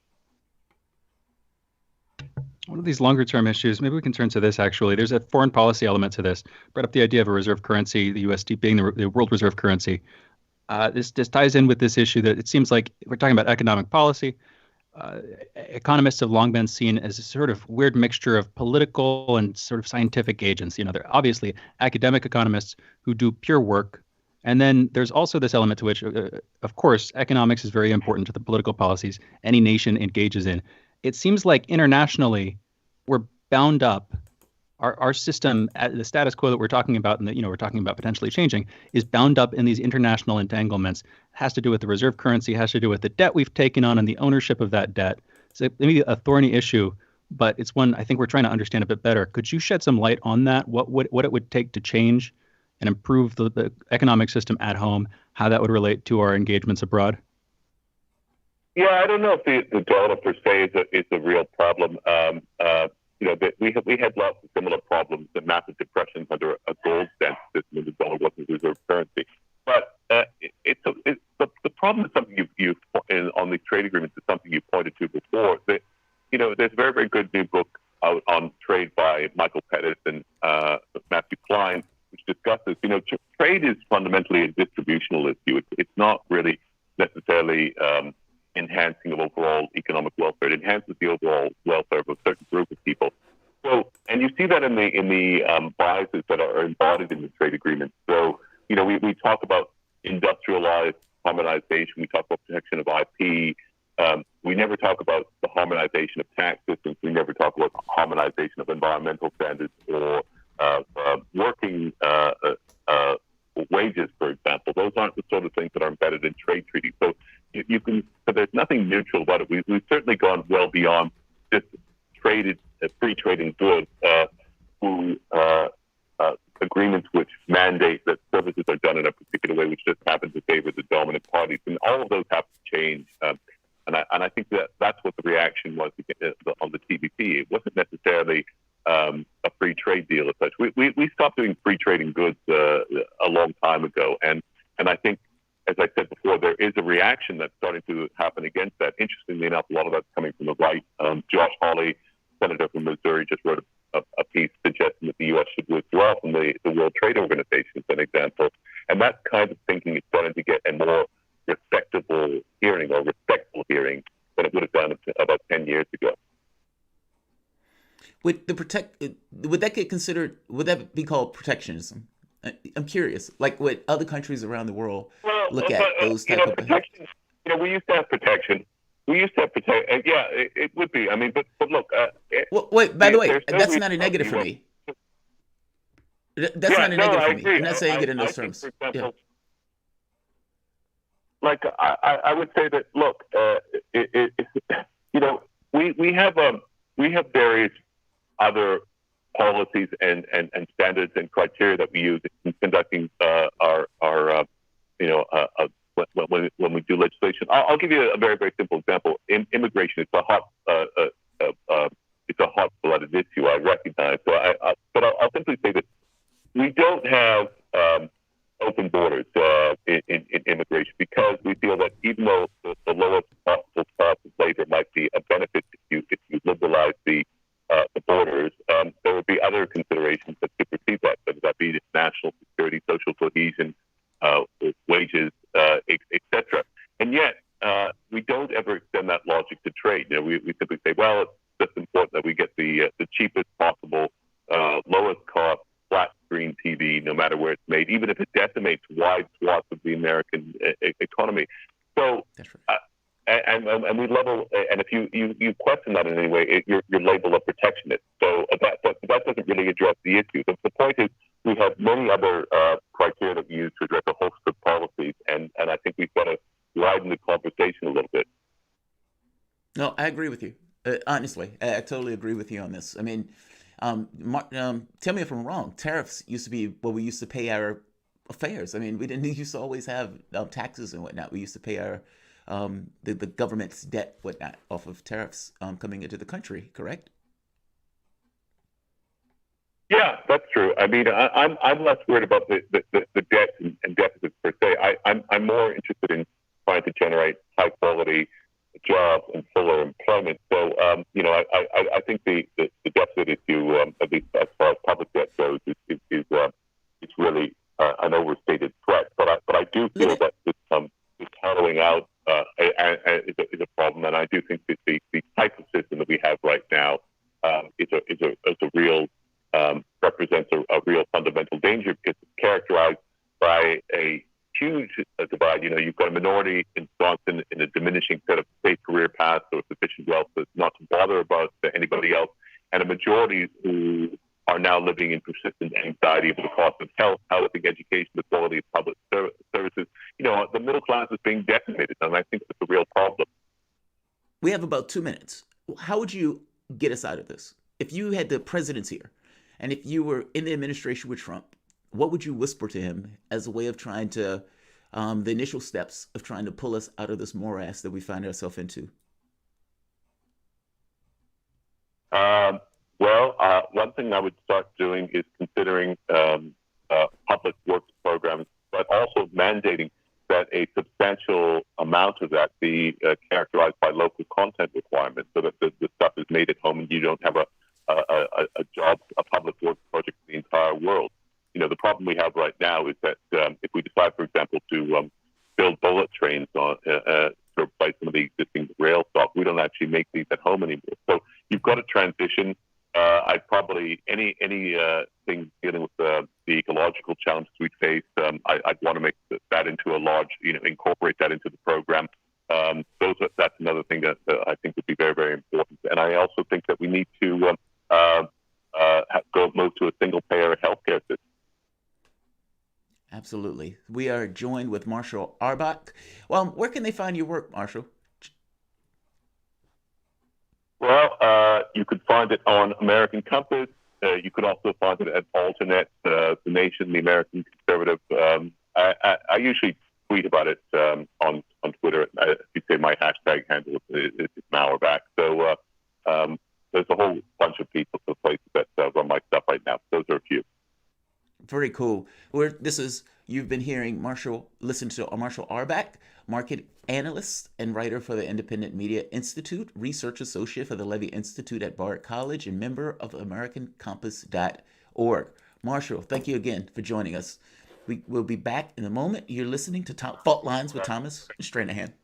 One of these longer-term issues, maybe we can turn to this, actually. There's a foreign policy element to this. Brought up the idea of a reserve currency, the USD being the world reserve currency. This ties in with this issue that it seems like we're talking about economic policy. Economists have long been seen as a sort of weird mixture of political and sort of scientific agents. They're obviously academic economists who do pure work. And then there's also this element to which, of course, economics is very important to the political policies any nation engages in. It seems like internationally we're bound up. Our system, the status quo that we're talking about, and that we're talking about potentially changing, is bound up in these international entanglements. It has to do with the reserve currency, has to do with the debt we've taken on and the ownership of that debt. So maybe a thorny issue, but it's one I think we're trying to understand a bit better. Could you shed some light on that? What it would take to change and improve the economic system at home? How that would relate to our engagements abroad? Yeah, I don't know if the dollar per se is a real problem. We had lots of similar problems, the massive depressions under a gold standard system when the dollar wasn't a reserve currency. But the problem is something you on these trade agreements is something you pointed to before. That there's a very, very good new book out on trade by Michael Pettis and Matthew Klein, which discusses trade is fundamentally a distributional issue. It's not really necessarily enhancing of overall economic welfare. It enhances the overall welfare of a certain group of people. So, and you see that in the biases that are embodied in the trade agreements. So, we talk about industrialized harmonization. We talk about protection of IP. We never talk about the harmonization of tax systems. We never talk about harmonization of environmental standards or working wages, for example. Those aren't the sort of things that are embedded in trade treaties. So so there's nothing neutral about it. We've certainly gone well beyond just free trading goods through agreements which mandate that services are done in a particular way, which just happens to favor the dominant parties. And all of those have to change. And I think that's what the reaction was on the TPP. It wasn't necessarily a free trade deal as such. We stopped doing free trading goods a long time ago. And I think, as I said before, there is a reaction that's starting to happen against that. Interestingly enough, a lot of that's coming from the right. Josh Hawley, senator from Missouri, just wrote a piece suggesting that the U.S. should withdraw from the World Trade Organization, as an example. And that kind of thinking is starting to get a more respectable hearing than it would have done about 10 years ago. Would that get considered? Would that be called protectionism? I'm curious. Like, would other countries around the world look at those type of protection? We used to have protection. Yeah, it would be. I mean, but look. Wait. By the way, that's not a negative for me. That's not a negative for me. I'm not saying it in those terms. For example, like I would say that. Look, we have various other policies and standards and criteria that we use in conducting when we do legislation. I'll give you a very, very simple example. Immigration is a hot-blooded issue, I recognize. But I'll simply say that we don't have open borders in immigration because we feel that even though the lowest possible cost of labor might be a benefit if you liberalize the borders, there would be other considerations that could precede that, whether that be national security, social cohesion, wages, etc. to trade. We simply say, well, it's just important that we get the cheapest possible, lowest cost, flat screen TV, no matter where it's made, even if it decimates wide swaths of the American economy. So, and we level, and if you question that in any way, you're labeled a protectionist. So that doesn't really address the issue. The point is, we have many other criteria that we use to address a host of policies, and I think we've got to widen the conversation a little bit. No, I agree with you. Honestly, I totally agree with you on this. I mean, tell me if I'm wrong. Tariffs used to be what we used to pay our affairs. I mean, we didn't used to always have taxes and whatnot. We used to pay our the government's debt, whatnot, off of tariffs coming into the country. Correct? Yeah, that's true. I mean, I'm less worried about the debt and deficits per se. I'm more interested in trying to generate high quality jobs and fuller employment. So, I think the deficit issue, at least as far as public debt goes, is really an overstated threat. But I do feel that this hollowing out is a problem, and I do think that the type of system that we have right now is a real represents a real fundamental danger, because it's characterized by a huge divide. You've got a minority in Wisconsin in a diminishing set of safe career paths or sufficient wealth not to bother about anybody else, and a majority who are now living in persistent anxiety over the cost of health, housing, education, the quality of public services. The middle class is being decimated, and I think that's a real problem. We have about 2 minutes. How would you get us out of this? If you had the presidency here, and if you were in the administration with Trump, what would you whisper to him as a way of trying to, the initial steps of trying to pull us out of this morass that we find ourselves into? One thing I would start doing is considering public works programs, but also mandating that a substantial amount of that be characterized by local content requirements, so that the stuff is made at home and you don't have a public works project in the entire world. The problem we have right now is that if we decide, for example, to build bullet trains to replace some of the existing rail stock, we don't actually make these at home anymore. So you've got to transition. I'd probably any thing dealing with the ecological challenges we face. I'd want to make that into a large, incorporate that into the program. That's another thing that I think would be very, very important. And I also think that we need to move to a single-payer healthcare system. Absolutely. We are joined with Marshall Arbach. Well, where can they find your work, Marshall? Well, you could find it on American Compass. You could also find it at Alternate, The Nation, The American Conservative. I usually tweet about it on Twitter. If you say my hashtag handle, it's Mauerback. So there's a whole bunch of people, places that run my stuff right now. Those are a few. Very cool. You've been hearing listen to Marshall Arbach, market analyst and writer for the Independent Media Institute, research associate for the Levy Institute at Bard College, and member of AmericanCompass.org. Marshall, thank you again for joining us. We will be back in a moment. You're listening to Top Fault Lines with Thomas Stranahan.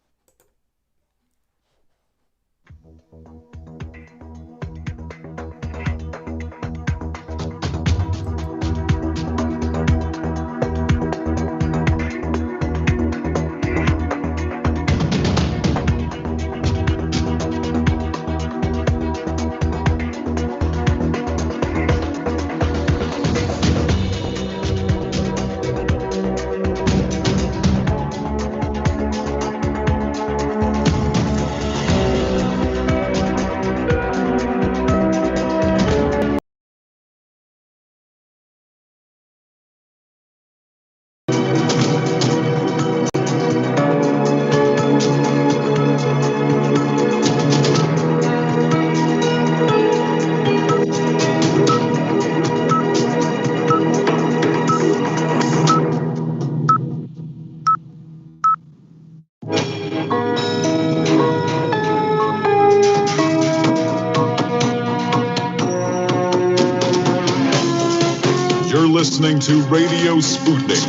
Listening to Radio Sputnik,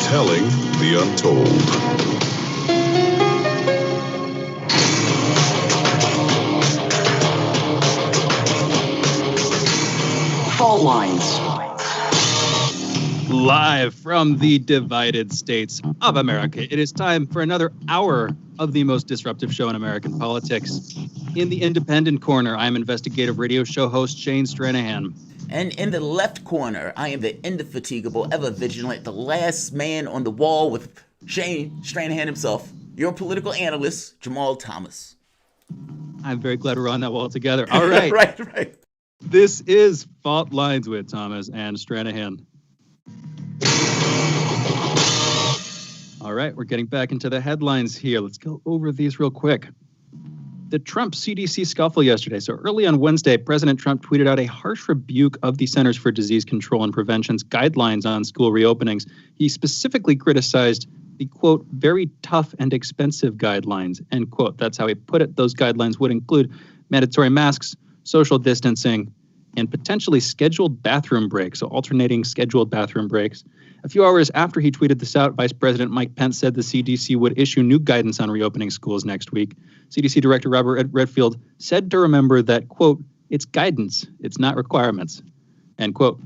telling the untold. Fault lines. Live from the divided states of America, it is time for another hour of the most disruptive show in American politics. In the Independent Corner, I am investigative radio show host Shane Stranahan. And in the left corner, I am the indefatigable, ever vigilant, the last man on the wall with Shane Stranahan himself, your political analyst, Jamarl Thomas. I'm very glad we're on that wall together. All right. Right. This is Fault Lines with Thomas and Stranahan. All right, we're getting back into the headlines here. Let's go over these real quick. The Trump CDC scuffle yesterday. So early on Wednesday, President Trump tweeted out a harsh rebuke of the Centers for Disease Control and Prevention's guidelines on school reopenings. He specifically criticized the, quote, very tough and expensive guidelines, end quote. That's how he put it. Those guidelines would include mandatory masks, social distancing, and potentially scheduled bathroom breaks, so alternating scheduled bathroom breaks. A few hours after he tweeted this out, Vice President Mike Pence said the CDC would issue new guidance on reopening schools next week. CDC Director Robert Redfield said to remember that, quote, it's guidance, it's not requirements, end quote.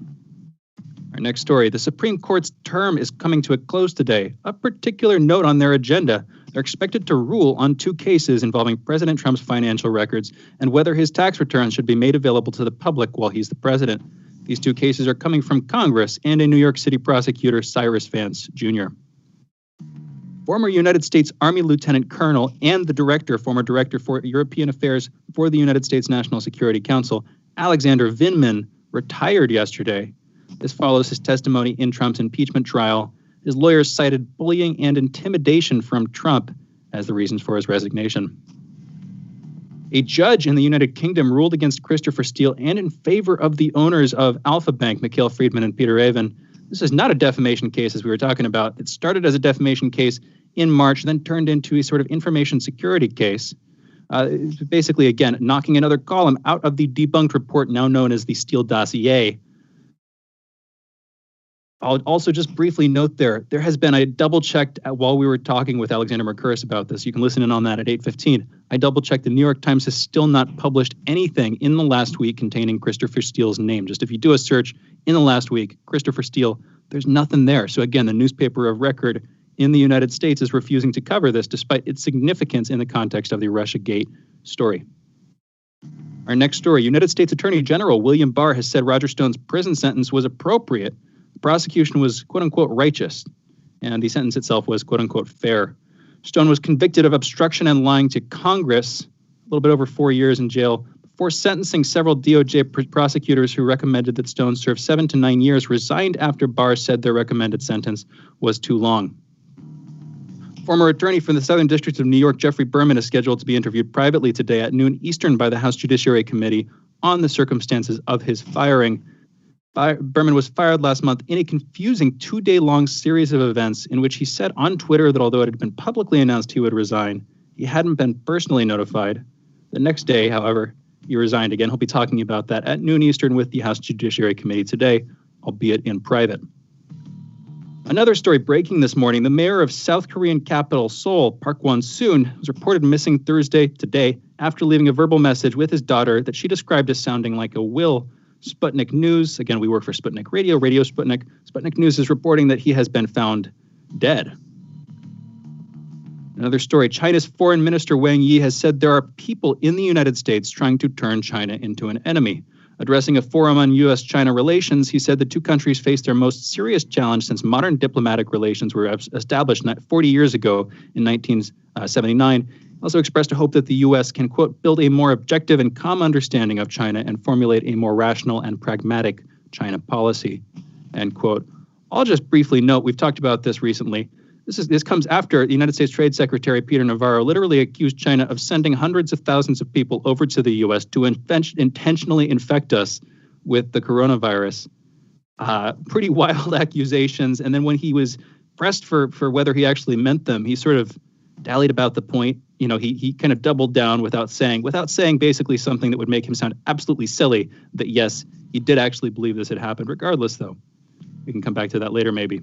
Our next story, the Supreme Court's term is coming to a close today. A particular note on their agenda, they're expected to rule on two cases involving President Trump's financial records and whether his tax returns should be made available to the public while he's the president. These two cases are coming from Congress and a New York City prosecutor, Cyrus Vance Jr. Former United States Army Lieutenant Colonel and the former director for European Affairs for the United States National Security Council, Alexander Vindman, retired yesterday. This follows his testimony in Trump's impeachment trial. His lawyers cited bullying and intimidation from Trump as the reasons for his resignation. A judge in the United Kingdom ruled against Christopher Steele and in favor of the owners of Alpha Bank, Mikhail Friedman and Peter Avon. This is not a defamation case, as we were talking about. It started as a defamation case in March, then turned into a sort of information security case. Basically, again, knocking another column out of the debunked report now known as the Steele Dossier. I'll also just briefly note there has been, I double-checked while we were talking with Alexander Mercouris about this. You can listen in on that at 8:15. I double-checked. The New York Times has still not published anything in the last week containing Christopher Steele's name. Just if you do a search in the last week, Christopher Steele, there's nothing there. So again, the newspaper of record in the United States is refusing to cover this despite its significance in the context of the Russiagate story. Our next story, United States Attorney General William Barr has said Roger Stone's prison sentence was appropriate. The prosecution was, quote-unquote, righteous, and the sentence itself was, quote-unquote, fair. Stone was convicted of obstruction and lying to Congress, a little bit over 4 years in jail, before sentencing. Several DOJ prosecutors who recommended that Stone serve 7 to 9 years resigned after Barr said their recommended sentence was too long. Former attorney for the Southern District of New York, Jeffrey Berman, is scheduled to be interviewed privately today at noon Eastern by the House Judiciary Committee on the circumstances of his firing. Berman was fired last month in a confusing 2-day-long series of events in which he said on Twitter that although it had been publicly announced he would resign, he hadn't been personally notified. The next day, however, he resigned again. He'll be talking about that at noon Eastern with the House Judiciary Committee today, albeit in private. Another story breaking this morning, the mayor of South Korean capital Seoul, Park Won-soon, was reported missing today, after leaving a verbal message with his daughter that she described as sounding like a will. Sputnik News, again, we work for Sputnik Radio Sputnik. Sputnik News is reporting that he has been found dead. Another story, China's Foreign Minister Wang Yi has said there are people in the United States trying to turn China into an enemy. Addressing a forum on U.S.-China relations, he said the two countries face their most serious challenge since modern diplomatic relations were established 40 years ago in 1979. Also expressed a hope that the U.S. can, quote, build a more objective and calm understanding of China and formulate a more rational and pragmatic China policy, end quote. I'll just briefly note, we've talked about this recently. This comes after the United States Trade Secretary Peter Navarro literally accused China of sending hundreds of thousands of people over to the U.S. to intentionally infect us with the coronavirus. Pretty wild accusations. And then when he was pressed for whether he actually meant them, he sort of dallied about the point. You know, he kind of doubled down without saying basically something that would make him sound absolutely silly, that yes, he did actually believe this had happened. Regardless, though, we can come back to that later maybe.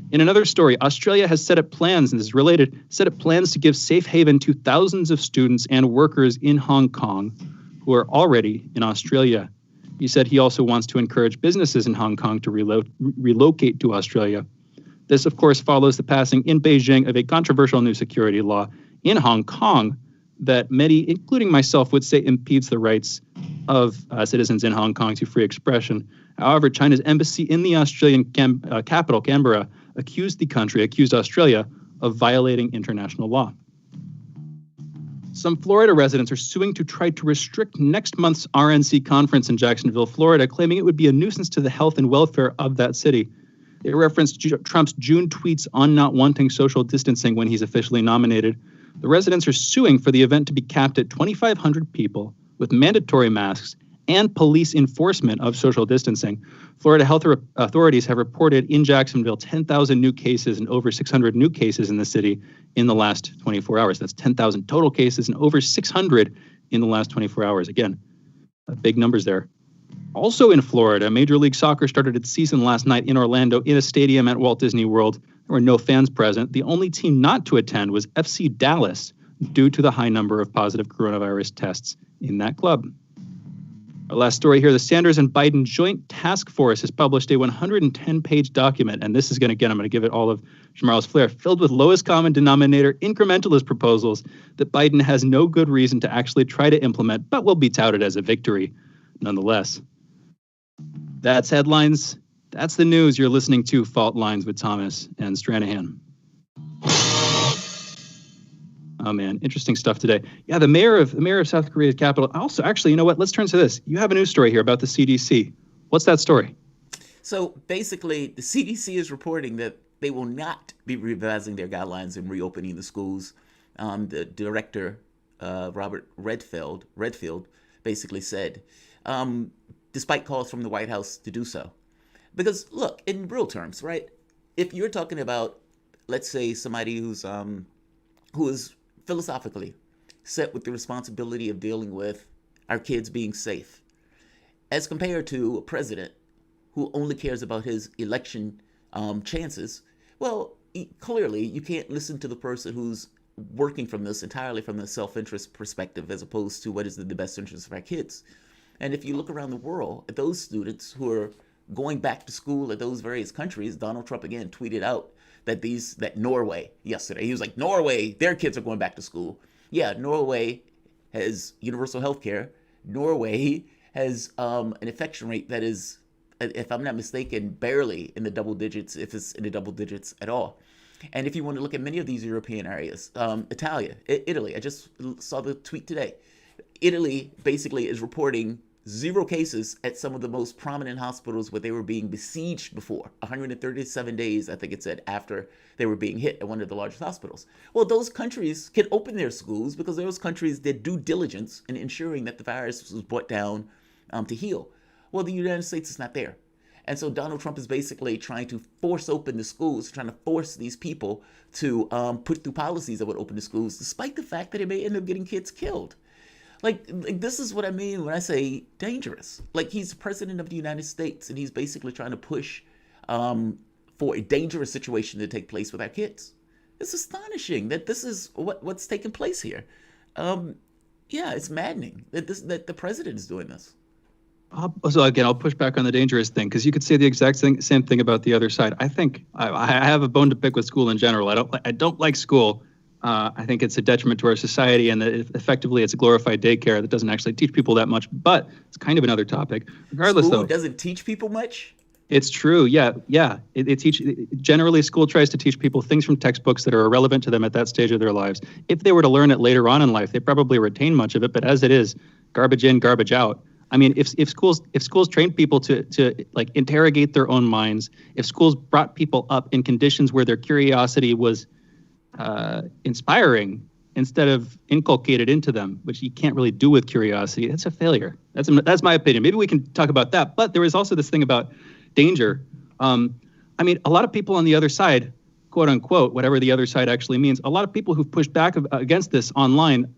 In another story, Australia has set up plans, and this is related, to give safe haven to thousands of students and workers in Hong Kong who are already in Australia. He said he also wants to encourage businesses in Hong Kong to relocate to Australia. This, of course, follows the passing in Beijing of a controversial new security law in Hong Kong that many, including myself, would say impedes the rights of citizens in Hong Kong to free expression. However, China's embassy in the Australian capital, Canberra, accused Australia of violating international law. Some Florida residents are suing to try to restrict next month's RNC conference in Jacksonville, Florida, claiming it would be a nuisance to the health and welfare of that city. They referenced Trump's June tweets on not wanting social distancing when he's officially nominated. The residents are suing for the event to be capped at 2,500 people with mandatory masks and police enforcement of social distancing. Florida health authorities have reported in Jacksonville 10,000 new cases and over 600 new cases in the city in the last 24 hours. That's 10,000 total cases and over 600 in the last 24 hours. Again, big numbers there. Also in Florida, Major League Soccer started its season last night in Orlando in a stadium at Walt Disney World. There were no fans present. The only team not to attend was FC Dallas due to the high number of positive coronavirus tests in that club. Our last story here, the Sanders and Biden Joint Task Force has published a 110-page document, and this is I'm going to give it all of Jamarl's flair, filled with lowest common denominator incrementalist proposals that Biden has no good reason to actually try to implement, but will be touted as a victory nonetheless. That's headlines. That's the news. You're listening to Fault Lines with Thomas and Stranahan. Oh man, interesting stuff today. Yeah, the mayor of South Korea's capital. Also, actually, you know what? Let's turn to this. You have a news story here about the CDC. What's that story? So basically, the CDC is reporting that they will not be revising their guidelines and reopening the schools. The director, Robert Redfield, basically said, despite calls from the White House to do so. Because look, in real terms, right? If you're talking about, let's say, somebody who is philosophically set with the responsibility of dealing with our kids being safe, as compared to a president who only cares about his election chances, well, clearly you can't listen to the person who's working from this entirely from the self-interest perspective as opposed to what is in the best interest of our kids. And if you look around the world at those students who are going back to school at those various countries, Donald Trump again tweeted out that Norway yesterday, he was like, Norway, their kids are going back to school. Yeah, Norway has universal health care. Norway has an infection rate that is, if I'm not mistaken, barely in the double digits, if it's in the double digits at all. And if you want to look at many of these European areas, Italy, I just saw the tweet today. Italy basically is reporting 0 cases at some of the most prominent hospitals where they were being besieged before, 137 days, I think it said, after they were being hit at one of the largest hospitals. Well, those countries can open their schools because those countries did due diligence in ensuring that the virus was brought down to heal. Well, the United States is not there. And so Donald Trump is basically trying to force open the schools, trying to force these people to put through policies that would open the schools, despite the fact that it may end up getting kids killed. Like this is what I mean when I say dangerous. Like, he's the president of the United States, and he's basically trying to push for a dangerous situation to take place with our kids. It's astonishing that this is what's taking place here. Yeah, it's maddening that the president is doing this. So again, I'll push back on the dangerous thing, because you could say the exact same thing about the other side. I think I have a bone to pick with school in general. I don't like school. I think it's a detriment to our society, and that effectively it's a glorified daycare that doesn't actually teach people that much. But it's kind of another topic. Regardless, school though, doesn't teach people much. It's true. Yeah. Generally, school tries to teach people things from textbooks that are irrelevant to them at that stage of their lives. If they were to learn it later on in life, they probably retain much of it. But as it is, garbage in, garbage out. I mean, if schools trained people to like interrogate their own minds, if schools brought people up in conditions where their curiosity was inspiring instead of inculcated into them, which you can't really do with curiosity, that's a failure. That's my opinion. Maybe we can talk about that. But there is also this thing about danger. I mean, a lot of people on the other side, quote unquote, whatever the other side actually means, a lot of people who've pushed back against this online,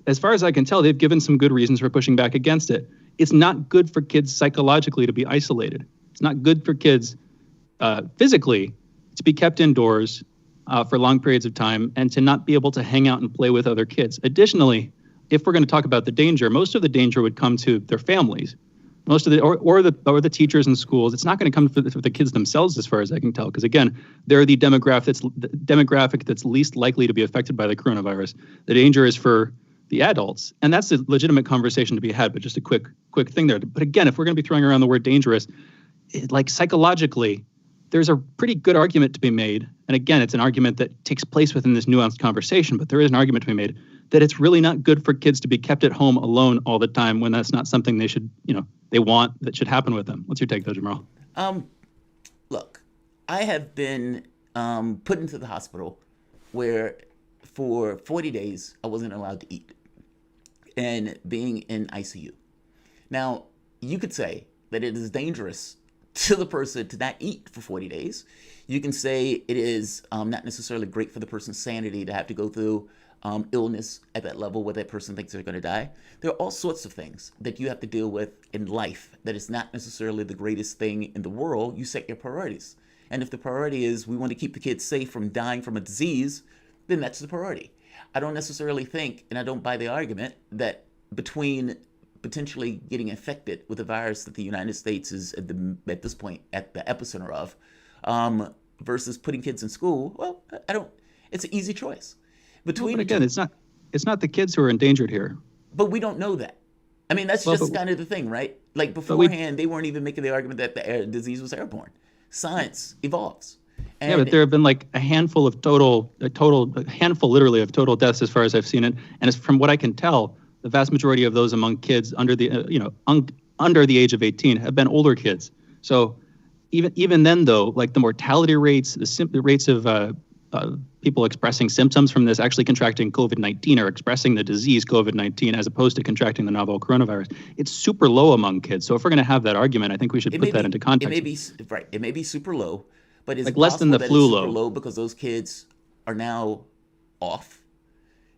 as far as I can tell, they've given some good reasons for pushing back against it. It's not good for kids psychologically to be isolated. It's not good for kids physically to be kept indoors for long periods of time and to not be able to hang out and play with other kids. Additionally, if we're going to talk about the danger, most of the danger would come to their families. Most of the or the teachers in schools. It's not going to come for the kids themselves, as far as I can tell, because again, they're the demographic that's least likely to be affected by the coronavirus. The danger is for the adults, and that's a legitimate conversation to be had. But just a quick thing there. But again, if we're going to be throwing around the word dangerous, like psychologically, there's a pretty good argument to be made. And again, it's an argument that takes place within this nuanced conversation, but there is an argument to be made that it's really not good for kids to be kept at home alone all the time when that's not something they should, they want that should happen with them. What's your take, though, Jamarl? Look, I have been put into the hospital where for 40 days I wasn't allowed to eat and being in ICU. Now, you could say that it is dangerous to the person to not eat for 40 days. You can say it is not necessarily great for the person's sanity to have to go through illness at that level where that person thinks they're going to die. There are all sorts of things that you have to deal with in life that is not necessarily the greatest thing in the world. You set your priorities. And if the priority is we want to keep the kids safe from dying from a disease, then that's the priority. I don't necessarily think, and I don't buy the argument, that between potentially getting infected with a virus that the United States is at this point at the epicenter of, versus putting kids in school, well, it's an easy choice. But again, it's not the kids who are endangered here. But we don't know that. I mean, that's just kind of the thing, right? Like beforehand, they weren't even making the argument that the disease was airborne. Science evolves. And but there have been like a handful literally of total deaths as far as I've seen it. And from what I can tell, the vast majority of those among kids under the age of 18 have been older kids. So even then, though, like the mortality rates, the rates of people expressing symptoms from this, actually contracting COVID-19 or expressing the disease COVID-19 as opposed to contracting the novel coronavirus, it's super low among kids. So if we're going to have that argument, I think we should put that into context. It may be super low, but it's like less than the flu low because those kids are now off,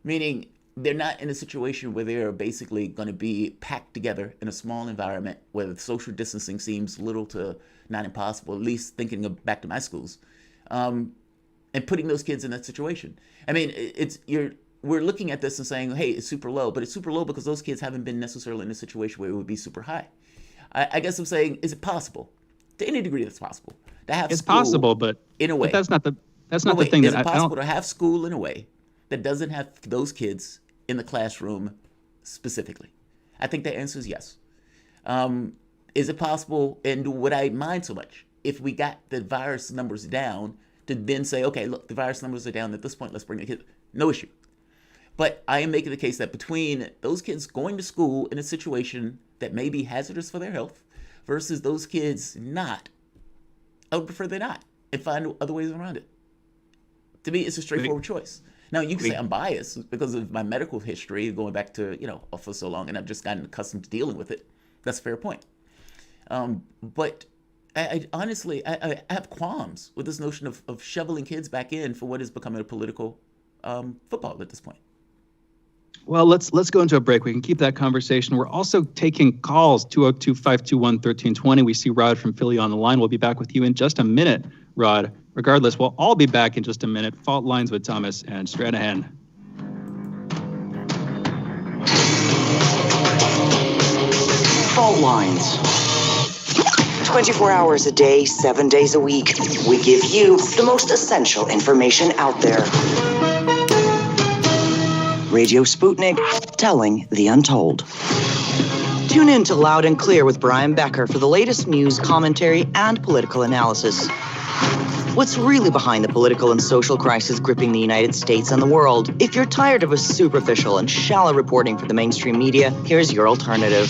meaning they're not in a situation where they're basically going to be packed together in a small environment where the social distancing seems little to not impossible, at least thinking back to my schools. And putting those kids in that situation. I mean, we're looking at this and saying, hey, it's super low, but it's super low because those kids haven't been necessarily in a situation where it would be super high. I guess I'm saying, is it possible? To any degree, that's possible. To have it's school possible, but in a way. But that's not the thing. Is it possible to have school in a way that doesn't have those kids in the classroom specifically? I think the answer is yes. Is it possible, and would I mind so much if we got the virus numbers down to then say, okay, look, the virus numbers are down at this point, let's bring the kids. No issue. But I am making the case that between those kids going to school in a situation that may be hazardous for their health versus those kids not, I would prefer they not and find other ways around it. To me, it's a straightforward choice. Now, you can say I'm biased because of my medical history going back to, for so long, and I've just gotten accustomed to dealing with it. That's a fair point. But I honestly have qualms with this notion of shoveling kids back in for what is becoming a political football at this point. Well, let's go into a break. We can keep that conversation. We're also taking calls, 202-521-1320. We see Rod from Philly on the line. We'll be back with you in just a minute, Rod. Regardless, we'll all be back in just a minute. Fault Lines with Thomas and Stranahan. Fault Lines. 24 hours a day, 7 days a week. We give you the most essential information out there. Radio Sputnik, telling the untold. Tune in to Loud and Clear with Brian Becker for the latest news, commentary, and political analysis. What's really behind the political and social crisis gripping the United States and the world? If you're tired of a superficial and shallow reporting for the mainstream media, here's your alternative.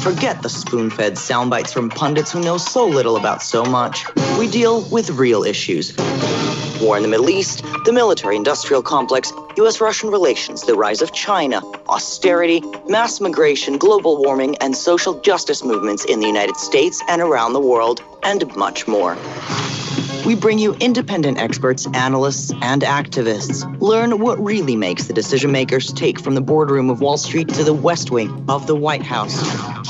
Forget the spoon-fed sound bites from pundits who know so little about so much. We deal with real issues. War in the Middle East, the military-industrial complex, U.S.-Russian relations, the rise of China, austerity, mass migration, global warming, and social justice movements in the United States and around the world, and much more. We bring you independent experts, analysts, and activists. Learn what really makes the decision makers take from the boardroom of Wall Street to the West Wing of the White House.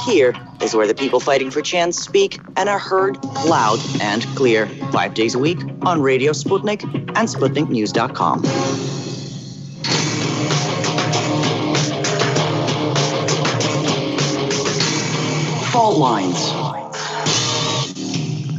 Here is where the people fighting for chance speak and are heard loud and clear 5 days a week on Radio Sputnik and SputnikNews.com. Fault Lines.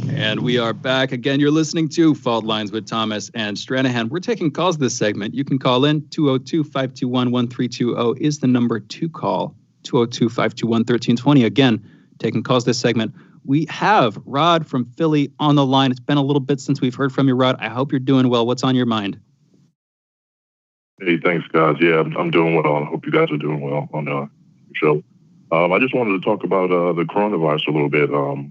And we are back again. You're listening to Fault Lines with Thomas and Stranahan. We're taking calls this segment. You can call in. 202-521-1320 is the number to call. 202-521-1320. Again, taking calls this segment. We have Rod from Philly on the line. It's been a little bit since we've heard from you, Rod. I hope you're doing well. What's on your mind? Hey, thanks, guys. Yeah, I'm doing well. I hope you guys are doing well on the show. I just wanted to talk about the coronavirus a little bit. I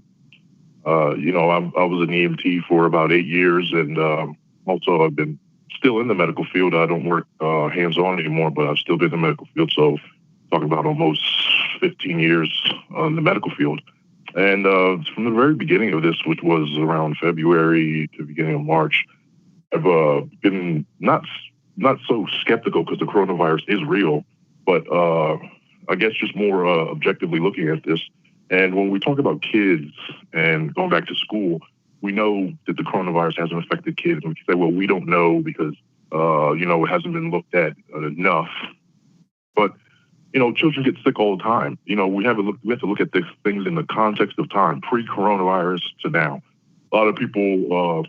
was an EMT for about 8 years, and also I've been still in the medical field. I don't work hands-on anymore, but I've still been in the medical field. So talking about almost 15 years in the medical field. And from the very beginning of this, which was around February to beginning of March, I've been not so skeptical because the coronavirus is real, but I guess just more objectively looking at this. And when we talk about kids and going back to school, we know that the coronavirus hasn't affected kids. And we say, well, we don't know because, it hasn't been looked at enough. But, children get sick all the time. We have to look at these things in the context of time, pre-coronavirus to now. A lot of people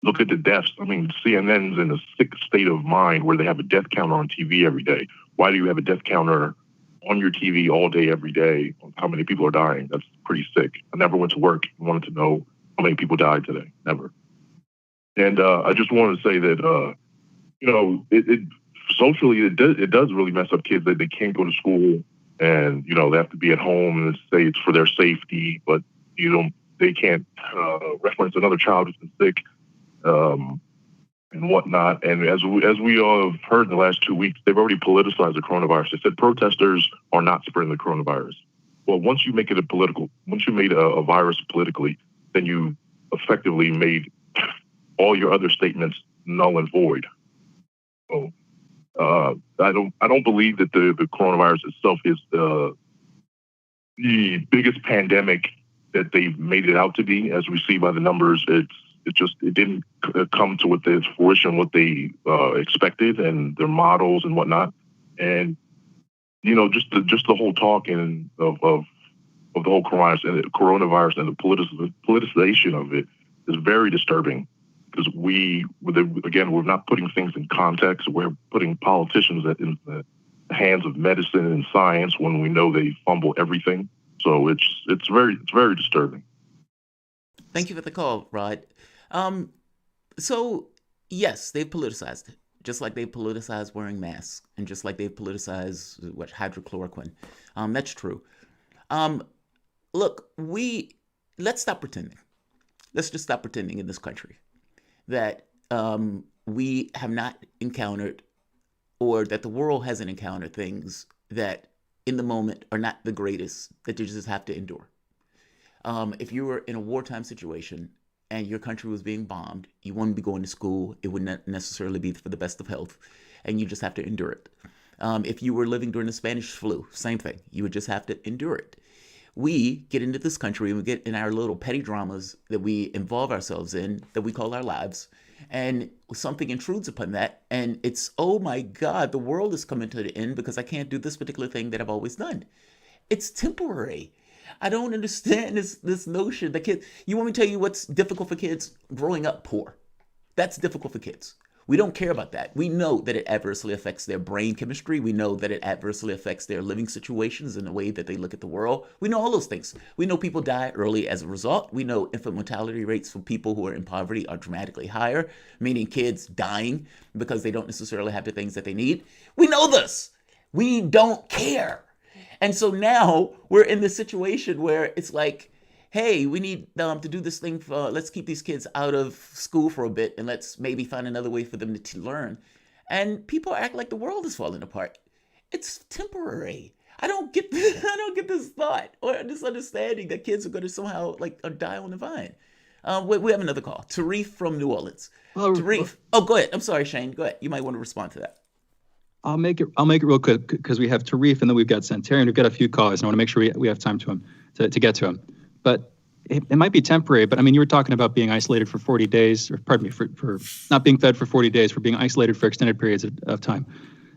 look at the deaths. I mean, CNN's in a sick state of mind where they have a death counter on TV every day. Why do you have a death counter on your TV all day, every day, on how many people are dying? That's pretty sick. I never went to work and wanted to know how many people died today. Never. And I just wanted to say that, socially, it does really mess up kids that they can't go to school and, they have to be at home and say it's for their safety, but they can't reference another child who's been sick and whatnot. And as we all have heard in the last 2 weeks, they've already politicized the coronavirus. They said protesters are not spreading the coronavirus. Well, once you made a virus politically, then you effectively made all your other statements null and void. So I don't believe that the coronavirus itself is the biggest pandemic that they've made it out to be. As we see by the numbers, it didn't come to the fruition what they expected and their models and whatnot. And just the whole talk of the whole coronavirus and the politicization of it is very disturbing. Because we're not putting things in context. We're putting politicians in the hands of medicine and science when we know they fumble everything. So it's very disturbing. Thank you for the call, Rod. So yes, they've politicized it, just like they politicized wearing masks, and just like they've politicized hydrochloroquine. That's true. Look, let's stop pretending. Let's just stop pretending in this country that we have not encountered, or that the world hasn't encountered, things that in the moment are not the greatest, that you just have to endure. If you were in a wartime situation and your country was being bombed, you wouldn't be going to school, it would not necessarily be for the best of health, and you just have to endure it. If you were living during the Spanish flu, same thing, you would just have to endure it. We get into this country and we get in our little petty dramas that we involve ourselves in, that we call our lives, and something intrudes upon that, and it's, oh my God, the world is coming to the end because I can't do this particular thing that I've always done. It's temporary. I don't understand this notion that kids, you want me to tell you what's difficult for kids? Growing up poor. That's difficult for kids. We don't care about that. We know that it adversely affects their brain chemistry. We know that it adversely affects their living situations and the way that they look at the world. We know all those things. We know people die early as a result. We know infant mortality rates for people who are in poverty are dramatically higher, meaning kids dying because they don't necessarily have the things that they need. We know this. We don't care. And so now we're in this situation where it's like, hey, we need to do this thing. Let's keep these kids out of school for a bit, and let's maybe find another way for them to learn. And people act like the world is falling apart. It's temporary. I don't get this thought or this understanding that kids are going to somehow die on the vine. We have another call. Tarif from New Orleans. Tarif. Oh, go ahead. I'm sorry, Shane. Go ahead. You might want to respond to that. I'll make it real quick because we have Tarif and then we've got Centurion. We've got a few callers, and I want to make sure we have time to get to him. But it might be temporary, but I mean, you were talking about being isolated for 40 days, or pardon me, for not being fed for 40 days, for being isolated for extended periods of time.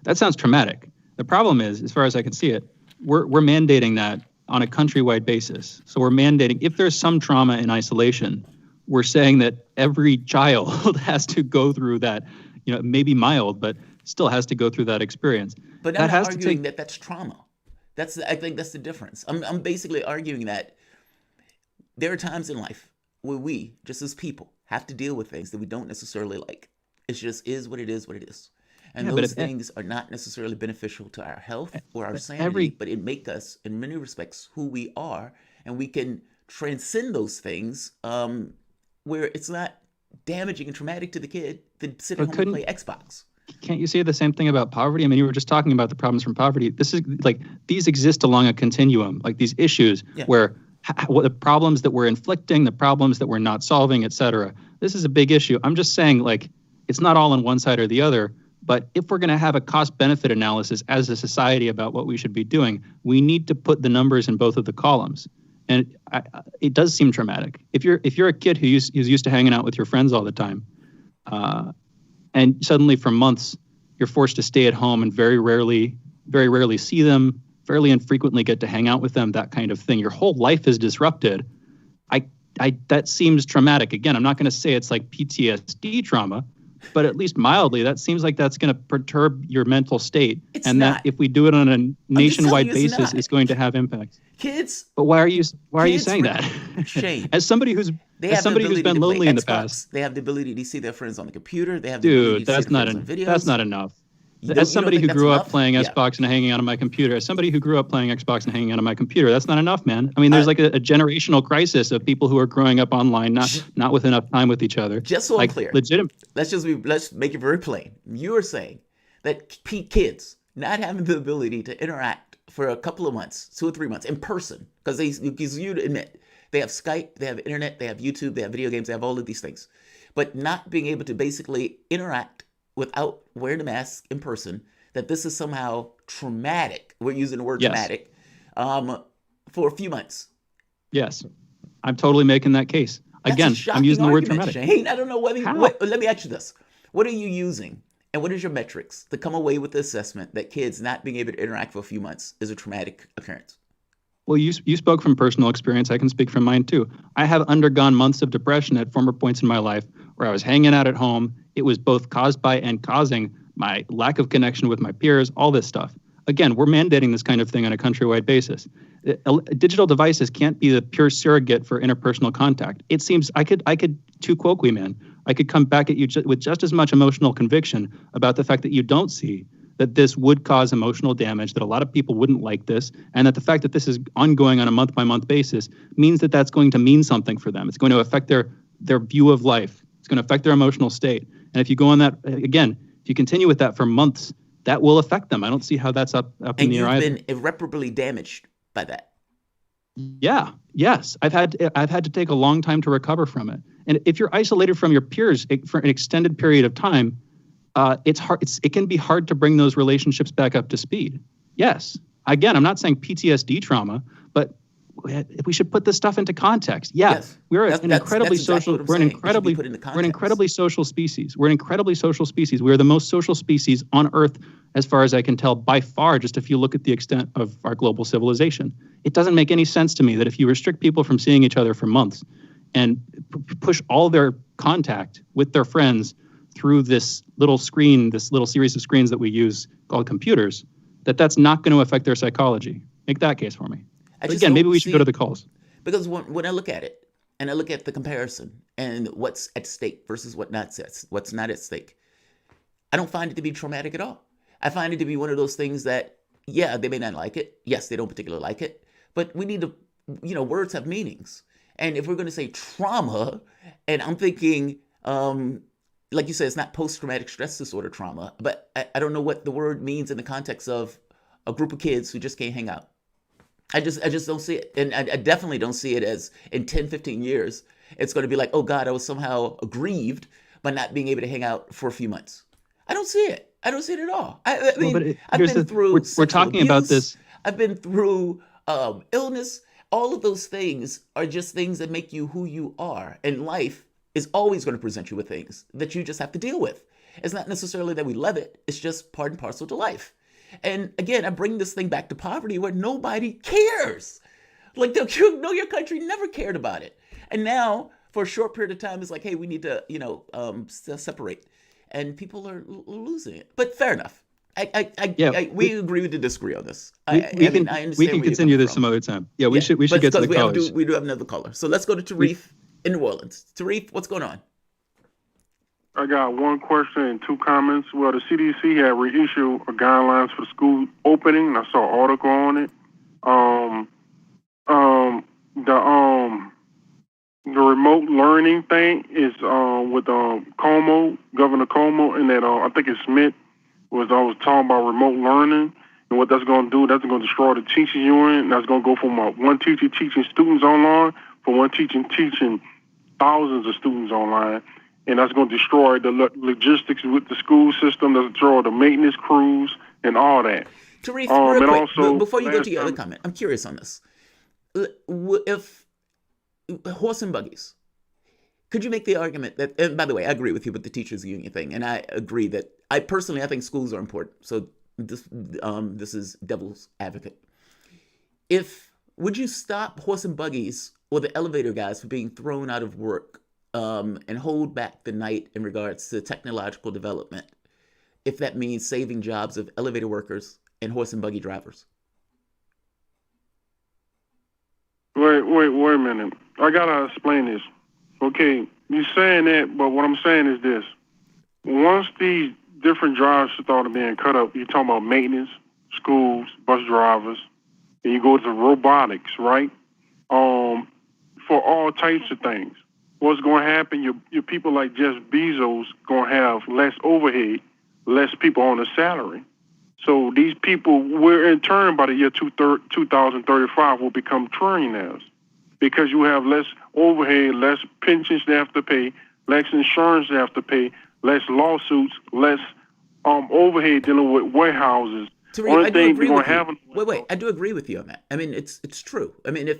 That sounds traumatic. The problem is, as far as I can see it, we're mandating that on a countrywide basis. So we're mandating, if there's some trauma in isolation, we're saying that every child has to go through that, maybe mild, but still has to go through that experience. But I'm not arguing that that's trauma. I think that's the difference. I'm basically arguing that there are times in life where we, just as people, have to deal with things that we don't necessarily like. It just is what it is, And those things are not necessarily beneficial to our health or our sanity, but it make us, in many respects, who we are, and we can transcend those things where it's not damaging and traumatic to the kid to sit at home and play Xbox. Can't you say the same thing about poverty? I mean, you were just talking about the problems from poverty. This is like, these exist along a continuum, like these issues where the problems that we're inflicting, the problems that we're not solving, et cetera. This is a big issue. I'm just saying, like, it's not all on one side or the other. But if we're going to have a cost-benefit analysis as a society about what we should be doing, we need to put the numbers in both of the columns. And it does seem traumatic. If you're a kid who's used to hanging out with your friends all the time, and suddenly for months you're forced to stay at home and very rarely see them, fairly infrequently get to hang out with them, that kind of thing. Your whole life is disrupted. That seems traumatic. Again, I'm not going to say it's like PTSD trauma, but at least mildly, that seems like that's going to perturb your mental state. That if we do it on a nationwide basis, it's going to have impacts. Kids. But why are you saying that? Shane. As somebody who's been lonely in the past, they have the ability to see their friends on the computer. They have the ability to see their friends on videos. That's not enough. As somebody who grew up playing Xbox and hanging out on my computer, that's not enough, man. I mean, there's like a generational crisis of people who are growing up online, not with enough time with each other. Just so I'm clear, legitimate. Let's make it very plain. You are saying that kids not having the ability to interact for a couple of months, 2 or 3 months in person, because you admit they have Skype, they have internet, they have YouTube, they have video games, they have all of these things, but not being able to basically interact without wearing a mask in person, that this is somehow traumatic. We're using the word traumatic for a few months. Yes, I'm totally making that case. Again, I'm using the word traumatic. Shane, I don't know whether let me ask you this. What are you using and what is your metrics to come away with the assessment that kids not being able to interact for a few months is a traumatic occurrence? Well, you spoke from personal experience. I can speak from mine too. I have undergone months of depression at former points in my life where I was hanging out at home. It was both caused by and causing my lack of connection with my peers, all this stuff. Again, we're mandating this kind of thing on a countrywide basis. Digital devices can't be the pure surrogate for interpersonal contact. It seems I could too colloquially, man, I could come back at you with just as much emotional conviction about the fact that you don't see that this would cause emotional damage, that a lot of people wouldn't like this, and that the fact that this is ongoing on a month-by-month basis means that that's going to mean something for them. It's going to affect their view of life. It's going to affect their emotional state. And if you go on that, again, if you continue with that for months, that will affect them. I don't see how that's up in the air either. And you've been irreparably damaged by that. Yeah. Yes. I've had to take a long time to recover from it. And if you're isolated from your peers for an extended period of time, it's hard. It can be hard to bring those relationships back up to speed. Yes. Again, I'm not saying PTSD trauma, but we should put this stuff into context. Yeah, yes. We're an incredibly social species. We're an incredibly social species. We're the most social species on Earth, as far as I can tell, by far, just if you look at the extent of our global civilization. It doesn't make any sense to me that if you restrict people from seeing each other for months and push all their contact with their friends through this little screen, this little series of screens that we use called computers, that's not going to affect their psychology. Make that case for me. But again, maybe we should go to the calls. Because when I look at it, and I look at the comparison and what's at stake versus what's not at stake, I don't find it to be traumatic at all. I find it to be one of those things that, yeah, they may not like it. Yes, they don't particularly like it. But we need to, words have meanings. And if we're going to say trauma, and I'm thinking, like you said, it's not post-traumatic stress disorder trauma, but I don't know what the word means in the context of a group of kids who just can't hang out. I just don't see it. And I definitely don't see it as in 10, 15 years, it's going to be like, oh God, I was somehow aggrieved by not being able to hang out for a few months. I don't see it. I don't see it at all. I mean, I've been through we're talking about this. I've been through illness. All of those things are just things that make you who you are. And life is always going to present you with things that you just have to deal with. It's not necessarily that we love it. It's just part and parcel to life. And again, I bring this thing back to poverty where nobody cares. Like, you know, your country never cared about it. And now, for a short period of time, it's like, hey, we need to, separate. And people are losing it. But fair enough. We agree to disagree on this. I understand we can continue this some other time. Yeah, we should get to the callers. We do have another caller. So let's go to Tarif in New Orleans. Tarif, what's going on? I got one question and two comments. Well, the CDC had reissued guidelines for school opening. I saw an article on it. The remote learning thing is with Cuomo, Governor Cuomo, and that I think it's Smith was talking about remote learning and what that's going to do. That's going to destroy the teaching unit. And that's going to go from one teacher teaching students online for one teaching thousands of students online. And that's going to destroy the logistics with the school system. That's destroy the maintenance crews and all that. Tarif, real quick, also, before you go to your other comment, I'm curious on this. If horse and buggies, could you make the argument that, and by the way, I agree with you with the teachers union thing, and I agree that I think schools are important. So this is devil's advocate. Would you stop horse and buggies or the elevator guys from being thrown out of work and hold back the night in regards to technological development if that means saving jobs of elevator workers and horse and buggy drivers? Wait a minute. I gotta explain this. Okay, you're saying that, but what I'm saying is this. Once these different jobs started being cut up, you're talking about maintenance, schools, bus drivers, and you go to robotics, right? For all types of things. What's going to happen, your people like Jeff Bezos going to have less overhead, less people on the salary. So these people, we're in turn by the year 2035 will become trillionaires because you have less overhead, less pensions they have to pay, less insurance they have to pay, less lawsuits, less overhead dealing with warehouses. Tariq, I do agree with you. Wait, I do agree with you on that. I mean, it's true. I mean,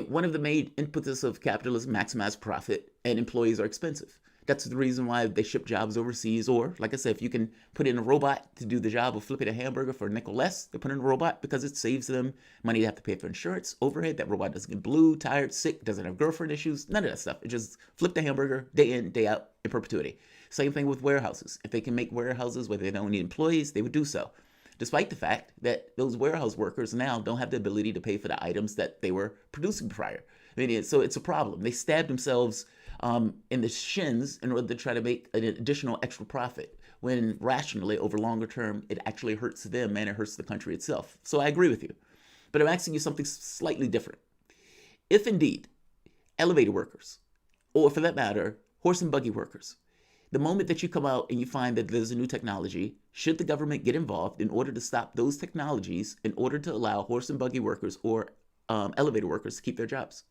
one of the main impetus of capitalism, maximize profit, and employees are expensive. That's the reason why they ship jobs overseas. Or, like I said, if you can put in a robot to do the job of flipping a hamburger for a nickel less, they put in a robot because it saves them money to have to pay for insurance, overhead. That robot doesn't get blue, tired, sick, doesn't have girlfriend issues, none of that stuff. It just flip the hamburger day in, day out in perpetuity. Same thing with warehouses. If they can make warehouses where they don't need employees, they would do so. Despite the fact that those warehouse workers now don't have the ability to pay for the items that they were producing prior. I mean, so it's a problem. They stabbed themselves in the shins in order to try to make an additional extra profit, when rationally, over longer term, it actually hurts them and it hurts the country itself. So I agree with you. But I'm asking you something slightly different. If indeed elevator workers, or for that matter, horse and buggy workers, the moment that you come out and you find that there's a new technology, should the government get involved in order to stop those technologies in order to allow horse and buggy workers or elevator workers to keep their jobs?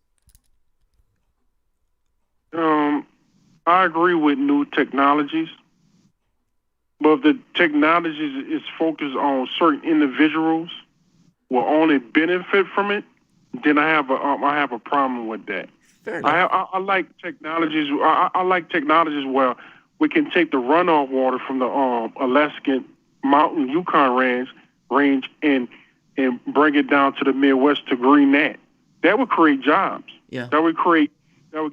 I agree with new technologies, but if the technologies is focused on certain individuals will only benefit from it, then I have a problem with that. Fair enough. I like technologies. I like technologies where we can take the runoff water from the Alaskan mountain Yukon range and bring it down to the Midwest to green that. That would create jobs. Yeah. That would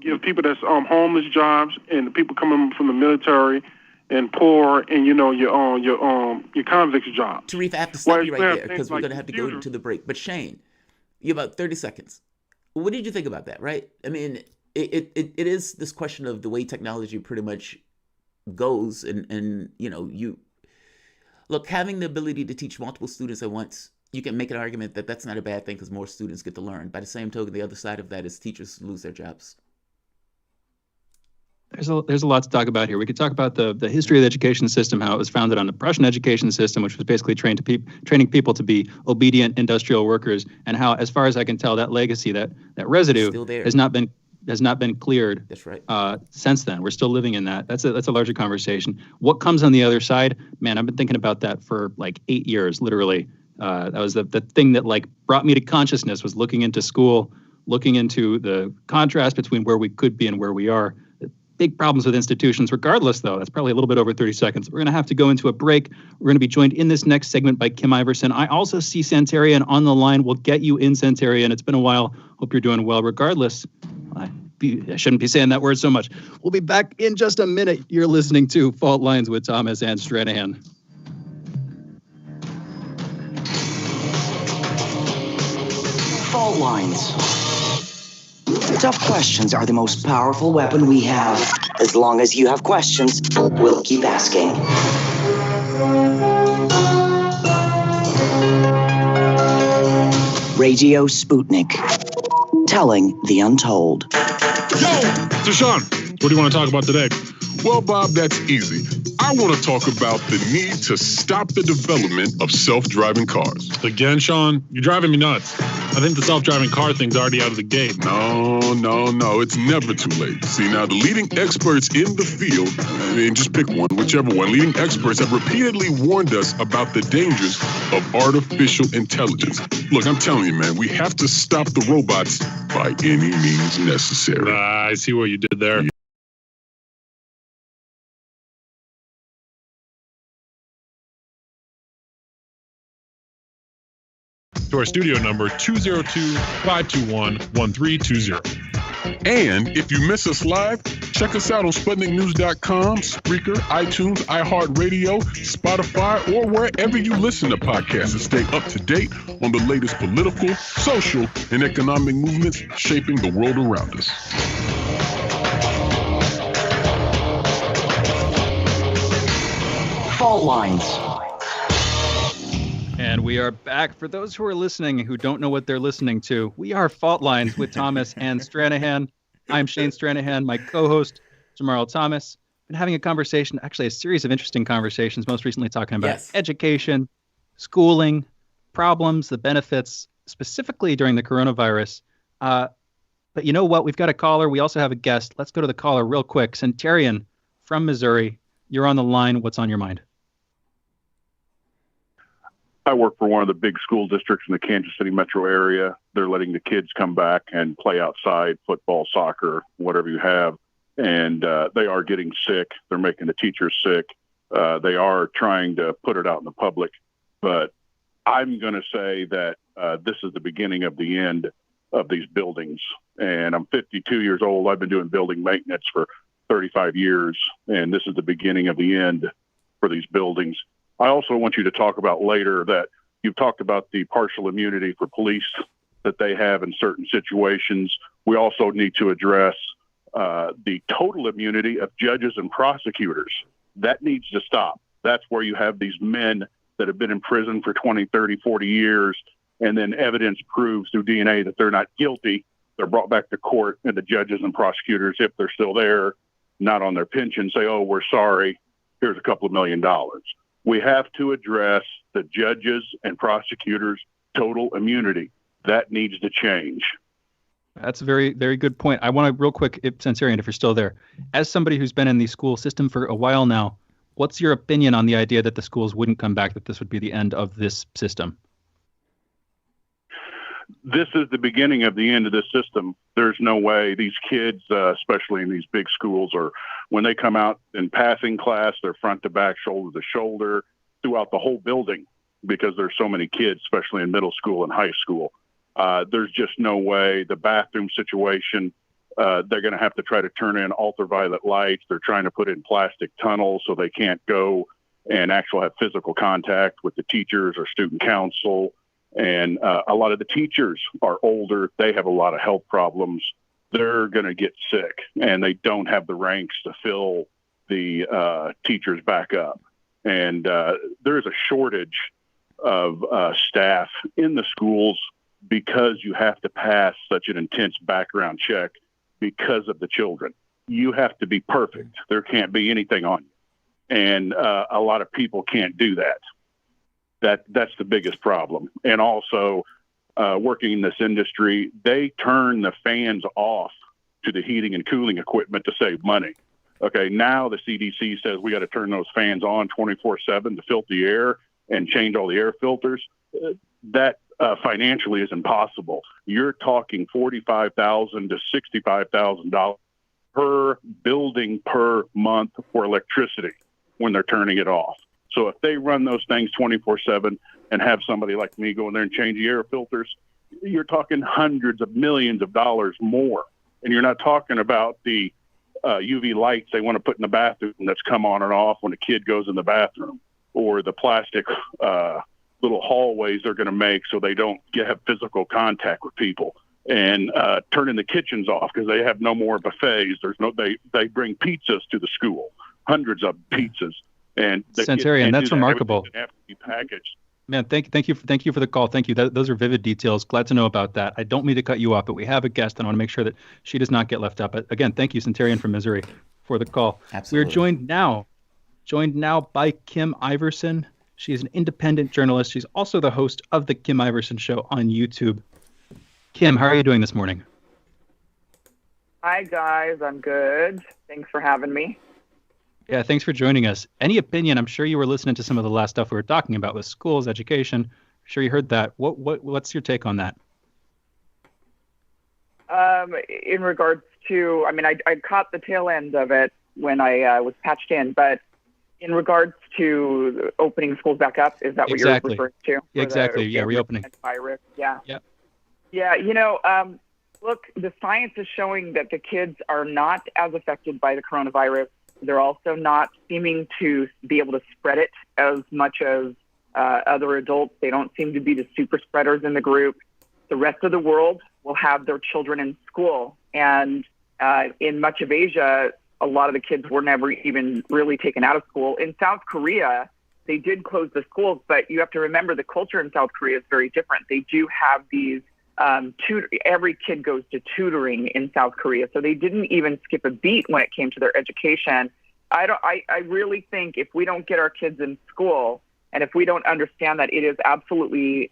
give people that's homeless jobs, and the people coming from the military and poor, and your convicts jobs. Tarif, I have to stop you right there because we're going to have to go to the break. But Shane, you have about 30 seconds. What did you think about that? Right? I mean, it is this question of the way technology pretty much goes, and you look, having the ability to teach multiple students at once. You can make an argument that that's not a bad thing because more students get to learn. By the same token, the other side of that is teachers lose their jobs. There's a lot to talk about here. We could talk about the history of the education system, how it was founded on the Prussian education system, which was basically training people to be obedient industrial workers, and how, as far as I can tell, that legacy, that residue has not been cleared. That's right. Since then, we're still living in that. That's a larger conversation. What comes on the other side? Man, I've been thinking about that for like 8 years, literally. That was the thing that like brought me to consciousness, was looking into school, looking into the contrast between where we could be and where we are. big problems with institutions. Regardless, though, that's probably a little bit over 30 seconds. We're going to have to go into a break. We're going to be joined in this next segment by Kim Iverson. I also see Santarian on the line. We'll get you in, Santarian. It's been a while. Hope you're doing well. Regardless, I shouldn't be saying that word so much. We'll be back in just a minute. You're listening to Fault Lines with Thomas and Stranahan. Fault lines. Tough questions are the most powerful weapon we have. As long as you have questions, we'll keep asking. Radio Sputnik. Telling the untold. Deshaun, what do you want to talk about today? Well, Bob, that's easy. I want to talk about the need to stop the development of self-driving cars. Again, Sean, you're driving me nuts. I think the self-driving car thing's already out of the gate. No. It's never too late. See, now the leading experts in the field, just pick one, whichever one, leading experts have repeatedly warned us about the dangers of artificial intelligence. Look, I'm telling you, man, we have to stop the robots by any means necessary. I see what you did there. To our studio number, 202-521-1320. And if you miss us live, check us out on SputnikNews.com, Spreaker, iTunes, iHeartRadio, Spotify, or wherever you listen to podcasts and stay up to date on the latest political, social, and economic movements shaping the world around us. Fault lines. And we are back. For those who are listening who don't know what they're listening to, we are Fault Lines with Thomas and Stranahan. I'm Shane Stranahan, my co-host, Jamarl Thomas. Been having a conversation, actually a series of interesting conversations, most recently talking about education, schooling, problems, the benefits, specifically during the coronavirus. But you know what? We've got a caller. We also have a guest. Let's go to the caller real quick. Santarian from Missouri. You're on the line. What's on your mind? I work for one of the big school districts in the Kansas City metro area. They're letting the kids come back and play outside, football, soccer, whatever you have. And they are getting sick. They're making the teachers sick. They are trying to put it out in the public. But I'm going to say that this is the beginning of the end of these buildings. And I'm 52 years old. I've been doing building maintenance for 35 years. And this is the beginning of the end for these buildings. I also want you to talk about later that you've talked about the partial immunity for police that they have in certain situations. We also need to address the total immunity of judges and prosecutors. That needs to stop. That's where you have these men that have been in prison for 20, 30, 40 years, and then evidence proves through DNA that they're not guilty. They're brought back to court, and the judges and prosecutors, if they're still there, not on their pension, say, oh, we're sorry, here's a couple of $1 million. We have to address the judges and prosecutors' total immunity. That needs to change. That's a very, very good point. I want to real quick, Santarian, if you're still there, as somebody who's been in the school system for a while now, what's your opinion on the idea that the schools wouldn't come back, that this would be the end of this system? This is the beginning of the end of this system. There's no way these kids, especially in these big schools, or when they come out in passing class, they're front to back, shoulder to shoulder throughout the whole building because there's so many kids, especially in middle school and high school. There's just no way. The bathroom situation, they're going to have to try to turn in ultraviolet lights. They're trying to put in plastic tunnels so they can't go and actually have physical contact with the teachers or student council. And a lot of the teachers are older. They have a lot of health problems. They're going to get sick, and they don't have the ranks to fill the teachers back up. And there is a shortage of staff in the schools because you have to pass such an intense background check because of the children. You have to be perfect. There can't be anything on you. And a lot of people can't do that. That's the biggest problem. And also, working in this industry, they turn the fans off to the heating and cooling equipment to save money. Okay, now the CDC says we got to turn those fans on 24/7 to filter the air and change all the air filters. That financially is impossible. You're talking $45,000 to $65,000 per building per month for electricity when they're turning it off. So if they run those things 24/7 and have somebody like me go in there and change the air filters, you're talking hundreds of millions of dollars more. And you're not talking about the UV lights they want to put in the bathroom that's come on and off when a kid goes in the bathroom, or the plastic little hallways they're going to make so they don't have physical contact with people, and turning the kitchens off because they have no more buffets. They bring pizzas to the school, hundreds of pizzas, and Centurion, that's remarkable. Have to be packaged. Man, thank you for the call. Thank you. Those are vivid details. Glad to know about that. I don't mean to cut you off, but we have a guest, and I want to make sure that she does not get left out. But again, thank you, Centurion from Missouri, for the call. Absolutely. We're joined now by Kim Iverson. She is an independent journalist. She's also the host of the Kim Iverson Show on YouTube. Kim, how are you doing this morning? Hi, guys. I'm good. Thanks for having me. Yeah, thanks for joining us. Any opinion? I'm sure you were listening to some of the last stuff we were talking about with schools, education. I'm sure you heard that. What's your take on that? In regards to, I mean, I caught the tail end of it when I was patched in, but in regards to opening schools back up, is that what you're referring to? Yeah, exactly. Yeah, reopening. Virus. Yeah. Yep. Yeah. Look, the science is showing that the kids are not as affected by the coronavirus. They're also not seeming to be able to spread it as much as other adults. They don't seem to be the super spreaders in the group. The rest of the world will have their children in school. And in much of Asia, a lot of the kids were never even really taken out of school. In South Korea, they did close the schools, but you have to remember the culture in South Korea is very different. They do have these every kid goes to tutoring in South Korea. So they didn't even skip a beat when it came to their education. I really think if we don't get our kids in school, and if we don't understand that it is absolutely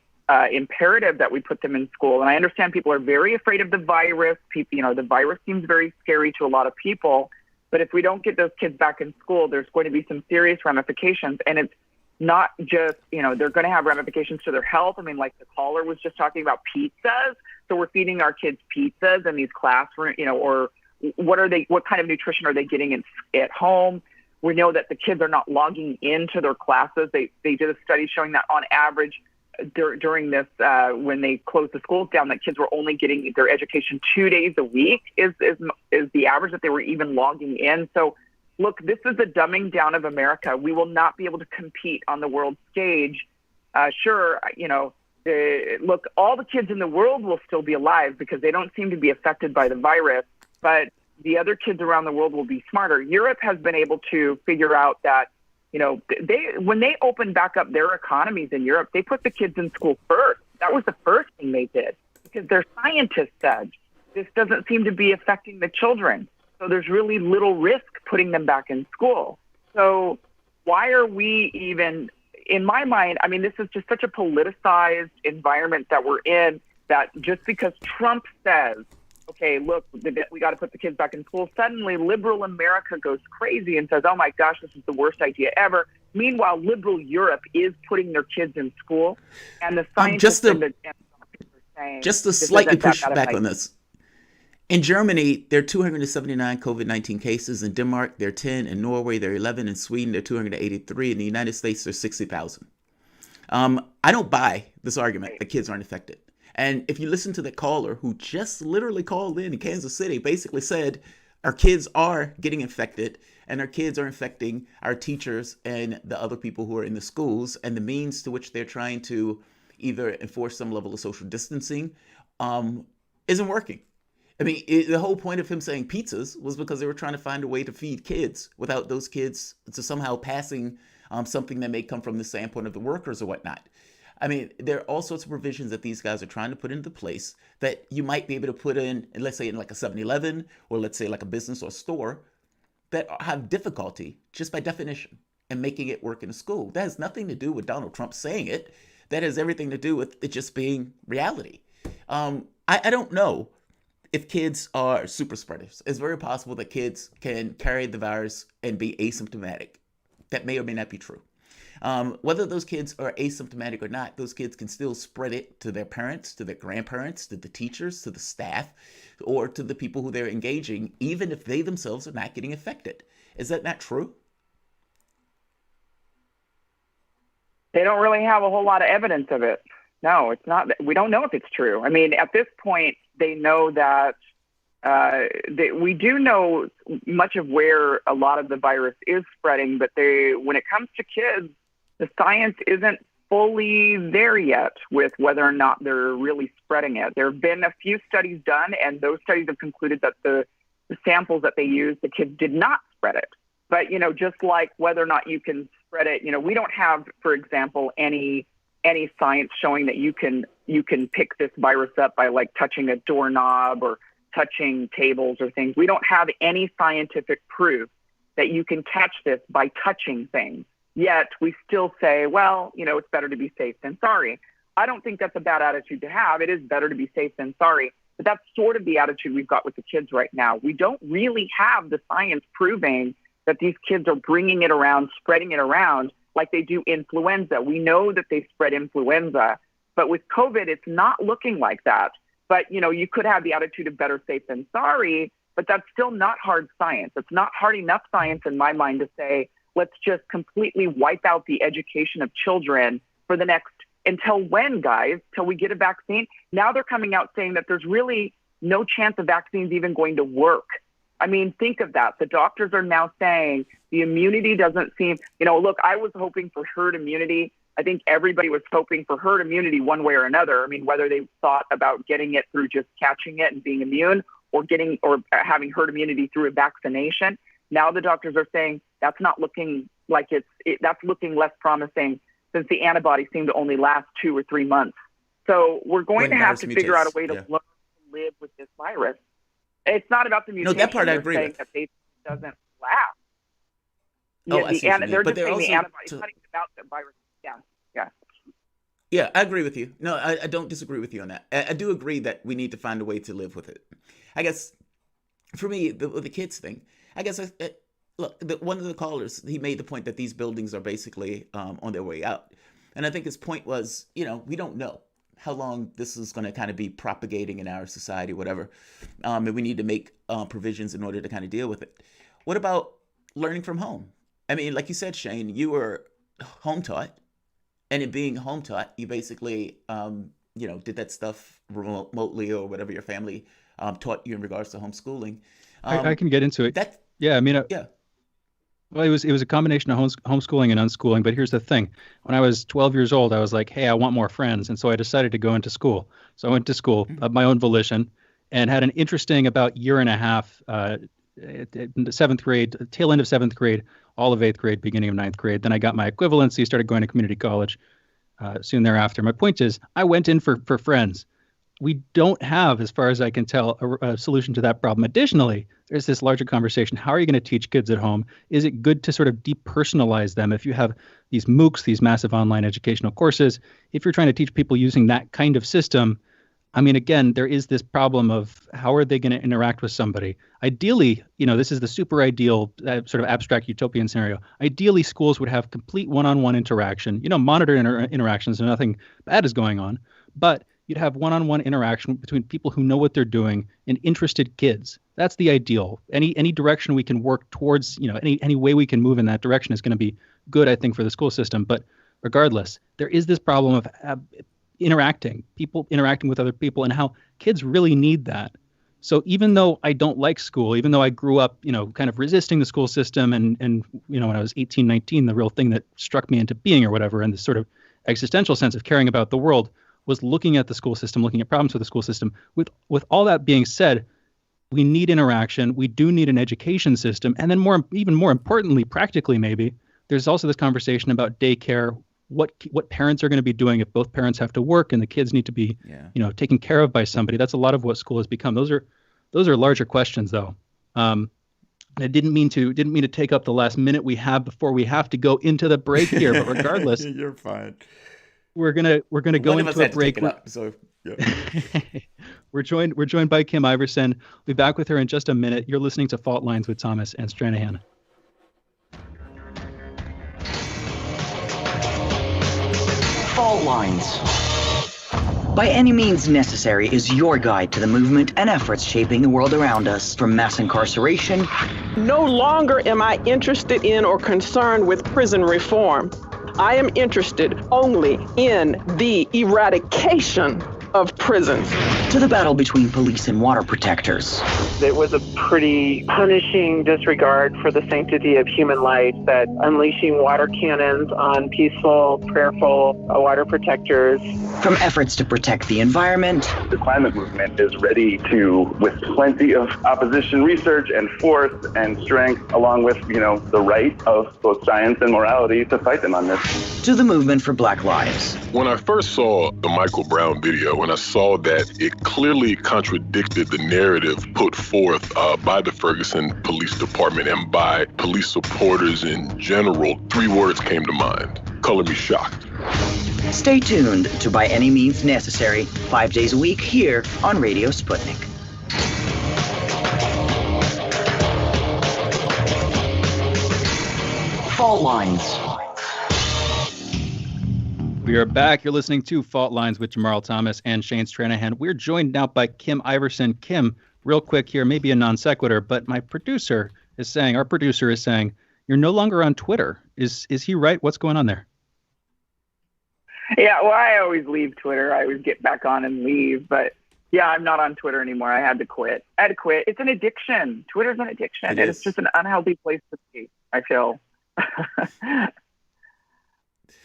imperative that we put them in school. And I understand people are very afraid of the virus. The virus seems very scary to a lot of people. But if we don't get those kids back in school, there's going to be some serious ramifications. And it's not just, they're going to have ramifications to their health. I mean, like the caller was just talking about pizzas. So we're feeding our kids pizzas in these classrooms, or what kind of nutrition are they getting at home? We know that the kids are not logging into their classes. They did a study showing that on average during this, when they closed the schools down, that kids were only getting their education 2 days a week is the average that they were even logging in. So look, this is the dumbing down of America. We will not be able to compete on the world stage. Look, all the kids in the world will still be alive because they don't seem to be affected by the virus, but the other kids around the world will be smarter. Europe has been able to figure out that, when they opened back up their economies in Europe, they put the kids in school first. That was the first thing they did because their scientists said this doesn't seem to be affecting the children. So there's really little risk putting them back in school. So why are we even, in my mind, I mean, this is just such a politicized environment that we're in, that just because Trump says, okay, look, we got to put the kids back in school, suddenly liberal America goes crazy and says, oh my gosh, this is the worst idea ever. Meanwhile, liberal Europe is putting their kids in school, and the scientists are saying, just to slightly push back on this. In Germany, there are 279 COVID-19 cases. In Denmark, there are 10. In Norway, there are 11. In Sweden, there are 283. In the United States, there's 60,000. I don't buy this argument that kids aren't affected. And if you listen to the caller who just literally called in Kansas City, basically said our kids are getting infected and our kids are infecting our teachers and the other people who are in the schools, and the means to which they're trying to either enforce some level of social distancing isn't working. I mean, the whole point of him saying pizzas was because they were trying to find a way to feed kids without those kids to somehow passing something that may come from the standpoint of the workers or whatnot. I mean, there are all sorts of provisions that these guys are trying to put into place that you might be able to put in, let's say in like a 7-Eleven, or let's say like a business or store, that have difficulty just by definition in making it work in a school. That has nothing to do with Donald Trump saying it. That has everything to do with it just being reality. I don't know if kids are super spreaders. It's very possible that kids can carry the virus and be asymptomatic. That may or may not be true. Whether those kids are asymptomatic or not, those kids can still spread it to their parents, to their grandparents, to the teachers, to the staff, or to the people who they're engaging, even if they themselves are not getting affected. Is that not true? They don't really have a whole lot of evidence of it. No, it's not. We don't know if it's true. I mean, at this point, they know that we do know much of where a lot of the virus is spreading, but when it comes to kids, the science isn't fully there yet with whether or not they're really spreading it. There have been a few studies done, and those studies have concluded that the samples that they used, the kids did not spread it. But, just like whether or not you can spread it, we don't have, for example, any science showing that you can pick this virus up by like touching a doorknob or touching tables or things. We don't have any scientific proof that you can catch this by touching things. Yet we still say, well, it's better to be safe than sorry. I don't think that's a bad attitude to have. It is better to be safe than sorry. But that's sort of the attitude we've got with the kids right now. We don't really have the science proving that these kids are bringing it around, spreading it around like they do influenza. We know that they spread influenza, but with COVID, it's not looking like that. But, you could have the attitude of better safe than sorry, but that's still not hard science. It's not hard enough science in my mind to say, let's just completely wipe out the education of children for the next, until when, guys? Till we get a vaccine? Now they're coming out saying that there's really no chance of vaccines even going to work. I mean, think of that. The doctors are now saying the immunity doesn't seem, look, I was hoping for herd immunity. I think everybody was hoping for herd immunity one way or another. I mean, whether they thought about getting it through just catching it and being immune or having herd immunity through a vaccination. Now the doctors are saying that's not looking like that's looking less promising since the antibodies seem to only last 2 or 3 months. So we're going to have to figure out a way to learn to live with this virus. It's not about the mutation. No, that part I agree with. That it doesn't last. I see what you mean. They're But just saying also the antibodies. It's not even about the virus. Yeah. Yeah, I agree with you. No, I don't disagree with you on that. I do agree that we need to find a way to live with it. I guess, for me, the kids thing, I guess, look, one of the callers, he made the point that these buildings are basically on their way out. And I think his point was, we don't know how long this is going to kind of be propagating in our society, whatever. And we need to make provisions in order to kind of deal with it. What about learning from home? I mean, like you said, Shane, you were home taught. And in being home taught, you basically, did that stuff remotely or whatever your family taught you in regards to homeschooling. I can get into it. Yeah. Well, it was a combination of homeschooling and unschooling. But here's the thing. When I was 12 years old, I was like, hey, I want more friends. And so I decided to go into school. So I went to school of my own volition and had an interesting about year and a half, in the seventh grade, tail end of seventh grade, all of eighth grade, beginning of ninth grade. Then I got my equivalency, started going to community college soon thereafter. My point is, I went in for friends. We don't have, as far as I can tell, a solution to that problem. Additionally, there's this larger conversation. How are you going to teach kids at home? Is it good to sort of depersonalize them? If you have these MOOCs, these massive online educational courses, if you're trying to teach people using that kind of system, I mean, again, there is this problem of how are they going to interact with somebody? Ideally, this is the super ideal sort of abstract utopian scenario. Ideally, schools would have complete one-on-one interaction, monitored interactions, and nothing bad is going on. But you'd have one-on-one interaction between people who know what they're doing and interested kids. That's the ideal. Any direction we can work towards, any way we can move in that direction is going to be good, I think, for the school system. But regardless, there is this problem of people interacting with other people, and how kids really need that. So even though I don't like school, even though I grew up, kind of resisting the school system and when I was 18, 19, the real thing that struck me into being or whatever, and this sort of existential sense of caring about the world was looking at the school system, looking at problems with the school system. With all that being said, we need interaction. We do need an education system. And then even more importantly, practically maybe, there's also this conversation about daycare, what parents are going to be doing if both parents have to work and the kids need to be, taken care of by somebody. That's a lot of what school has become. Those are larger questions, though. I didn't mean to take up the last minute we have before we have to go into the break here. But regardless, you're fine. We're gonna go into a break. We're joined by Kim Iverson. We'll be back with her in just a minute. You're listening to Fault Lines with Thomas and Stranahan. Fault lines. By Any Means Necessary is your guide to the movement and efforts shaping the world around us, from mass incarceration. No longer am I interested in or concerned with prison reform. I am interested only in the eradication of prisons. To the battle between police and water protectors. It was a pretty punishing disregard for the sanctity of human life, that unleashing water cannons on peaceful, prayerful water protectors. From efforts to protect the environment. The climate movement is ready to, with plenty of opposition research and force and strength, along with, the right of both science and morality, to fight them on this. To the movement for Black Lives. When I first saw the Michael Brown video, when I saw that it clearly contradicted the narrative put forth by the Ferguson Police Department and by police supporters in general, 3 words came to mind: color me shocked. Stay tuned to By Any Means Necessary, 5 days a week here on Radio Sputnik. Fault lines. We are back. You're listening to Fault Lines with Jamarl Thomas and Shane Stranahan. We're joined now by Kim Iverson. Kim, real quick here, maybe a non sequitur, but our producer is saying, you're no longer on Twitter. Is he right? What's going on there? Yeah, well, I always leave Twitter. I always get back on and leave. But yeah, I'm not on Twitter anymore. I had to quit. It's an addiction. Twitter's an addiction. It's just an unhealthy place to be, I feel.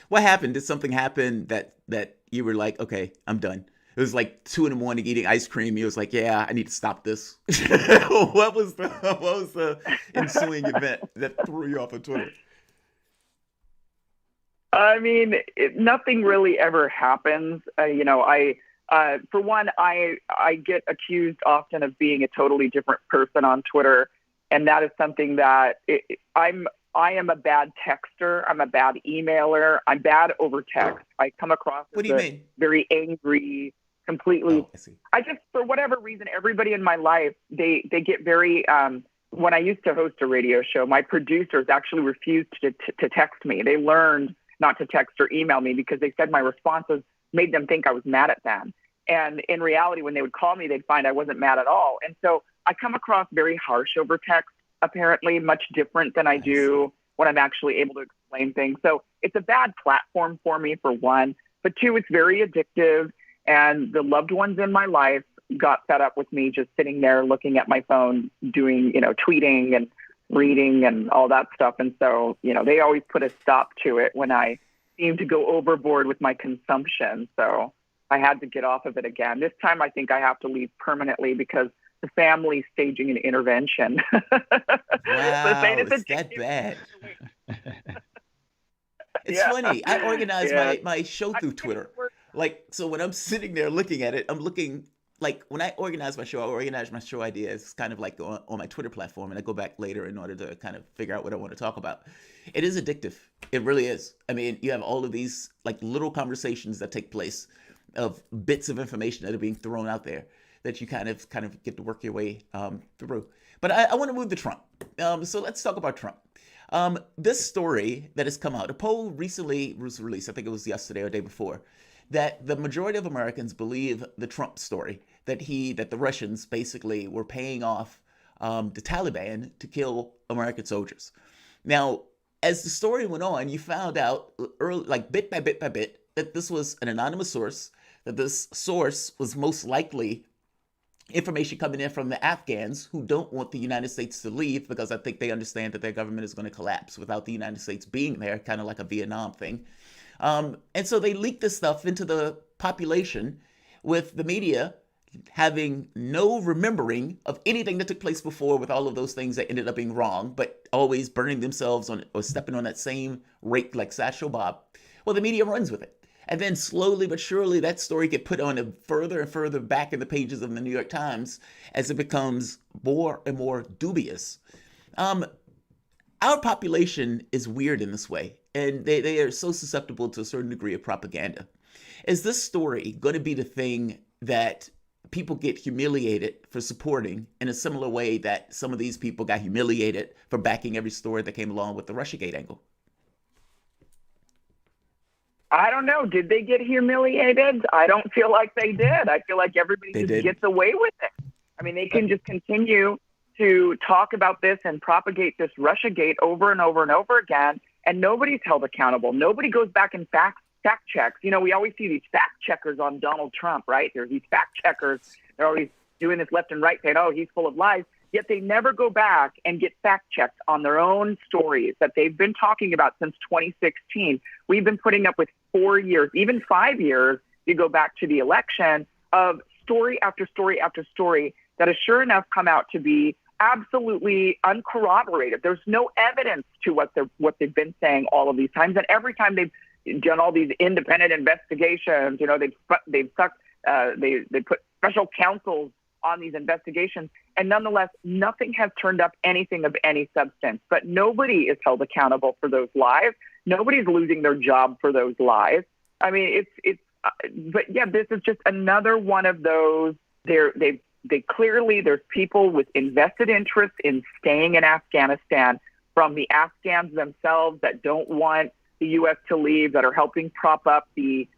What happened? Did something happen that you were like, okay, I'm done? It was like 2 a.m. eating ice cream. You was like, yeah, I need to stop this. What was the ensuing event that threw you off of Twitter? I mean, nothing really ever happens. For one, I get accused often of being a totally different person on Twitter, and that is something that I am a bad texter. I'm a bad emailer. I'm bad over text. I come across as very angry, completely. I just, for whatever reason, everybody in my life, they get very, when I used to host a radio show, my producers actually refused to text me. They learned not to text or email me because they said my responses made them think I was mad at them. And in reality, when they would call me, they'd find I wasn't mad at all. And so I come across very harsh over text, apparently much different than I do when I'm actually able to explain things. So it's a bad platform for me, for one. But 2, it's very addictive. And the loved ones in my life got fed up with me just sitting there looking at my phone, doing, tweeting and reading and all that stuff. And so, they always put a stop to it when I seem to go overboard with my consumption. So I had to get off of it again. This time I think I have to leave permanently because the family's staging an intervention. Wow, it's that bad. It's funny. I organize my show through Twitter. So when I'm sitting there looking at it, I'm looking, when I organize my show ideas. It's kind of like on my Twitter platform, and I go back later in order to kind of figure out what I want to talk about. It is addictive. It really is. I mean, you have all of these little conversations that take place of bits of information that are being thrown out there that you kind of get to work your way through. But I want to move to Trump. So let's talk about Trump. This story that has come out, a poll recently was released, I think it was yesterday or the day before, that the majority of Americans believe the Trump story, that the Russians basically were paying off the Taliban to kill American soldiers. Now, as the story went on, you found out early, bit by bit by bit, that this was an anonymous source, that this source was most likely information coming in from the Afghans who don't want the United States to leave because I think they understand that their government is going to collapse without the United States being there, kind of like a Vietnam thing. And so they leaked this stuff into the population with the media having no remembering of anything that took place before with all of those things that ended up being wrong, but always burning themselves on or stepping on that same rake like Satchel Bob. Well, the media runs with it. And then slowly but surely that story get put on further and further back in the pages of the New York Times as it becomes more and more dubious. Our population is weird in this way, and they are so susceptible to a certain degree of propaganda. Is this story going to be the thing that people get humiliated for supporting in a similar way that some of these people got humiliated for backing every story that came along with the Russiagate angle? I don't know. Did they get humiliated? I don't feel like they did. I feel like everybody gets away with it. I mean, they can just continue to talk about this and propagate this Russiagate over and over and over again, and nobody's held accountable. Nobody goes back and fact checks. You know, we always see these fact checkers on Donald Trump, right? There's these fact checkers. They're always doing this left and right, saying, oh, he's full of lies. Yet they never go back and get fact checked on their own stories that they've been talking about since 2016. We've been putting up with 4 years, even 5 years, you go back to the election, of story after story after story that has sure enough come out to be absolutely uncorroborated. There's no evidence to what they've been saying all of these times. And every time they've done all these independent investigations, you know, they put special counsels on these investigations, and nonetheless, nothing has turned up anything of any substance. But nobody is held accountable for those lies. Nobody's losing their job for those lies. I mean, but yeah, this is just another one of those. They clearly, there's people with invested interest in staying in Afghanistan, from the Afghans themselves that don't want the U.S. to leave, that are helping prop up the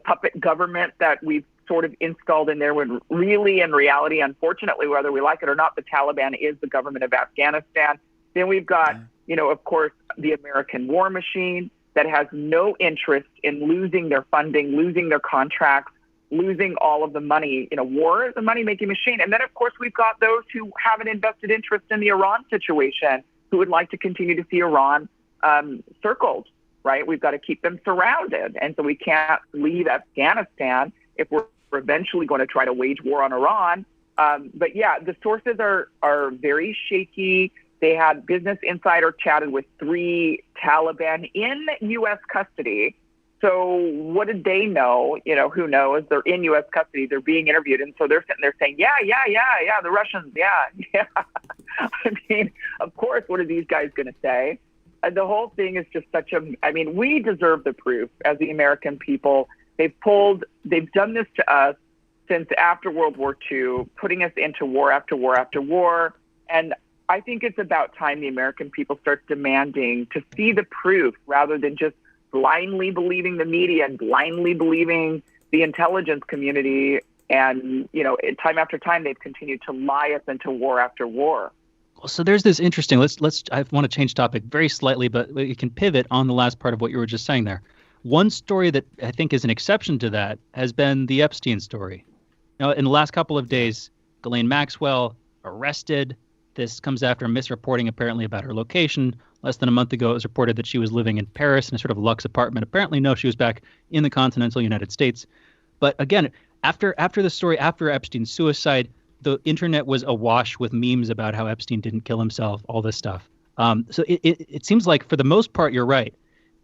puppet government that we've sort of installed in there, when really, in reality, unfortunately, whether we like it or not, the Taliban is the government of Afghanistan. Then we've got, of course, the American war machine that has no interest in losing their funding, losing their contracts, losing all of the money. War is a money-making machine. And then, of course, we've got those who have an invested interest in the Iran situation, who would like to continue to see Iran circled, right? We've got to keep them surrounded. And so we can't leave Afghanistan if we're eventually going to try to wage war on Iran. But yeah, the sources are very shaky. They had Business Insider chatted with 3 Taliban in U.S. custody. So what did they know? Who knows? They're in U.S. custody. They're being interviewed. And so they're sitting there saying, yeah, the Russians, yeah. I mean, of course, what are these guys going to say? The whole thing is just we deserve the proof as the American people. They've done this to us since after World War II, putting us into war after war after war. And I think it's about time the American people start demanding to see the proof, rather than just blindly believing the media and blindly believing the intelligence community. And, time after time, they've continued to lie us into war after war. So there's this interesting, I want to change topic very slightly, but you can pivot on the last part of what you were just saying there. One story that I think is an exception to that has been the Epstein story. In the last couple of days, Ghislaine Maxwell arrested. This comes after misreporting apparently about her location. Less than a month ago, it was reported that she was living in Paris in a sort of luxe apartment. Apparently, no, she was back in the continental United States. But again, after the story, after Epstein's suicide, the internet was awash with memes about how Epstein didn't kill himself, all this stuff. So it seems like for the most part, you're right.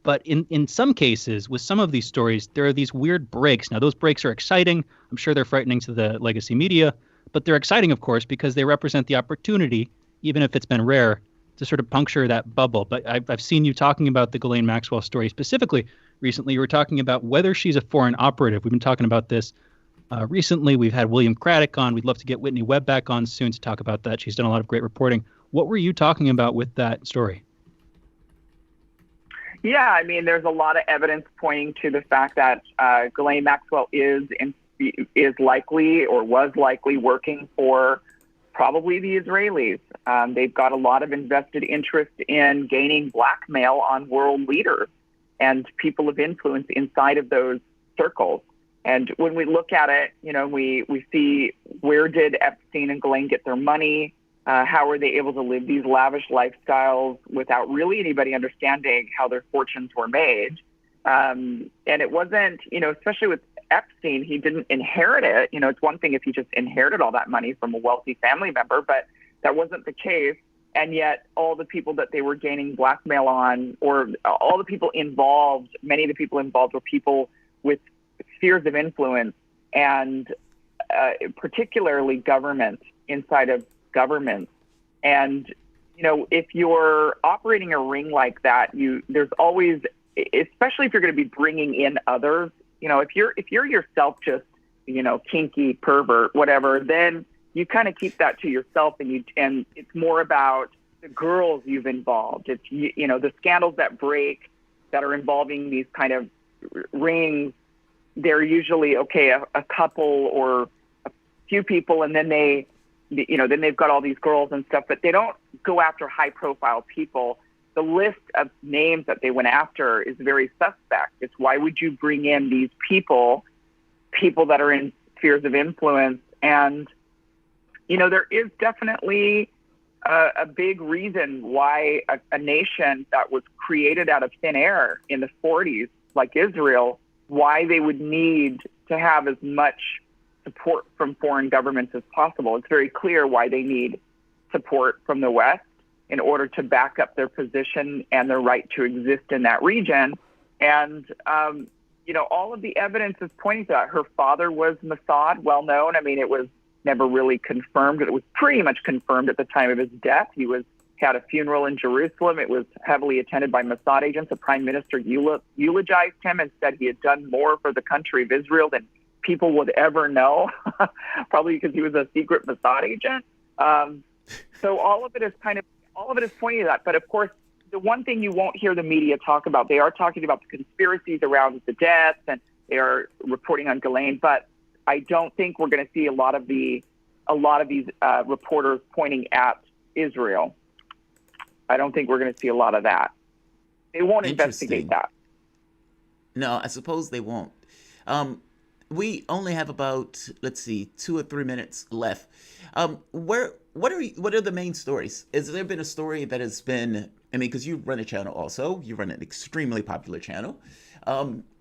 But in some cases, with some of these stories, there are these weird breaks. Now, those breaks are exciting. I'm sure they're frightening to the legacy media, but they're exciting, of course, because they represent the opportunity, even if it's been rare, to sort of puncture that bubble. But I've seen you talking about the Ghislaine Maxwell story specifically recently. You were talking about whether she's a foreign operative. We've been talking about this recently. We've had William Craddock on. We'd love to get Whitney Webb back on soon to talk about that. She's done a lot of great reporting. What were you talking about with that story? Yeah, I mean, there's a lot of evidence pointing to the fact that Ghislaine Maxwell is likely, or was likely, working for probably the Israelis. They've got a lot of invested interest in gaining blackmail on world leaders and people of influence inside of those circles. And when we look at it, we see, where did Epstein and Ghislaine get their money? How were they able to live these lavish lifestyles without really anybody understanding how their fortunes were made? And it wasn't, especially with Epstein, he didn't inherit it. It's one thing if he just inherited all that money from a wealthy family member, but that wasn't the case. And yet all the people that they were gaining blackmail on, or all the people involved, many of the people involved were people with spheres of influence, and particularly government, inside of governments. And if you're operating a ring like that, there's always, especially if you're going to be bringing in others, if you're yourself just kinky, pervert, whatever, then you kind of keep that to yourself, and it's more about the girls you've involved. It's the scandals that break, that are involving these kind of rings, they're usually, a couple or a few people, and then then they've got all these girls and stuff, but they don't go after high-profile people. The list of names that they went after is very suspect. It's why would you bring in these people that are in spheres of influence? And, there is definitely a big reason why a nation that was created out of thin air in the 40s, like Israel, why they would need to have as much support from foreign governments as possible. It's very clear why they need support from the West in order to back up their position and their right to exist in that region. And, all of the evidence is pointing to that. Her father was Mossad, well known. I mean, it was never really confirmed, but it was pretty much confirmed at the time of his death. He had a funeral in Jerusalem. It was heavily attended by Mossad agents. The prime minister eulogized him and said he had done more for the country of Israel than people would ever know, probably because he was a secret Mossad agent. So all of it is pointing to that. But of course, the one thing you won't hear the media talk about, they are talking about the conspiracies around the deaths, and they are reporting on Ghislaine. But I don't think we're going to see a lot of these reporters pointing at Israel. I don't think we're going to see a lot of that. They won't investigate that. No, I suppose they won't. We only have about, 2 or 3 minutes left. What are the main stories? Has there been a story that has been, because you run a channel also, you run an extremely popular channel.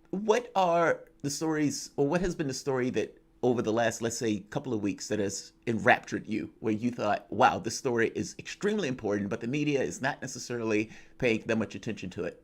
What are the stories, or what has been the story that over the last, let's say, couple of weeks that has enraptured you, where you thought, wow, this story is extremely important, but the media is not necessarily paying that much attention to it?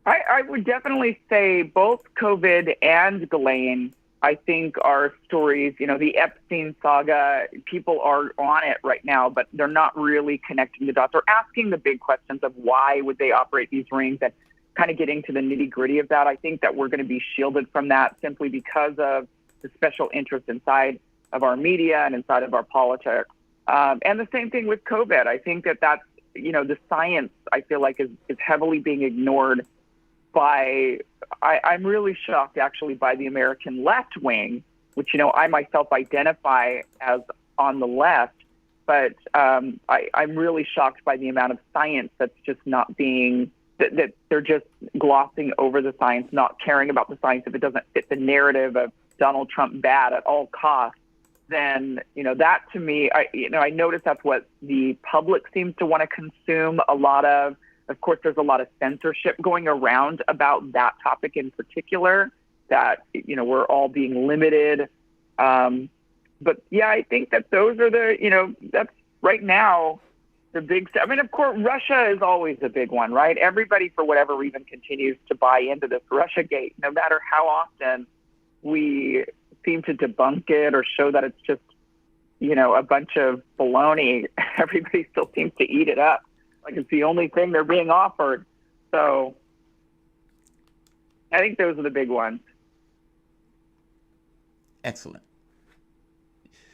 I would definitely say both COVID and Ghislaine, I think, are stories, the Epstein saga, people are on it right now, but they're not really connecting the dots or asking the big questions of why would they operate these rings and kind of getting to the nitty gritty of that. I think that we're going to be shielded from that simply because of the special interest inside of our media and inside of our politics. And the same thing with COVID. I think that's, the science, I feel like, is heavily being ignored by, I'm really shocked actually by the American left wing, which, I myself identify as on the left, but I'm really shocked by the amount of science that's just not being, that they're just glossing over the science, not caring about the science. If it doesn't fit the narrative of Donald Trump bad at all costs, then, that to me, I notice that's what the public seems to want to consume a lot of. Of course, there's a lot of censorship going around about that topic in particular, that, we're all being limited. But yeah, I think that those are that's right now the big, of course, Russia is always a big one, right? Everybody, for whatever reason, continues to buy into this Russia gate, no matter how often we seem to debunk it or show that it's just, a bunch of baloney. Everybody still seems to eat it up like it's the only thing they're being offered. So I think those are the big ones. Excellent.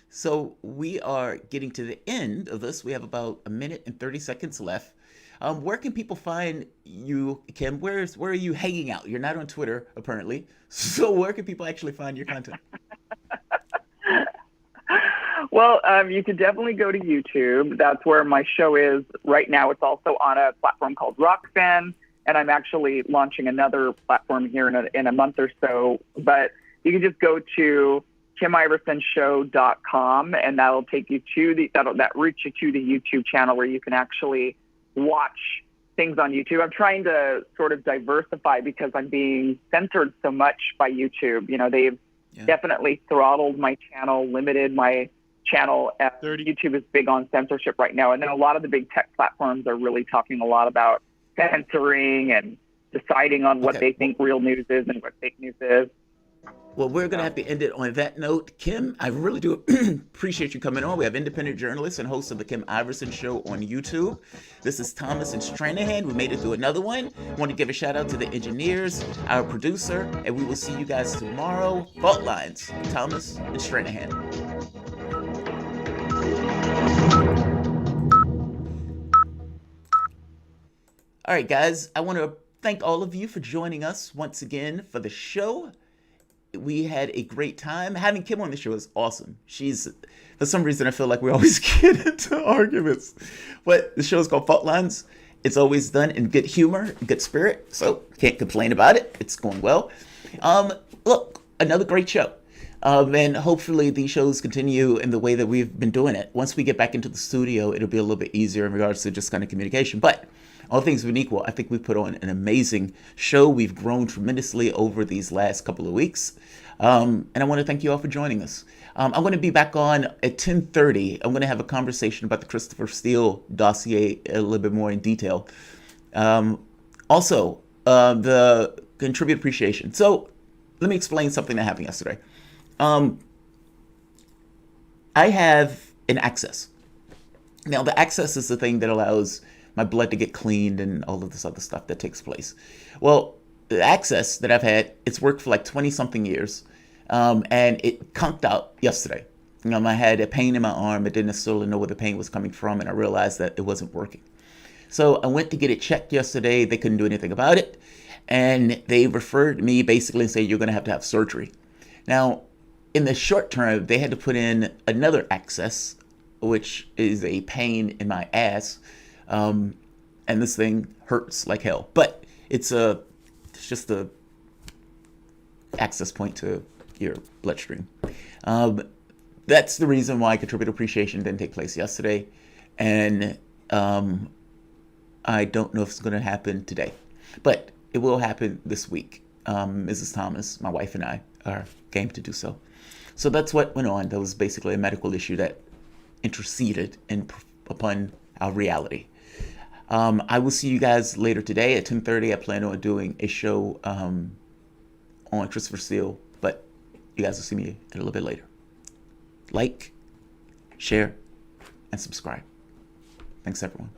So we are getting to the end of this. We have about 1 minute and 30 seconds left. Where can people find you, Kim? Where are you hanging out? You're not on Twitter, apparently. So where can people actually find your content? Well, you could definitely go to YouTube. That's where my show is right now. It's also on a platform called Rockfin, and I'm actually launching another platform here in a month or so. But you can just go to KimIversonShow.com, and that'll take you to that route you to the YouTube channel where you can actually watch things on YouTube. I'm trying to sort of diversify because I'm being censored so much by YouTube. They've definitely throttled my channel, limited my channel. YouTube is big on censorship right now. And then a lot of the big tech platforms are really talking a lot about censoring and deciding on what they think real news is and what fake news is. Well, we're going to have to end it on that note. Kim, I really do appreciate you coming on. We have independent journalist and host of the Kim Iverson Show on YouTube. This is Thomas and Stranahan. We made it through another one. I want to give a shout out to the engineers, our producer, and we will see you guys tomorrow. Fault Lines, Thomas and Stranahan. All right, guys, I want to thank all of you for joining us once again for the show. We had a great time. Having Kim on the show is awesome. For some reason, I feel like we always get into arguments. But the show is called Fault Lines. It's always done in good humor, good spirit, so can't complain about it. It's going well. Look, another great show. And hopefully these shows continue in the way that we've been doing it. Once we get back into the studio, it'll be a little bit easier in regards to just kind of communication. But all things being equal, I think we've put on an amazing show. We've grown tremendously over these last couple of weeks. And I want to thank you all for joining us. I'm going to be back on at 10:30. I'm going to have a conversation about the Christopher Steele dossier a little bit more in detail. Also, the contributor appreciation. So let me explain something that happened yesterday. I have an access. Now, the access is the thing that allows my blood to get cleaned and all of this other stuff that takes place. Well, the access that I've had, it's worked for like 20-something years. And it conked out yesterday. I had a pain in my arm. I didn't necessarily know where the pain was coming from, and I realized that it wasn't working. So I went to get it checked yesterday. They couldn't do anything about it. And they referred me basically and said, you're going to have surgery. Now, in the short term, they had to put in another access, which is a pain in my ass. And this thing hurts like hell. But it's just a access point to your bloodstream. That's the reason why contributor appreciation didn't take place yesterday. And I don't know if it's going to happen today. But it will happen this week. Mrs. Thomas, my wife, and I are game to do so. So that's what went on. That was basically a medical issue that interceded upon our reality. I will see you guys later today at 10:30. I plan on doing a show on Christopher Steele, but you guys will see me a little bit later. Like, share, and subscribe. Thanks, everyone.